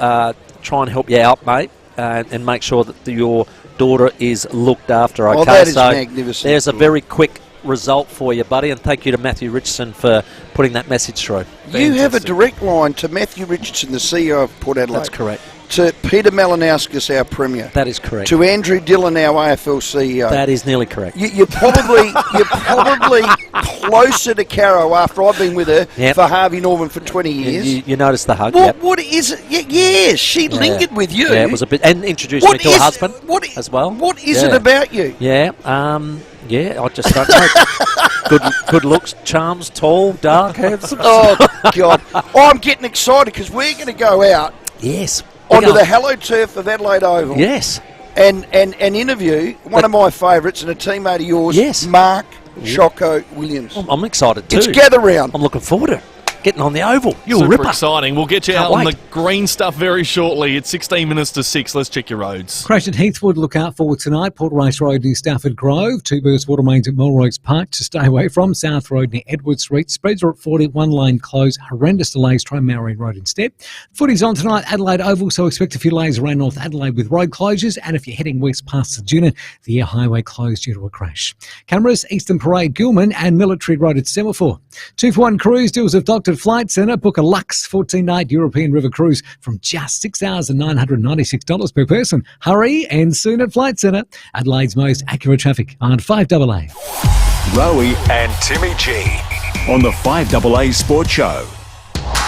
Speaker 17: try and help you out, mate, and make sure that your daughter is looked after. Okay,
Speaker 16: that is magnificent.
Speaker 17: There's a very quick result for you, buddy, and thank you to Matthew Richardson for putting that message through.
Speaker 16: You have a direct line to Matthew Richardson, the CEO of Port Adelaide.
Speaker 17: That's correct.
Speaker 16: To Peter Malinauskas, our Premier.
Speaker 17: That is correct.
Speaker 16: To Andrew Dillon, our AFL CEO.
Speaker 17: That is nearly correct.
Speaker 16: You're probably closer to Caro after I've been with her for Harvey Norman for 20 years.
Speaker 17: You noticed the hug.
Speaker 16: What is it? Yes, she lingered with you.
Speaker 17: Yeah, it was a bit, and introduced me to her husband as well.
Speaker 16: What is it about you?
Speaker 17: Yeah, I just don't know. Good looks, charms, tall, dark, handsome.
Speaker 16: Oh God, I'm getting excited because we're going to go out.
Speaker 17: Yes.
Speaker 16: Onto the Hello Turf of Adelaide Oval.
Speaker 17: Yes.
Speaker 16: And interview one of my favourites and a teammate of yours, Mark Shocko Williams.
Speaker 17: I'm excited too.
Speaker 16: It's gather round.
Speaker 17: I'm looking forward to it. Getting on the oval. You're
Speaker 15: Super
Speaker 17: a ripper.
Speaker 15: exciting. We'll get you out on the green stuff very shortly. It's 16 minutes to 6. Let's check your roads.
Speaker 7: Crash at Heathwood, look out for tonight. Port Race Road near Stafford Grove. Two burst water mains at Melrose Park to stay away from. South Road near Edward Street. Spreads are at 40. One lane closed. Horrendous delays. Try Marion Road instead. Footy's on tonight. Adelaide Oval, so expect a few lanes around North Adelaide with road closures. And if you're heading west past the Juna, the air highway closed due to a crash. Cameras, Eastern Parade, Gilman and Military Road at Semaphore. 2-for-1 cruise deals with Doctored Flight Centre. Book a Lux 14-night European River cruise from just $6,996 per person. Hurry and soon at Flight Centre. Adelaide's most accurate traffic on 5AA.
Speaker 2: Rowey and Timmy G on the 5AA Sports Show.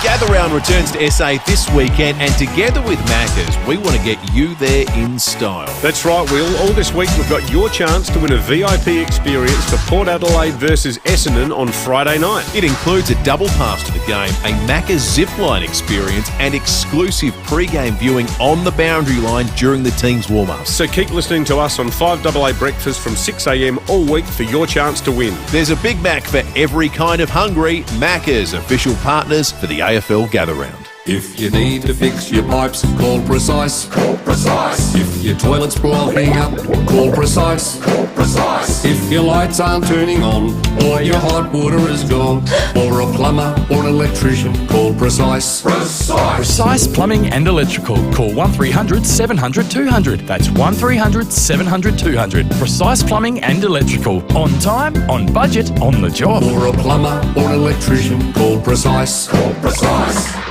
Speaker 6: Gather Round returns to SA this weekend, and together with Macca's, we want to get you there in style.
Speaker 10: That's right, Will. All this week we've got your chance to win a VIP experience for Port Adelaide versus Essendon on Friday night.
Speaker 6: It includes a double pass to the game, a Macca's zipline experience, and exclusive pre-game viewing on the boundary line during the team's warm-ups.
Speaker 10: So keep listening to us on 5AA Breakfast from 6 a.m. all week for your chance to win.
Speaker 6: There's a Big Mac for every kind of hungry. Macca's, official partners for the AFL Gather Round.
Speaker 12: If you need to fix your pipes, call Precise. Call Precise. If your toilet's blowing up, call Precise. Call Precise. If your lights aren't turning on, or your hot water is gone, or a plumber or an electrician, call Precise. Precise.
Speaker 13: Precise Plumbing and Electrical. Call 1300 700 200. That's 1300 700 200. Precise Plumbing and Electrical. On time, on budget, on the job.
Speaker 12: Or a plumber or an electrician, call Precise. Call Precise.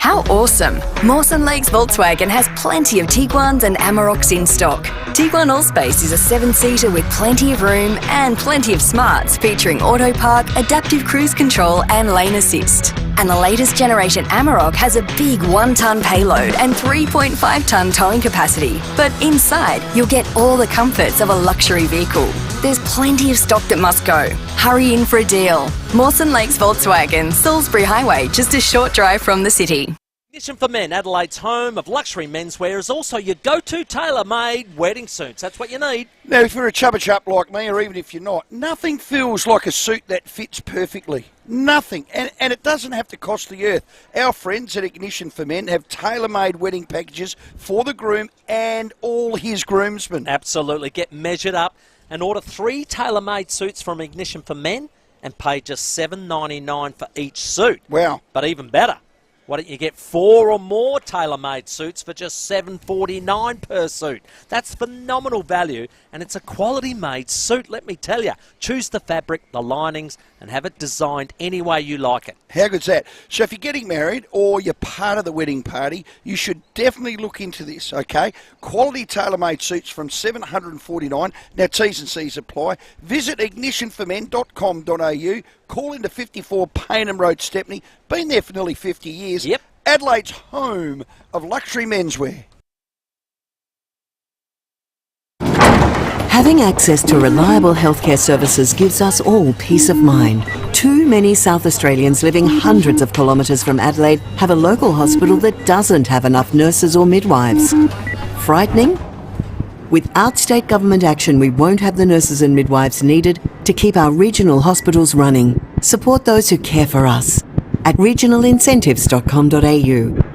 Speaker 18: How awesome! Mawson Lakes Volkswagen has plenty of Tiguans and Amaroks in stock. Tiguan Allspace is a 7-seater with plenty of room and plenty of smarts featuring auto park, adaptive cruise control and lane assist. And the latest generation Amarok has a big 1-ton payload and 3.5-ton towing capacity. But inside, you'll get all the comforts of a luxury vehicle. There's plenty of stock that must go. Hurry in for a deal. Mawson Lakes Volkswagen, Salisbury Highway, just a short drive from the city.
Speaker 17: Ignition for Men, Adelaide's home of luxury menswear, is also your go-to tailor-made wedding suits. That's what you need.
Speaker 16: Now, if you're a chubba chup like me, or even if you're not, nothing feels like a suit that fits perfectly. Nothing. And it doesn't have to cost the earth. Our friends at Ignition for Men have tailor-made wedding packages for the groom and all his groomsmen.
Speaker 17: Absolutely. Get measured up and order 3 tailor-made suits from Ignition for Men, and pay just $7.99 for each suit.
Speaker 16: Wow.
Speaker 17: But even better, why don't you get 4 or more tailor-made suits for just $7.49 per suit? That's phenomenal value, and it's a quality-made suit, let me tell you. Choose the fabric, the linings, and have it designed any way you like it.
Speaker 16: How good's that? So if you're getting married or you're part of the wedding party, you should definitely look into this, okay? Quality tailor-made suits from $749. Now, T's and C's apply. Visit ignitionformen.com.au. Call into 54 Paynham Road, Stepney. Been there for nearly 50 years.
Speaker 17: Yep.
Speaker 16: Adelaide's home of luxury menswear.
Speaker 4: Having access to reliable healthcare services gives us all peace of mind. Too many South Australians living hundreds of kilometres from Adelaide have a local hospital that doesn't have enough nurses or midwives. Frightening? Without state government action, we won't have the nurses and midwives needed to keep our regional hospitals running. Support those who care for us at regionalincentives.com.au.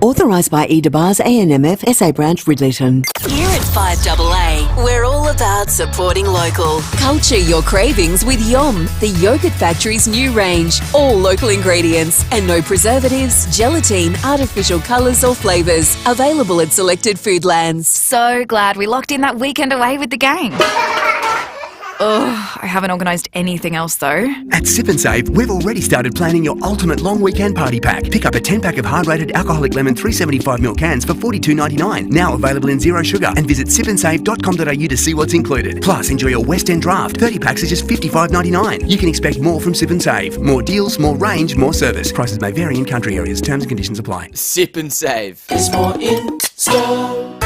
Speaker 4: Authorised by EDBAR's ANMF SA branch Ridleyton.
Speaker 18: Here at 5AA, we're all about supporting local. Culture your cravings with Yum, the Yogurt Factory's new range. All local ingredients and no preservatives, gelatine, artificial colours or flavours. Available at selected Foodlands.
Speaker 5: So glad we locked in that weekend away with the gang. Ugh, I haven't organised anything else though.
Speaker 14: At Sip and Save, we've already started planning your ultimate long weekend party pack. Pick up a 10-pack of hard-rated alcoholic lemon 375ml cans for $42.99. Now available in zero sugar. And visit sipandsave.com.au to see what's included. Plus, enjoy a West End draft. 30 packs are just $55.99. You can expect more from Sip and Save. More deals, more range, more service. Prices may vary in country areas. Terms and conditions apply.
Speaker 20: Sip and Save. There's more in store.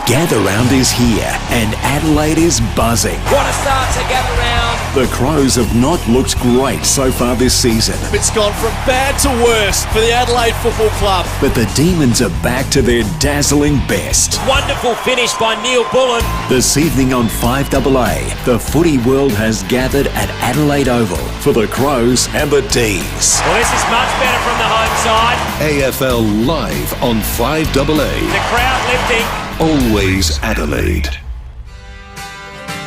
Speaker 2: Gather Round is here and Adelaide is buzzing.
Speaker 20: What a start to Gather Round.
Speaker 2: The Crows have not looked great so far this season.
Speaker 15: It's gone from bad to worst for the Adelaide Football Club.
Speaker 2: But the Demons are back to their dazzling best.
Speaker 20: Wonderful finish by Neil Bullen.
Speaker 2: This evening on 5AA, the footy world has gathered at Adelaide Oval for the Crows and the D's.
Speaker 20: Well, this is much better from the home side.
Speaker 23: AFL live on 5AA.
Speaker 20: The crowd lifting.
Speaker 23: Always Adelaide.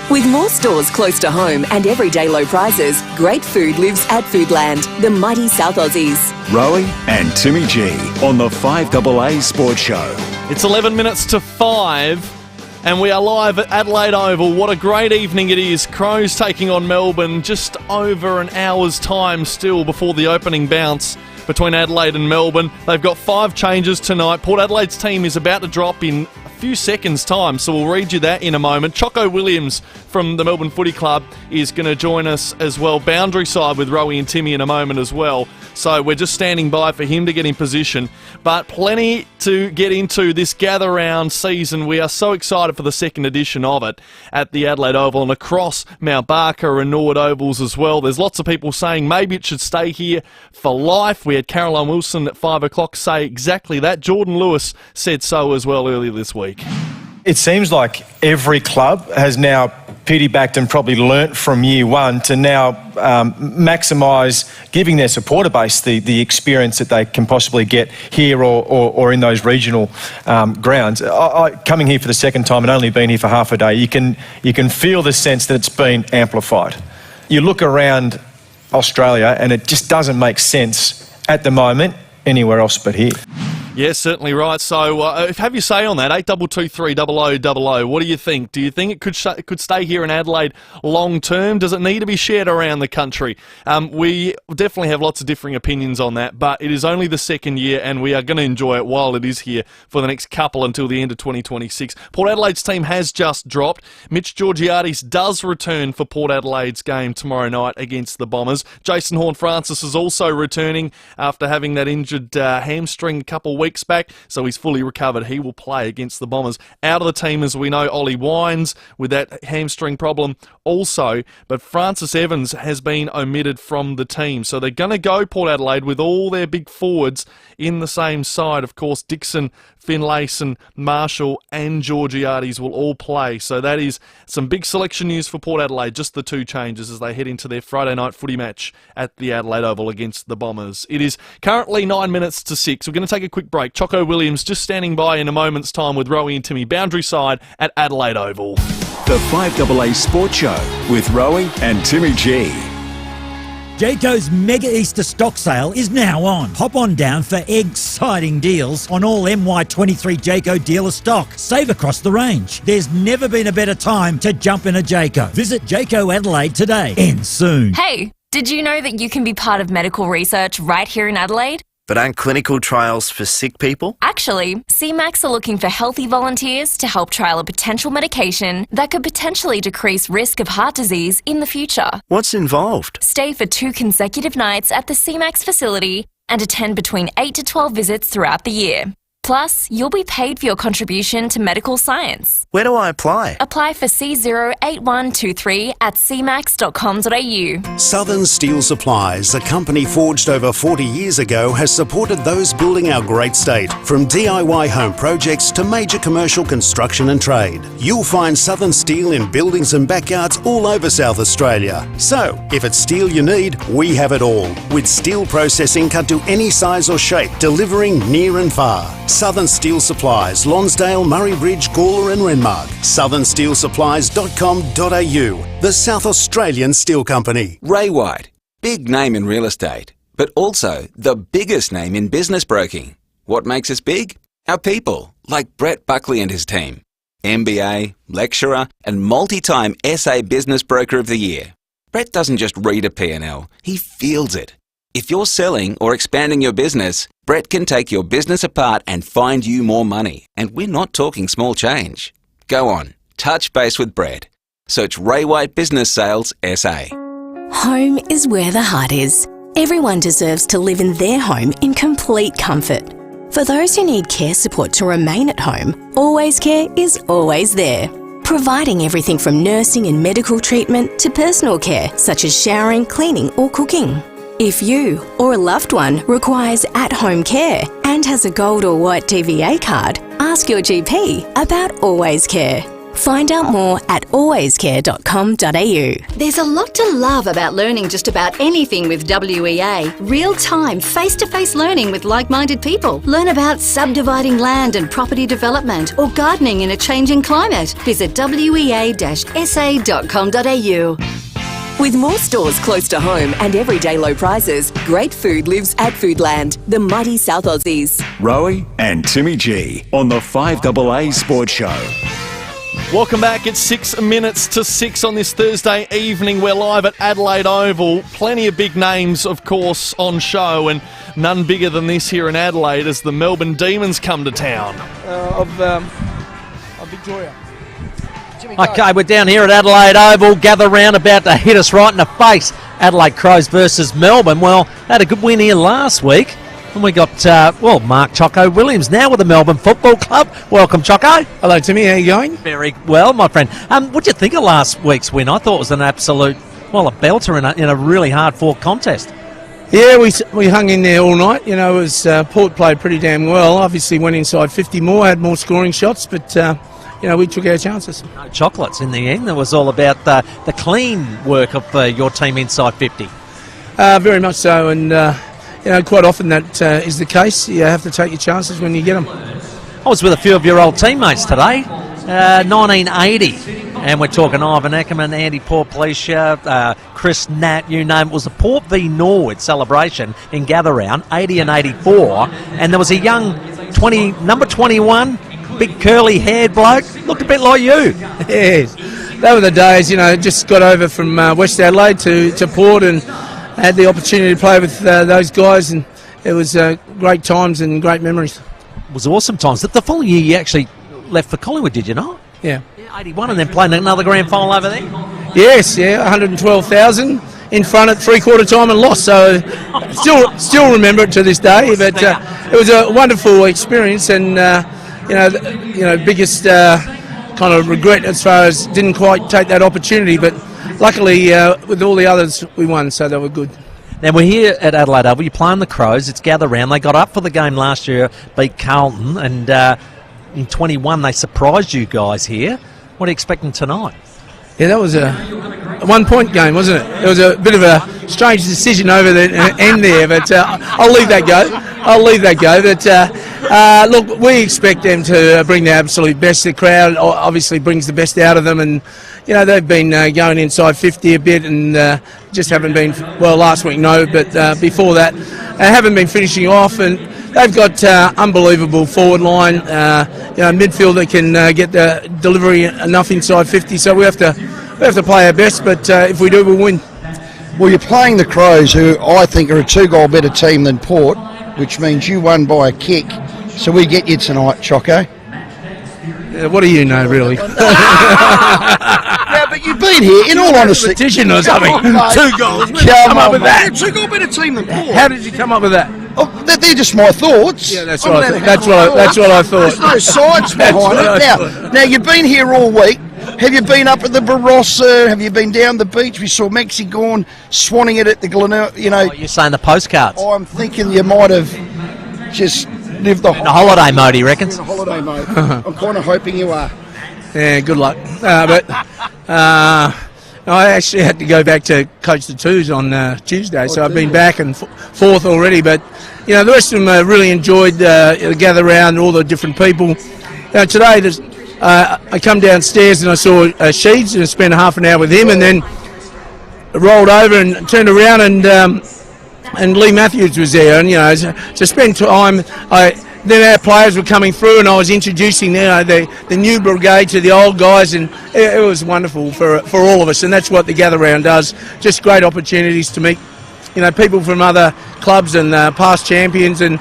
Speaker 18: With more stores close to home and everyday low prices, great food lives at Foodland, the mighty South Aussies.
Speaker 2: Rowey and Timmy G on the 5AA Sports Show.
Speaker 15: It's 11 minutes to 5 and we are live at Adelaide Oval. What a great evening it is. Crows taking on Melbourne just over an hour's time still before the opening bounce between Adelaide and Melbourne. They've got 5 changes tonight. Port Adelaide's team is about to drop in a few seconds' time, so we'll read you that in a moment. Choco Williams from the Melbourne Footy Club is going to join us as well. Boundary side with Rowey and Timmy in a moment as well. So we're just standing by for him to get in position. But plenty to get into this Gather Round season. We are so excited for the second edition of it at the Adelaide Oval and across Mount Barker and Norwood Ovals as well. There's lots of people saying maybe it should stay here for life. We had Caroline Wilson at 5 o'clock say exactly that. Jordan Lewis said so as well earlier this week.
Speaker 19: It seems like every club has now piggybacked and probably learnt from year one to now maximise giving their supporter base the experience that they can possibly get here or in those regional grounds. Coming here for the second time and only being here for half a day, you can feel the sense that it's been amplified. You look around Australia and it just doesn't make sense at the moment anywhere else but here.
Speaker 15: Yes, certainly right. So have your say on that, 8223 What do you think? Do you think it could stay here in Adelaide long term? Does it need to be shared around the country? We definitely have lots of differing opinions on that, but it is only the second year and we are going to enjoy it while it is here for the next couple until the end of 2026. Port Adelaide's team has just dropped. Mitch Georgiades does return for Port Adelaide's game tomorrow night against the Bombers. Jason Horne-Francis is also returning after having that injured hamstring a couple weeks back, so he's fully recovered. He will play against the Bombers. Out of the team, as we know, Ollie Wines with that hamstring problem also, but Francis Evans has been omitted from the team. So they're going to go Port Adelaide with all their big forwards in the same side. Of course, Dixon, Finlayson, Marshall and Georgiades will all play. So that is some big selection news for Port Adelaide, just the 2 changes as they head into their Friday night footy match at the Adelaide Oval against the Bombers. It is currently 9 minutes to 6. We're going to take a quick break. Choco Williams just standing by in a moment's time with Rowey and Timmy, boundary side at Adelaide Oval.
Speaker 2: The 5AA Sports Show with Rowey and Timmy G.
Speaker 1: Jayco's Mega Easter stock sale is now on. Hop on down for exciting deals on all MY23 Jayco dealer stock. Save across the range. There's never been a better time to jump in a Jayco. Visit Jayco Adelaide today. Ends soon.
Speaker 3: Hey, did you know that you can be part of medical research right here in Adelaide?
Speaker 11: But aren't clinical trials for sick people?
Speaker 3: Actually, CMAX are looking for healthy volunteers to help trial a potential medication that could potentially decrease risk of heart disease in the future.
Speaker 11: What's involved?
Speaker 3: Stay for 2 consecutive nights at the CMAX facility and attend between 8 to 12 visits throughout the year. Plus, you'll be paid for your contribution to medical science.
Speaker 11: Where do I apply?
Speaker 3: Apply for C08123 at cmax.com.au.
Speaker 21: Southern Steel Supplies, a company forged over 40 years ago, has supported those building our great state, from DIY home projects to major commercial construction and trade. You'll find Southern Steel in buildings and backyards all over South Australia. So, if it's steel you need, we have it all, with steel processing cut to any size or shape, delivering near and far. Southern Steel Supplies, Lonsdale, Murray Bridge, Gawler and Renmark. southernsteelsupplies.com.au, the South Australian Steel Company.
Speaker 24: Ray White, big name in real estate, but also the biggest name in business broking. What makes us big? Our people, like Brett Buckley and his team. MBA, lecturer and multi-time SA Business Broker of the Year. Brett doesn't just read a P&L, he feels it. If you're selling or expanding your business, Brett can take your business apart and find you more money. And we're not talking small change. Go on, touch base with Brett. Search Ray White Business Sales SA.
Speaker 18: Home is where the heart is. Everyone deserves to live in their home in complete comfort. For those who need care support to remain at home, Always Care is always there. Providing everything from nursing and medical treatment to personal care, such as showering, cleaning or cooking. If you or a loved one requires at-home care and has a gold or white TVA card, ask your GP about Always Care. Find out more at alwayscare.com.au.
Speaker 27: There's a lot to love about learning just about anything with WEA. Real-time, face-to-face learning with like-minded people. Learn about subdividing land and property development or gardening in a changing climate. Visit wea-sa.com.au.
Speaker 25: With more stores close to home and everyday low prices, great food lives at Foodland, the mighty South Aussies.
Speaker 2: Rowey and Timmy G on the 5AA Sports Show.
Speaker 15: Welcome back. It's 6 minutes to 6 on this Thursday evening. We're live at Adelaide Oval. Plenty of big names, of course, on show, and none bigger than this here in Adelaide as the Melbourne Demons come to town.
Speaker 26: Of Victoria.
Speaker 17: Okay, we're down here at Adelaide Oval, gather round about to hit us right in the face. Adelaide Crows versus Melbourne. Well, they had a good win here last week. And we got, Mark Choco Williams now with the Melbourne Football Club. Welcome, Choco.
Speaker 26: Hello, Timmy. How are you going?
Speaker 17: Very well, my friend. What do you think of last week's win? I thought it was an absolute, a belter in a really hard-fought contest.
Speaker 26: Yeah, we hung in there all night. You know, it was Port played pretty damn well. Obviously went inside 50 more, had more scoring shots, but... we took our chances.
Speaker 17: No chocolates in the end. It was all about the clean work of your team inside 50.
Speaker 26: Very much so, and quite often that is the case. You have to take your chances when you get them.
Speaker 17: I was with a few of your old teammates today. 1980, and we're talking Ivan Eckerman, Andy Portlesia, Chris Nat, you name it. Was the Port v Norwood celebration in Gather Round, 80 and 84, and there was a young number 21. Big curly-haired bloke, looked a bit like you.
Speaker 26: Yes, they were the days, just got over from West Adelaide to Port and had the opportunity to play with those guys, and it was great times and great memories.
Speaker 17: It was awesome times. The following year you actually left for Collingwood, did you not?
Speaker 26: Yeah.
Speaker 17: 81 and then playing another grand final over there?
Speaker 26: Yes, 112,000 in front at three-quarter time and lost, so still remember it to this day, but it was a wonderful experience and... biggest kind of regret as far as didn't quite take that opportunity, but luckily with all the others we won, so they were good.
Speaker 17: Now we're here at Adelaide Oval, you're playing the Crows, it's Gather Round, they got up for the game last year, beat Carlton, and in 21 they surprised you guys here. What are you expecting tonight?
Speaker 26: Yeah, that was a one-point game, wasn't it? It was a bit of a strange decision over the end there, but I'll leave that go. But look, we expect them to bring the absolute best. The crowd obviously brings the best out of them, and they've been going inside 50 a bit, and just haven't been, well, last week no, but before that, haven't been finishing off, and they've got unbelievable forward line, midfield that can get the delivery enough inside 50, so we have to play our best, but if we do, we'll win.
Speaker 16: Well, you're playing the Crows, who I think are a 2-goal better team than Port, which means you won by a kick, so we get you tonight, Choco.
Speaker 26: What do you know, really?
Speaker 16: Yeah, but you've been here, in all honesty.
Speaker 26: Competition or something. 2 goals.
Speaker 16: Come
Speaker 26: up with that.
Speaker 16: 2-goal better team than Port.
Speaker 26: How did you come up with that?
Speaker 16: Oh, they're just my thoughts.
Speaker 26: Yeah, that's what I thought. That's what I thought.
Speaker 16: There's no science behind it. Now, you've been here all week. Have you been up at the Barossa? Have you been down the beach? We saw Maxi Gorn swanning it at the Glenelg.
Speaker 17: You're saying the postcards.
Speaker 16: I'm thinking you might have just lived the
Speaker 17: holiday mode, he reckons.
Speaker 16: In a holiday mode. I'm kind of hoping you are.
Speaker 26: Yeah, good luck. I actually had to go back to coach the twos on Tuesday, so I've been back and forth already. But the rest of them really enjoyed the gather round, all the different people. Today, I come downstairs and I saw Sheeds and spent half an hour with him, and then rolled over and turned around and Lee Matthews was there, and to spend time. Then our players were coming through, and I was introducing the new brigade to the old guys, and it was wonderful for all of us. And that's what the gather round does. Just great opportunities to meet, people from other clubs and past champions, and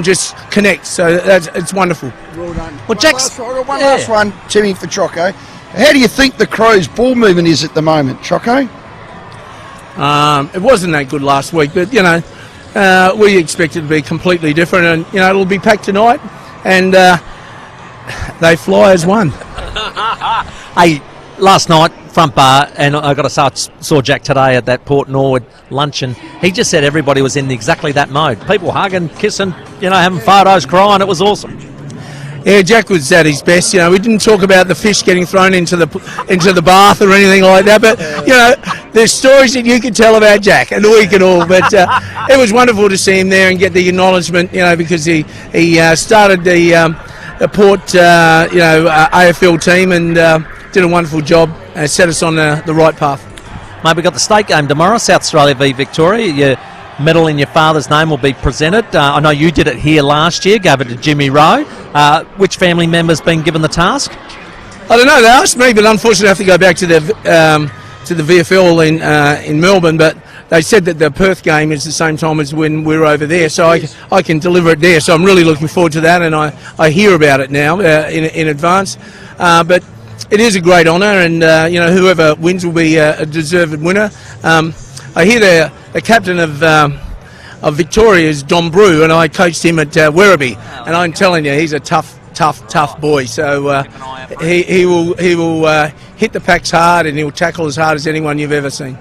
Speaker 26: just connect. So it's wonderful.
Speaker 16: Well done.
Speaker 17: Well, Jack's
Speaker 16: one last one, Timmy, for Choco. How do you think the Crows' ball movement is at the moment, Choco?
Speaker 26: It wasn't that good last week, but we expect it to be completely different, and it'll be packed tonight, and they fly as one.
Speaker 17: Hey, last night, front bar, and I got to say, I saw Jack today at that Port Norwood luncheon. He just said everybody was in exactly that mode. People hugging, kissing, having photos, crying. It was awesome.
Speaker 26: Yeah, Jack was at his best. We didn't talk about the fish getting thrown into the bath or anything like that. But there's stories that you could tell about Jack, and we can all. But it was wonderful to see him there and get the acknowledgement. Because he started the Port AFL team and did a wonderful job. Set us on the right path.
Speaker 17: Mate, we've got the state game tomorrow. South Australia v Victoria. Your medal in your father's name will be presented. I know you did it here last year, gave it to Jimmy Rowe. Which family member's been given the task?
Speaker 26: I don't know. They asked me, but unfortunately I have to go back to the VFL in Melbourne. But they said that the Perth game is the same time as when we're over there, so I can deliver it there. So I'm really looking forward to that, and I hear about it now in advance. But it is a great honour, and whoever wins will be a deserved winner. I hear the captain of Victoria is Don Brew, and I coached him at Werribee, and I'm telling you, he's a tough boy. So he will hit the packs hard, and he'll tackle as hard as anyone you've ever seen.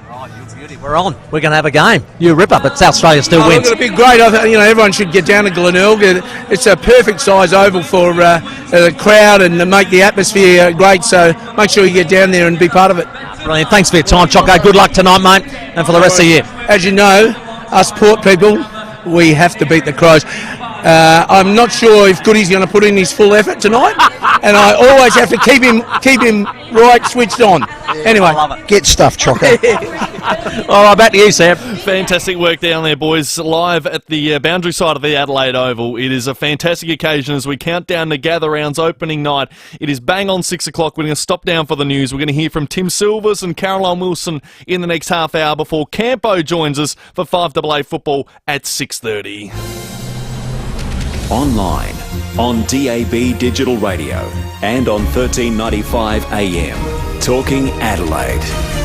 Speaker 17: We're on. We're going to have a game. You rip up, but South Australia still wins.
Speaker 26: It'll be great. Everyone should get down to Glenelg. It's a perfect size oval for the crowd and to make the atmosphere great. So make sure you get down there and be part of it.
Speaker 17: Brilliant. Thanks for your time, Choco. Good luck tonight, mate, and for the rest of the year.
Speaker 26: As you know, us Port people, we have to beat the Crows. I'm not sure if Goody's going to put in his full effort tonight, and I always have to keep him right switched on. Anyway,
Speaker 16: get stuffed, Choco.
Speaker 17: All right, back to you, Sam.
Speaker 15: Fantastic work down there, boys. Live at the boundary side of the Adelaide Oval. It is a fantastic occasion as we count down the gather rounds opening night. It is bang on 6 o'clock. We're going to stop down for the news. We're going to hear from Tim Silvers and Caroline Wilson in the next half hour before Campo joins us for 5AA football at 6:30.
Speaker 2: Online, on DAB Digital Radio, and on 1395 AM. Talking Adelaide.